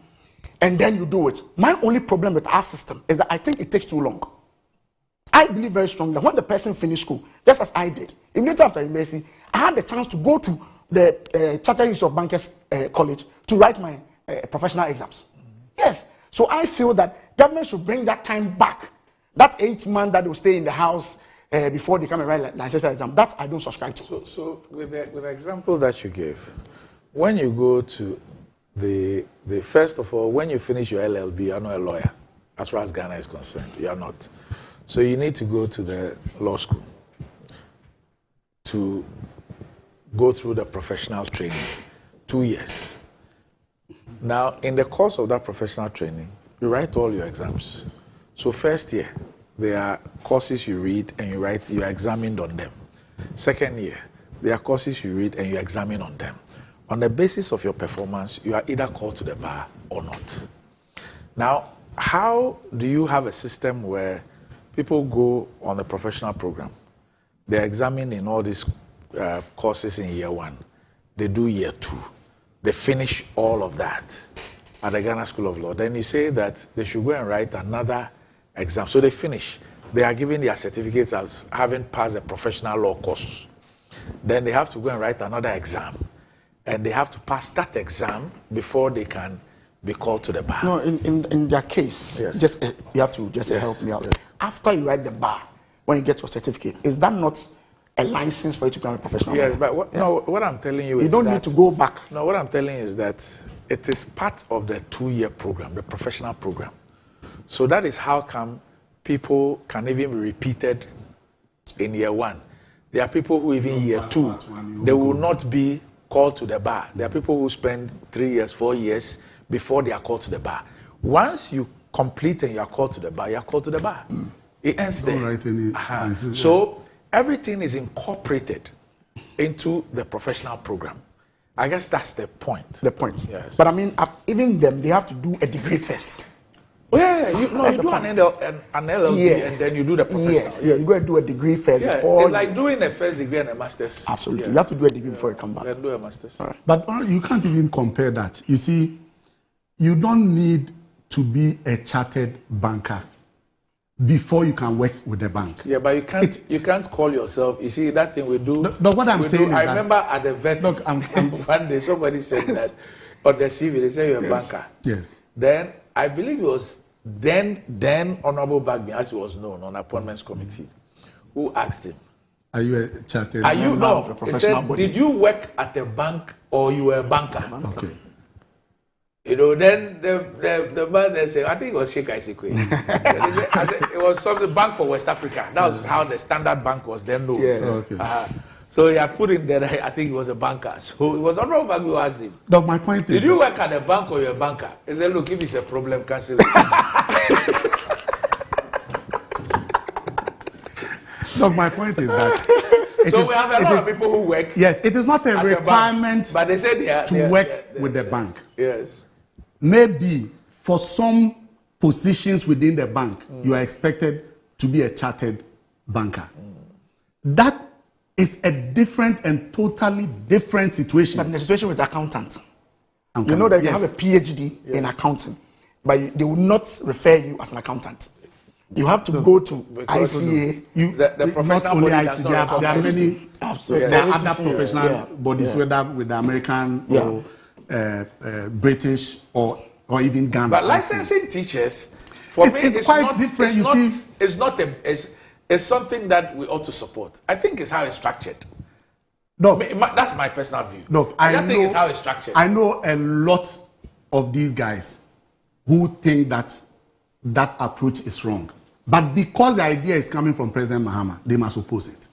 and then you do it. My only problem with our system is that I think it takes too long. I believe very strongly that when the person finished school, just as I did, immediately after university, I had the chance to go to the Chartered Institute of Bankers College to write my professional exams. Yes. So I feel that government should bring that time back. That 8 months that they will stay in the house before they come and write licensure exam, that I don't subscribe to. So with the example that you gave, when you go to the first of all, when you finish your LLB, you are not a lawyer, as far as Ghana is concerned. You are not. So you need to go to the law school to go through the professional training, 2 years. Now, in the course of that professional training, you write all your exams. So first year, there are courses you read and you write, you are examined on them. Second year, there are courses you read and you examine on them. On the basis of your performance, you are either called to the bar or not. Now, how do you have a system where people go on the professional program, they're examined in all these courses in year 1, they do year 2, they finish all of that, at the Ghana School of Law. Then you say that they should go and write another exam. So they finish. They are given their certificates as having passed a professional law course. Then they have to go and write another exam. And they have to pass that exam before they can be called to the bar. No, in their case, Yes. just you have to just help me out. After you write the bar, when you get your certificate, is that not a license for you to become a professional? Yes, lawyer? but what I'm telling you is you don't that, need to go back. No, what I'm telling you is that it is part of the 2-year program, the professional program. So that is how come people can even be repeated in year 1. There are people who even year 2, they will not be called to the bar. There are people who spend 3 years, 4 years before they are called to the bar. Once you complete and you are called to the bar, you are called to the bar. It ends there. So everything is incorporated into the professional program. I guess that's the point. The point. Yes. But I mean, even them, they have to do a degree first. Oh, yeah. You do an LLB Yes. and then you do the professional. Yes, you go and do a degree first before. It's like doing a first degree and a master's. Absolutely. Yes. You have to do a degree before you come back. Then do a master's. All right. But you can't even compare that. You see, you don't need to be a chartered banker before you can work with the bank. Yeah, but you can't call yourself. You see, that thing we do. No, what I'm saying is I that, remember at the vet. Look, one day somebody said that on the CV they say you're a banker. Yes. Then I believe it was then Honorable Bagby, as he was known on appointments committee, who asked him, "Are you a chartered?" Are you member of no? a He professional said, body? "Did you work at a bank or you were a banker?" Okay. You know, then the man then said, I think it was Sheikh Isikwe. It was some bank for West Africa. That was how the Standard Bank was then known. Yeah. Okay. So he had put in there, I think he was a banker. So it was Honorable Bank who asked him, Doc, my point is, did you work at a bank or you're a banker? He said, look, if it's a problem, cancel it. Doc, my point is that. So we have a lot of people who work. Yes, it is not a requirement but they say to work with the bank. Yes. Maybe for some positions within the bank, you are expected to be a chartered banker. That is a different and totally different situation. But in a situation with accountants, you know that you have a PhD in accounting, but they will not refer you as an accountant. You have to go to ICA. The not only body ICA, there are many. Absolutely. There are other professional bodies, whether with the American or British or even Ghana. But licensing teachers, for me, it's quite not, different. It's something that we ought to support. I think it's how it's structured. No, that's my personal view. Look, I just think it's how it's structured. I know a lot of these guys who think that approach is wrong. But because the idea is coming from President Mahama, they must oppose it.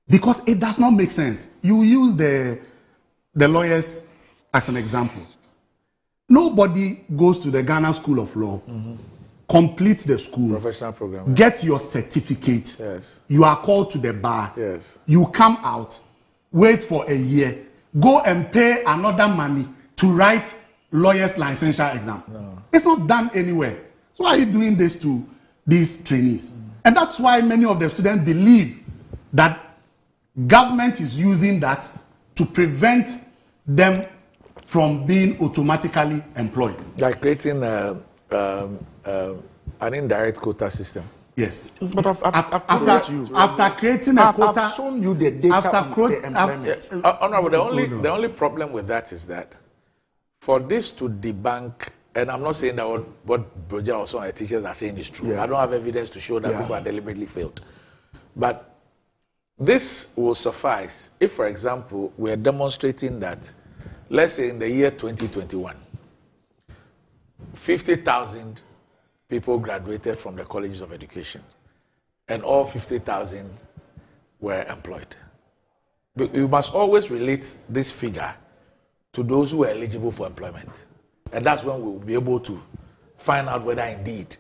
Because it does not make sense. You use the lawyers as an example. Nobody goes to the Ghana School of Law, complete the school, professional program, get your certificate, you are called to the bar, you come out, wait for a year, go and pay another money to write lawyer's licensure exam. No. It's not done anywhere. So why are you doing this to these trainees? And that's why many of the students believe that government is using that to prevent them from being automatically employed. Like creating an indirect quota system. Yes. But after creating a quota, I've shown you the data on the employment. Honorable, the only problem with that is that for this to debunk, and I'm not saying that what Broja or some of the teachers are saying is true. I don't have evidence to show that people are deliberately failed. But this will suffice if, for example, we are demonstrating that, let's say in the year 2021, 50,000 people graduated from the colleges of education, and all 50,000 were employed. But you must always relate this figure to those who are eligible for employment. And that's when we'll be able to find out whether indeed,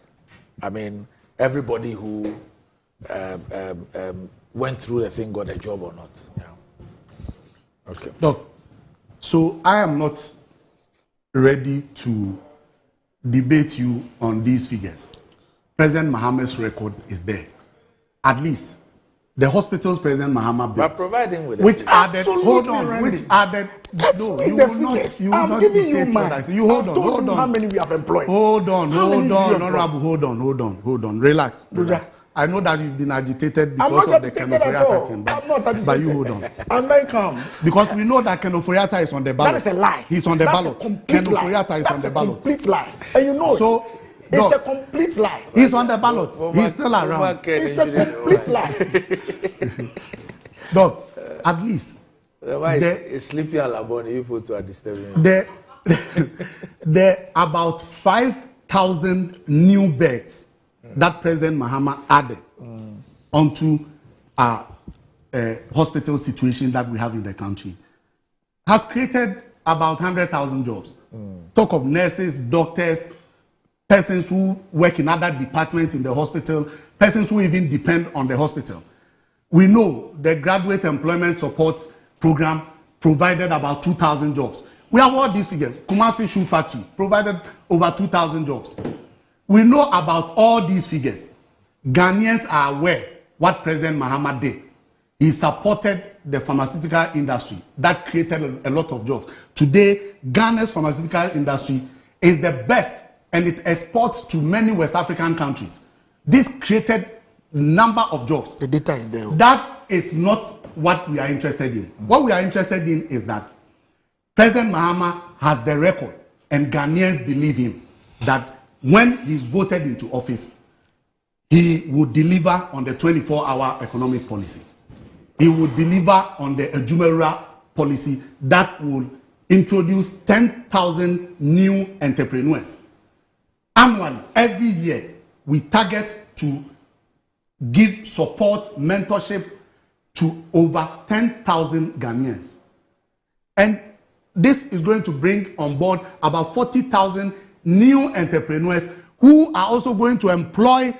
everybody who went through the thing got a job or not. Yeah. Okay. Look, so I am not ready to debate you on these figures. President Mahama's record is there. At least the hospitals President Mahama built, but providing with which added, Absolutely, hold on, Randy. which added, That's no, in you the will not, figures. you will I'm not giving you dictate what mine. I say. You hold I've on, told hold you on. how many we have employed. Hold on, How many hold do you on, employ? Honorable, hold on. Relax. I know that you've been agitated I'm because not of the agitated at Kenoforiata all. thing, I'm not agitated. but you hold on. I'm very calm. Because we know that Kenoforiata is on the ballot. That is a lie. He's on the That's ballot. a complete lie. Kenoforiata is on the ballot. That's a complete lie. And you know so, it. It's a complete lie. He's on the ballot. He's still around. It's a complete lie. Dog, at least. Why is sleeping alabone you put to a disturbing? There are about 5,000 new beds that President Mahama added onto our hospital situation that we have in the country. Has created about 100,000 jobs. Talk of nurses, doctors, persons who work in other departments in the hospital, persons who even depend on the hospital. We know the graduate employment support program provided about 2,000 jobs. We have all these figures. Kumasi Shoe Factory provided over 2,000 jobs. We know about all these figures. Ghanaians are aware what President Mahama did. He supported the pharmaceutical industry. That created a lot of jobs. Today, Ghana's pharmaceutical industry is the best, and it exports to many West African countries. This created number of jobs. The data is there. That is not what we are interested in. What we are interested in is that President Mahama has the record, and Ghanaians believe him, that when he's voted into office, he will deliver on the 24-hour economic policy. He will deliver on the Ejumera policy that will introduce 10,000 new entrepreneurs. Annually, every year, we target to give support, mentorship to over 10,000 Ghanaians. And this is going to bring on board about 40,000 new entrepreneurs who are also going to employ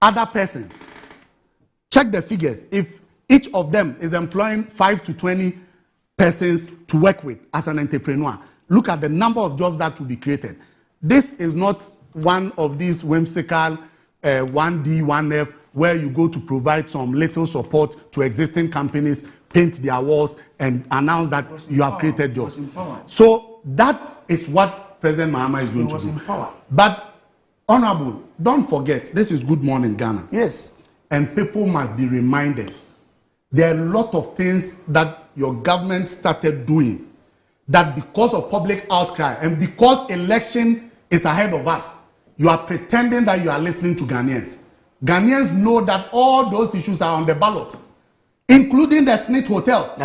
other persons. Check the figures. If each of them is employing 5 to 20 persons to work with as an entrepreneur, look at the number of jobs that will be created. This is not one of these whimsical 1D, 1F, where you go to provide some little support to existing companies, paint their walls, and announce that you have created jobs. So that is what President Mahama is going to do. But, Honorable, don't forget, this is Good Morning Ghana. Yes. And people must be reminded, there are a lot of things that your government started doing that because of public outcry and because election is ahead of us, you are pretending that you are listening to Ghanaians. Ghanaians know that all those issues are on the ballot, including the SNIT hotels.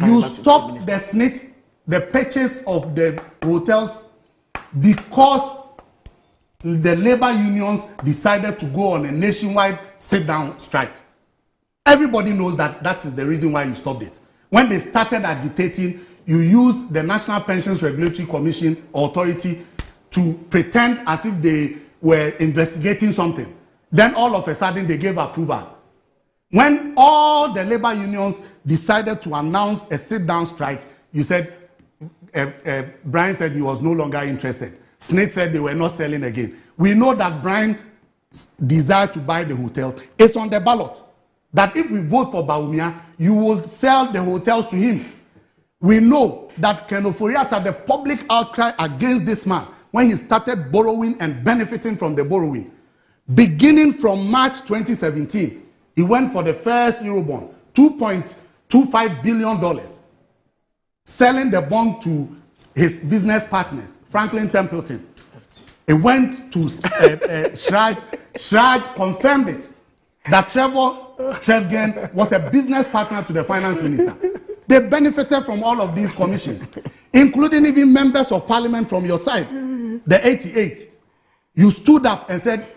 You stopped the SNIT, the purchase of the hotels, because the labor unions decided to go on a nationwide sit-down strike. Everybody knows that that is the reason why you stopped it. When they started agitating, you used the National Pensions Regulatory Commission Authority to pretend as if they were investigating something. Then all of a sudden they gave approval. When all the labor unions decided to announce a sit-down strike, you said, Brian said he was no longer interested. SNIT said they were not selling again. We know that Brian's desire to buy the hotels is on the ballot. That if we vote for Bawumia, you will sell the hotels to him. We know that Kenoforiata, the public outcry against this man, when he started borrowing and benefiting from the borrowing, beginning from March 2017, he went for the first Eurobond, $2.25 billion, selling the bond to his business partners, Franklin Templeton. It went to Shraj. Shraj confirmed it, that Trevor Trevgen was a business partner to the finance minister. They benefited from all of these commissions, including even members of parliament from your side, the 88. You stood up and said,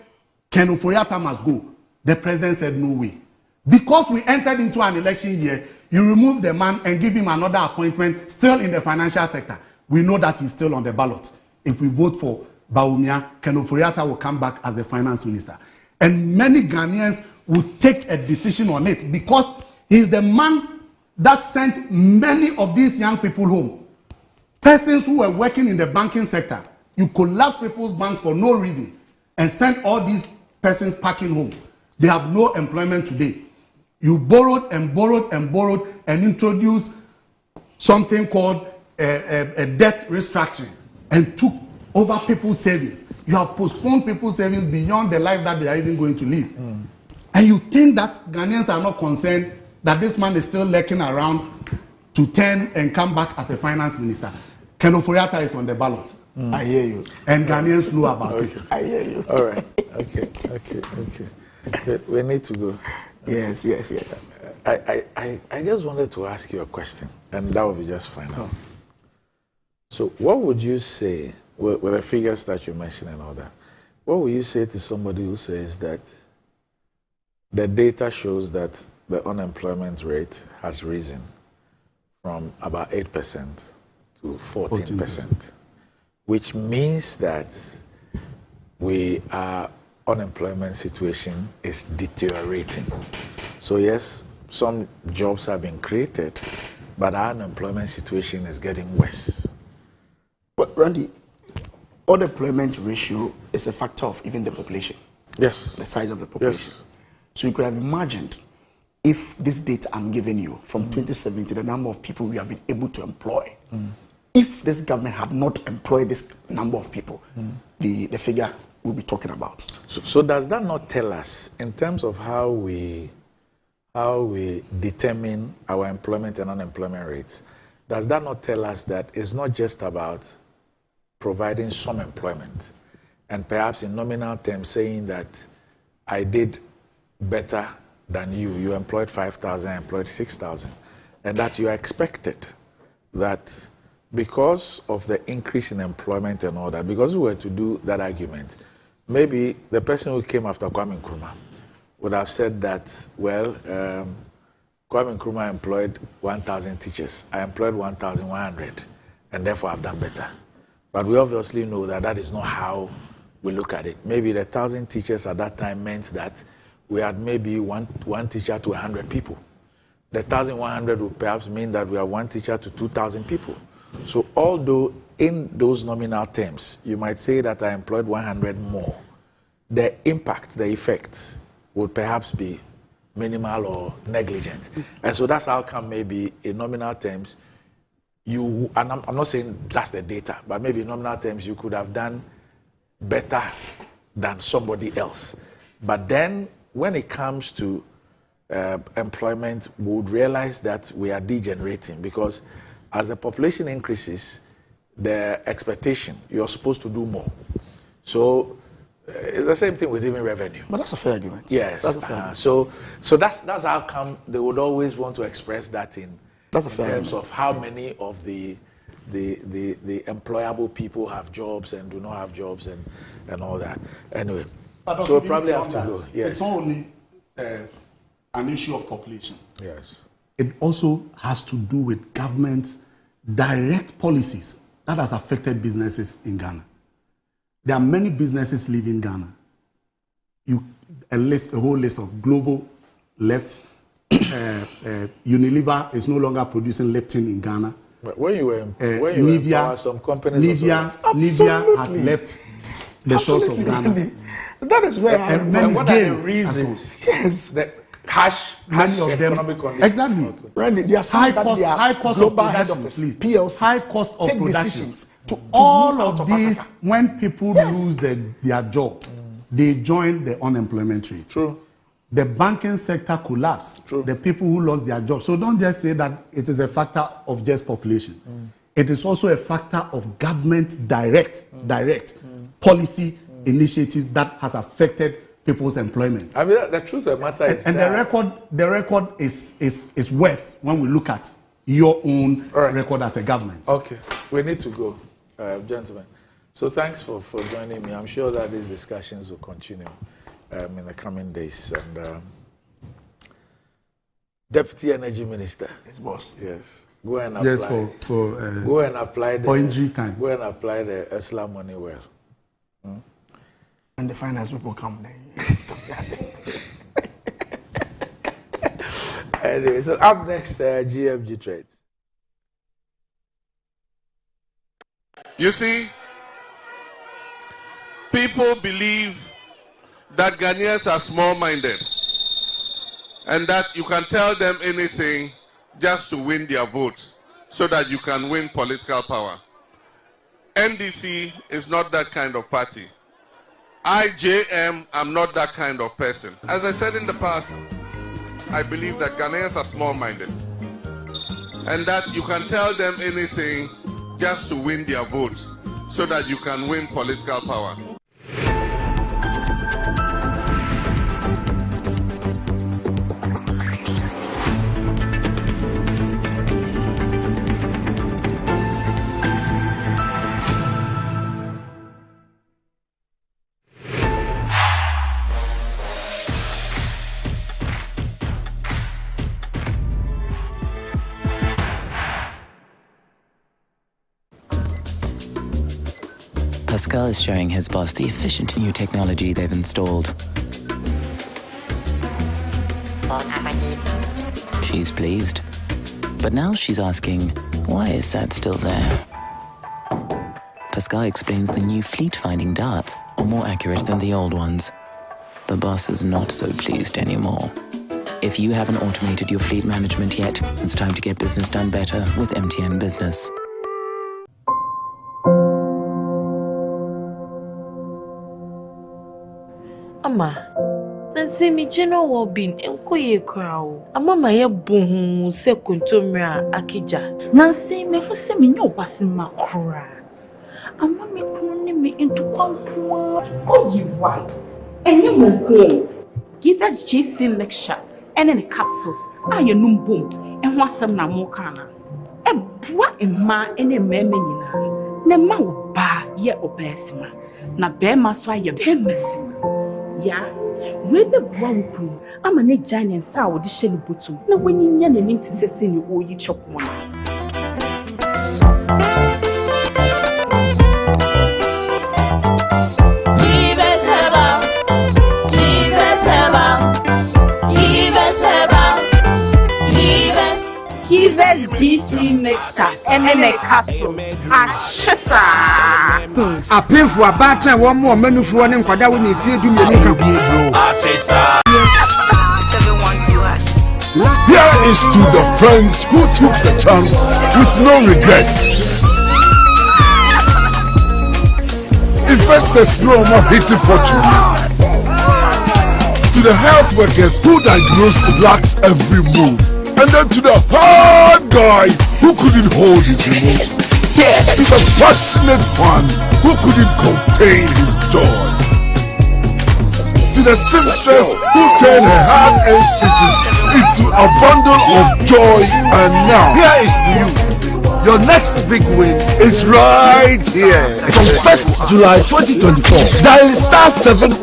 Ken Oforiatta must go. The president said, no way. Because we entered into an election year, you remove the man and give him another appointment still in the financial sector. We know that he's still on the ballot. If we vote for Bawumia, Ken Oforiatta will come back as the finance minister. And many Ghanaians will take a decision on it because he's the man that sent many of these young people home. Persons who were working in the banking sector, you collapse people's banks for no reason and send all these persons packing home. They have no employment today. You borrowed and borrowed and borrowed and introduced something called a debt restructuring and took over people's savings. You have postponed people's savings beyond the life that they are even going to live. And you think that Ghanaians are not concerned that this man is still lurking around to turn and come back as a finance minister. Ken Oforiatta is on the ballot. I hear you. And Ghanaians know about it. I hear you. All right. Okay. We need to go. Yes. I just wanted to ask you a question, and that will be just final. So what would you say, with the figures that you mentioned and all that, what would you say to somebody who says that the data shows that the unemployment rate has risen from about 8% to 14%, which means that our unemployment situation is deteriorating. So yes, some jobs have been created, but our unemployment situation is getting worse. But Randy, unemployment ratio is a factor of even the population. Yes. The size of the population. Yes. So you could have imagined if this data I'm giving you from 2017, the number of people we have been able to employ, if this government had not employed this number of people, the figure we'll be talking about. So does that not tell us, in terms of how we determine our employment and unemployment rates, does that not tell us that it's not just about providing some employment and perhaps in nominal terms saying that I did better than you employed 5,000, I employed 6,000, and that you are expected that because of the increase in employment and all that, because we were to do that argument, maybe the person who came after Kwame Nkrumah would have said that, well, Kwame Nkrumah employed 1,000 teachers. I employed 1,100, and therefore I've done better. But we obviously know that that is not how we look at it. Maybe the 1,000 teachers at that time meant that we had maybe one teacher to 100 people. The 1,100 would perhaps mean that we have one teacher to 2,000 people. So although in those nominal terms, you might say that I employed 100 more, the impact, the effect would perhaps be minimal or negligent. And so that's how come maybe in nominal terms, and I'm not saying that's the data, but maybe in nominal terms, you could have done better than somebody else. But then when it comes to employment, we would realize that we are degenerating, because as the population increases, the expectation, you're supposed to do more. So it's the same thing with even revenue. But that's a fair argument. Yes. That's a fair argument. So that's how come they would always want to express that in terms of how many of the employable people have jobs and do not have jobs and all that. Anyway, so we probably have to go. Yes. It's not only an issue of population. Yes. It also has to do with government's direct policies that has affected businesses in Ghana. There are many businesses leaving Ghana. A whole list of Global left. Unilever is no longer producing leptin in Ghana. When you Nivea, some companies Nivea has left the shores of Ghana. That is where and what are the reasons? Yes. Many of them. Exactly. Randy, there are high cost of production, please. PLCs high cost of take production. decisions to all of these, when people lose their job, they join the unemployment rate. True. The banking sector collapsed. True. The people who lost their jobs. So don't just say that it is a factor of just population. It is also a factor of government direct policy initiatives that has affected people's employment. I mean, the truth of the matter is and the record is worse when we look at your own record as a government. Okay, we need to go, gentlemen. So thanks for joining me. I'm sure that these discussions will continue in the coming days. And Deputy Energy Minister. Yes, boss. Yes. Go and apply. Yes, go and apply for injury time. Go and apply the ESLA money well. And the finance people come there. Anyway, so up next, GMG Trades. You see, people believe that Ghanaians are small-minded. and that you can tell them anything just to win their votes so that you can win political power. NDC is not that kind of party. I'm not that kind of person. As I said in the past, I believe that Ghanaians are small-minded, and that you can tell them anything just to win their votes so that you can win political power. Pascal is showing his boss the efficient new technology they've installed. She's pleased. But now she's asking, why is that still there? Pascal explains the new fleet-finding darts are more accurate than the old ones. The boss is not so pleased anymore. If you haven't automated your fleet management yet, it's time to get business done better with MTN Business. Ama, nansi mi jeno wo bin enko ye kwa o. Ama ma ye bohu se kontomra akija. Nansi me hu se me nyo basima kra. Ama me kunu ni me into kwankwa. Oh you right. Enye mo ko. Give us JC mixture and any capsules. Aye num boom. En ho asem na mo kana. E boa emma ene meme nyina. Ne ma wo ba ye obesima. Na be ma so aye be mesima. Ya, we the boy I'm a Ghanian sour the shelly bottom. No, when you yan and into sessing you all you chop one. Give us GC mixture, M.M. Castle, Achesa. A pay for a banter, one more menu for one and Quada when you fear to me. Here is to the friends who took the chance with no regrets. Investors no more hitting fortune. To the health workers who diagnosed blacks every move. And then to the hard guy who couldn't hold his emotions. To the passionate fan who couldn't contain his joy. To the seamstress who turned her hand-earned stitches into a bundle of joy. And now, here is to you. Your next big win is right here. From 1st July 2024, dial *712#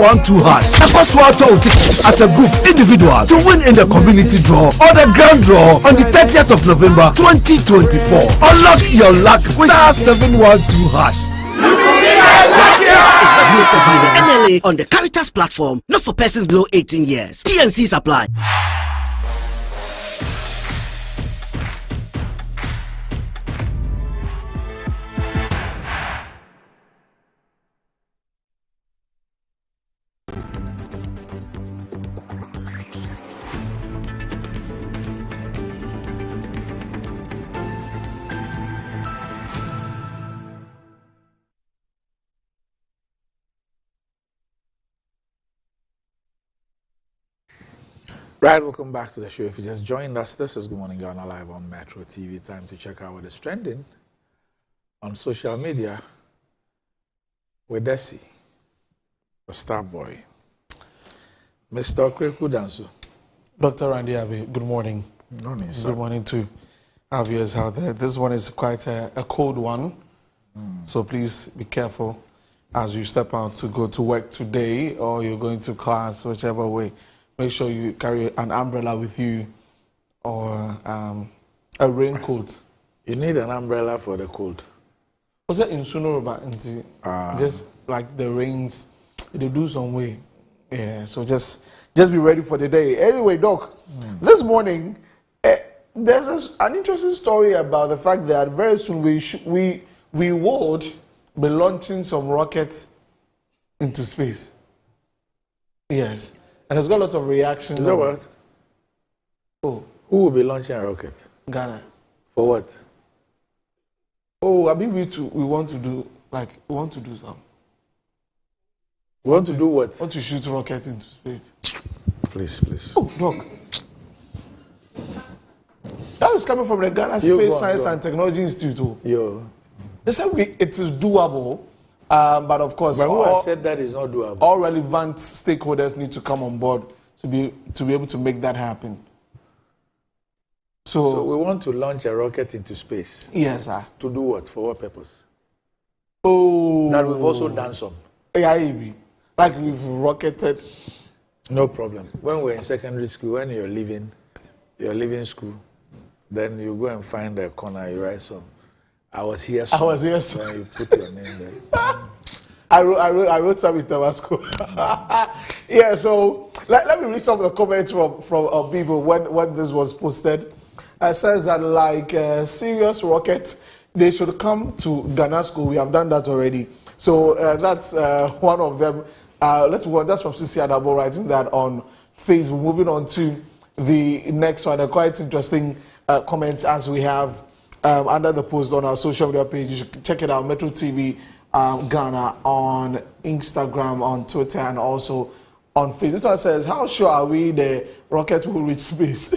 #SWATO tickets as a group individual to win in the community draw or the grand draw on the 30th of November 2024. Unlock your luck with *712#. Created by the NLA on the Caritas platform, not for persons below 18 years. TNCs apply. Right, welcome back to the show. If you just joined us, this is Good Morning Ghana live on Metro TV. Time to check out what is trending on social media with Desi, the star boy, Mr. Kweku Danso. Dr. Randy Abbey, good morning. Good morning, sir. Good morning to our viewers out there. This one is quite a cold one, so please be careful as you step out to go to work today or you're going to class, whichever way. Make sure you carry an umbrella with you or a raincoat. You need an umbrella for the cold. Was that in Sunoroba? Just like the rains, they do some way. Yeah, so just be ready for the day. Anyway, Doc, this morning, there's an interesting story about the fact that very soon we would be launching some rockets into space. Yes. And there's got lots of reactions. Is that what? Oh. Who will be launching a rocket? Ghana. For what? Oh, I mean, we want to do some. We want to do what? Want to shoot rockets into space. Please. Oh, Doc. That is coming from the Ghana Space Science and Technology Institute. They said it is doable, but of course, but who has said that is not doable? All relevant stakeholders need to come on board to be able to make that happen. So we want to launch a rocket into space. Yes, sir. To do what? For what purpose? Oh. That we've also done some. Yeah, like we've rocketed. No problem. When we're in secondary school, when you're leaving school, then you go and find a corner, you write some. I was here. I was here. So you put your name there. I wrote some in Tabasco. Yeah. So let me read some of the comments from people when this was posted. It says that like serious rockets, they should come to Ghana school. We have done that already. So that's one of them. Let's move on. That's from CC Adabo writing that on Facebook. Moving on to the next one, a quite interesting comment as we have under the post on our social media page. You should check it out, Metro TV Ghana on Instagram, on Twitter, and also on Facebook. This one says, how sure are we the rocket will reach space?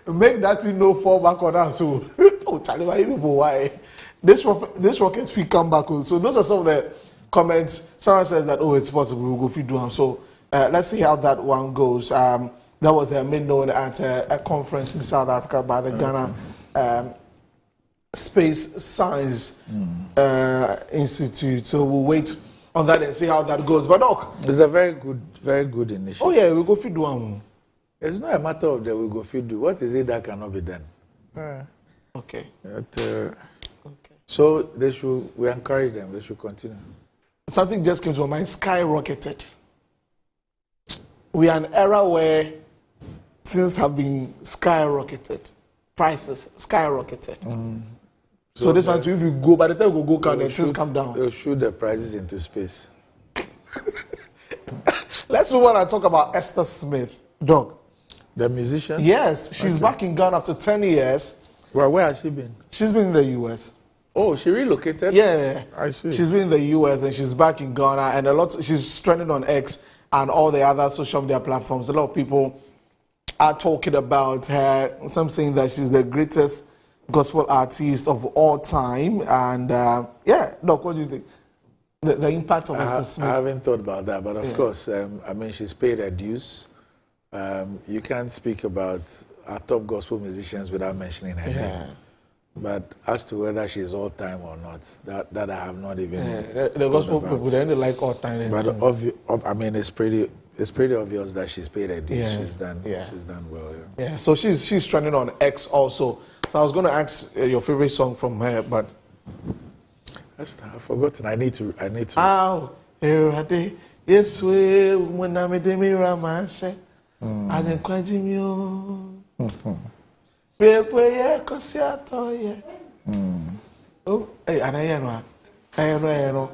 Make that thing no fall back on us. So, oh, Charlie, why? This rocket will come back. So those are some of the comments. Someone says that, oh, it's possible, we'll go feed them. So let's see how that one goes. That was made known at a conference in South Africa by the Ghana Space Science Institute. So we'll wait on that and see how that goes. But Doc, it's a very good initiative. Oh yeah, we'll go feed one. It's not a matter of that we go feed do. What is it that cannot be done? Okay. Okay. So we encourage them. They should continue. Something just came to my mind. Skyrocketed. We are in an era where things have been skyrocketed. Prices skyrocketed. So this one, if you go, by the time you go, can things come down? They'll shoot the prices into space. Let's move on and talk about Esther Smith, Doc. The musician? Yes, she's back in Ghana after 10 years. Well, where has she been? She's been in the U.S. Oh, she relocated? Yeah. I see. She's been in the U.S. and she's back in Ghana, and she's trending on X and all the other social media platforms. A lot of people are talking about her. Some saying that she's the greatest gospel artist of all time. And yeah, Doc, what do you think? The impact of Esther Smith? I haven't thought about that, but of course, I mean, she's paid her dues. You can't speak about our top gospel musicians without mentioning her name. But as to whether she's all time or not, that I have not even. The gospel people, they only like all time. But I mean, it's pretty obvious that she's paid her dues. She's done well. Yeah. So she's trending on X also. So I was going to ask your favorite song from her, but I've forgotten. I need to. Ow, yes, when I'm a demi ramashe. I didn't quite you. Oh, hey, I know.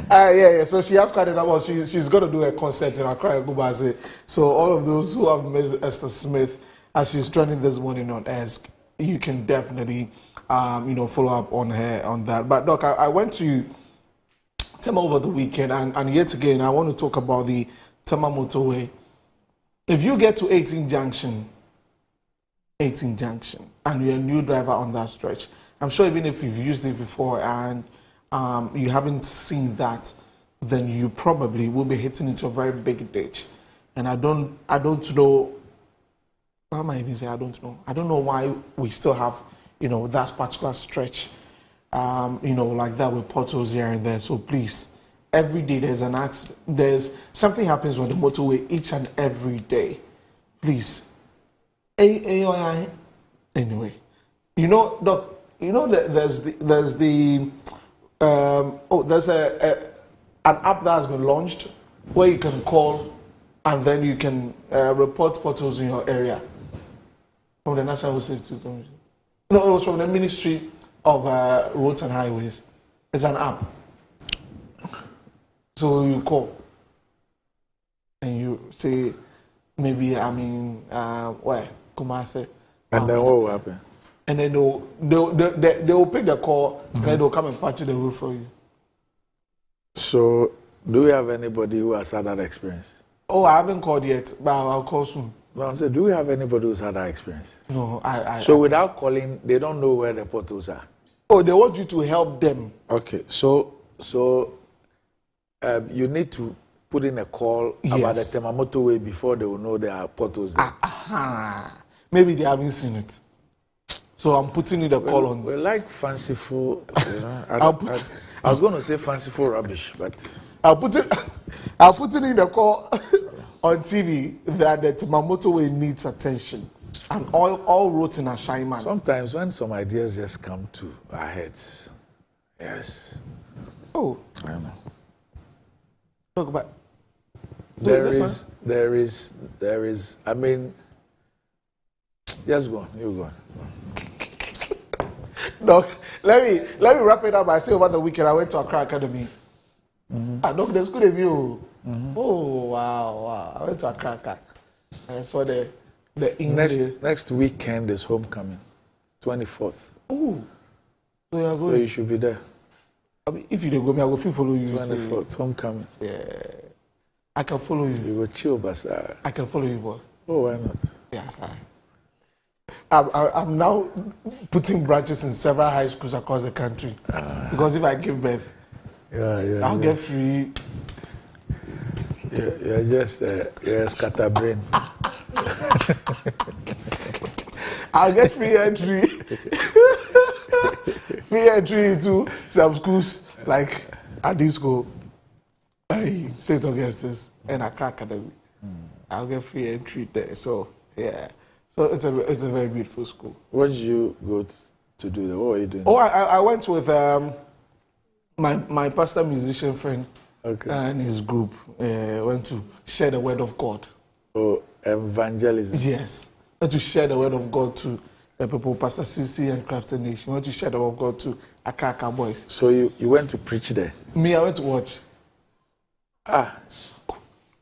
Yeah. So she has quite a number. She's going to do a concert in Accra, Gubase. So all of those who have missed Esther Smith as she's trending this morning on Ask, you can definitely, follow up on her on that. But Doc, I went to Tema over the weekend, and yet again, I want to talk about the Tema motorway. If you get to 18 Junction, and you're a new driver on that stretch, I'm sure even if you've used it before and you haven't seen that, then you probably will be hitting into a very big ditch. And I don't know. How am I even saying I don't know? I don't know why we still have, that particular stretch, like that with potholes here and there. So please, every day there's an accident. There's something happens on the motorway each and every day. Please. Anyway, Doc, there's an app that has been launched where you can call and then you can report potholes in your area from the National Road Safety Commission. No, it was from the Ministry of Roads and Highways. It's an app. So you call and you say, maybe I mean where Kumasi. And then what will happen? And then they'll pick the call and then they'll come and patch the roof for you. So, do we have anybody who has had that experience? Oh, I haven't called yet, but I'll call soon. No, I'm saying, do we have anybody who's had that experience? No, So, without calling, they don't know where the portals are. Oh, they want you to help them. Okay, so you need to put in a call about the Temamoto way before they will know there are portals there. Maybe they haven't seen it. So I'm putting in the call on. We like fanciful, you know. I was going to say fanciful rubbish, but I'll put it in the call on TV that the Temamoto way needs attention. And all roads in a shy man. Sometimes when some ideas just come to our heads, yes. Oh, I know. Look, but there is. I mean, just go on. You go on. No, let me wrap it up by saying over the weekend I went to Accra Academy. Doc, there's good of you. Oh wow! I went to Accra. I saw the next weekend is homecoming, 24th. Oh, so you are going. So you should be there. I mean, if you don't go, me I will follow you. 24th homecoming. Yeah, I can follow you. You will chill, but I can follow you, boss. Oh, why not? Yes, I'm now putting branches in several high schools across the country because if I give birth, I'll get free. You're just you're a scatterbrain. I'll get free entry. Free entry into some schools like at this school, St. Augustus and Accra Academy. I'll get free entry there. So yeah. So it's a very beautiful school. What did you go to do there? What were you doing? Oh, I went with my pastor musician friend and his group. Went to share the word of God. Oh, evangelism. Yes. Went to share the word of God to the people, Pastor CC and Crafted Nation. Went to share the word of God to Accra boys. So you went to preach there? Me, I went to watch.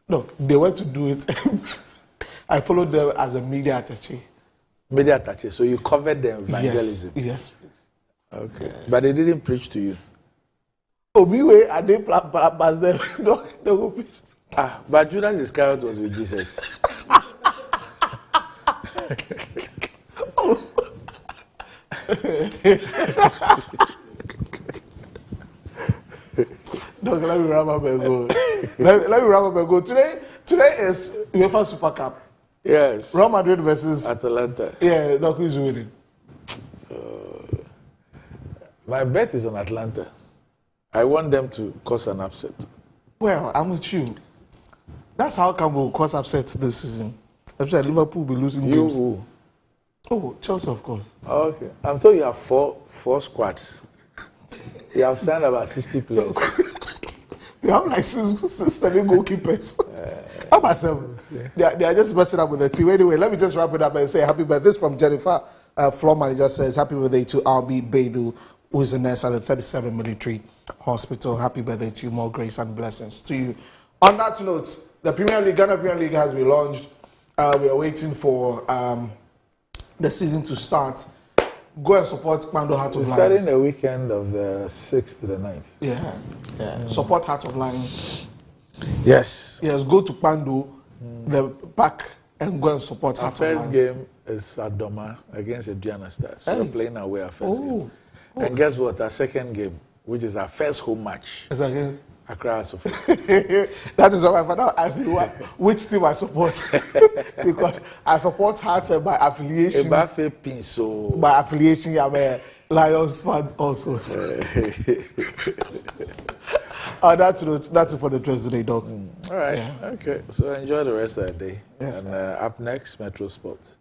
Look, they went to do it. I followed them as a media attaché. Media attaché. So you covered the evangelism? Yes, please. Okay. But they didn't preach to you? Oh, me, I didn't pass them. No, they will preach. But Judas Iscariot was with Jesus. Let me wrap up and go. Let me wrap up and go. Today is UEFA Super Cup. Yes. Real Madrid versus Atalanta. Yeah, look who's winning. My bet is on Atlanta. I want them to cause an upset. Well, I'm with you. That's how come we'll cause upsets this season. I'm sure Liverpool will be losing games. Who? Oh, Chelsea, of course. Okay. I'm told you have four squads. You have signed about 60 players. You have like 7 goalkeepers. How about 7? Yeah. They are just messing up with the team. Anyway, let me just wrap it up and say happy birthday. This from Jennifer. Floor manager says happy birthday to RB Beidou, who is a nurse at the 37 Military Hospital. Happy birthday to you. More grace and blessings to you. On that note, the Premier League, Ghana Premier League has been launched. We are waiting for the season to start. Go and support Pando Heart of Lions. Starting the weekend of the 6th to the 9th. Yeah. Support Heart of Lions. Yes. Yes, go to Pando, the park, and go and support Heart of Lions. Our first game is at Doma against Aduana Stars. So we're playing away our first game. And guess what? Our second game, which is our first home match. Is against Accra Sofa. That is why I found out asking which team I support. Because I support Hearts by affiliation. By affiliation, I'm a Lions fan also. That's it for the Dress Today, Doc. All right. Yeah. Okay. So enjoy the rest of the day. Yes. And up next, Metro Sports.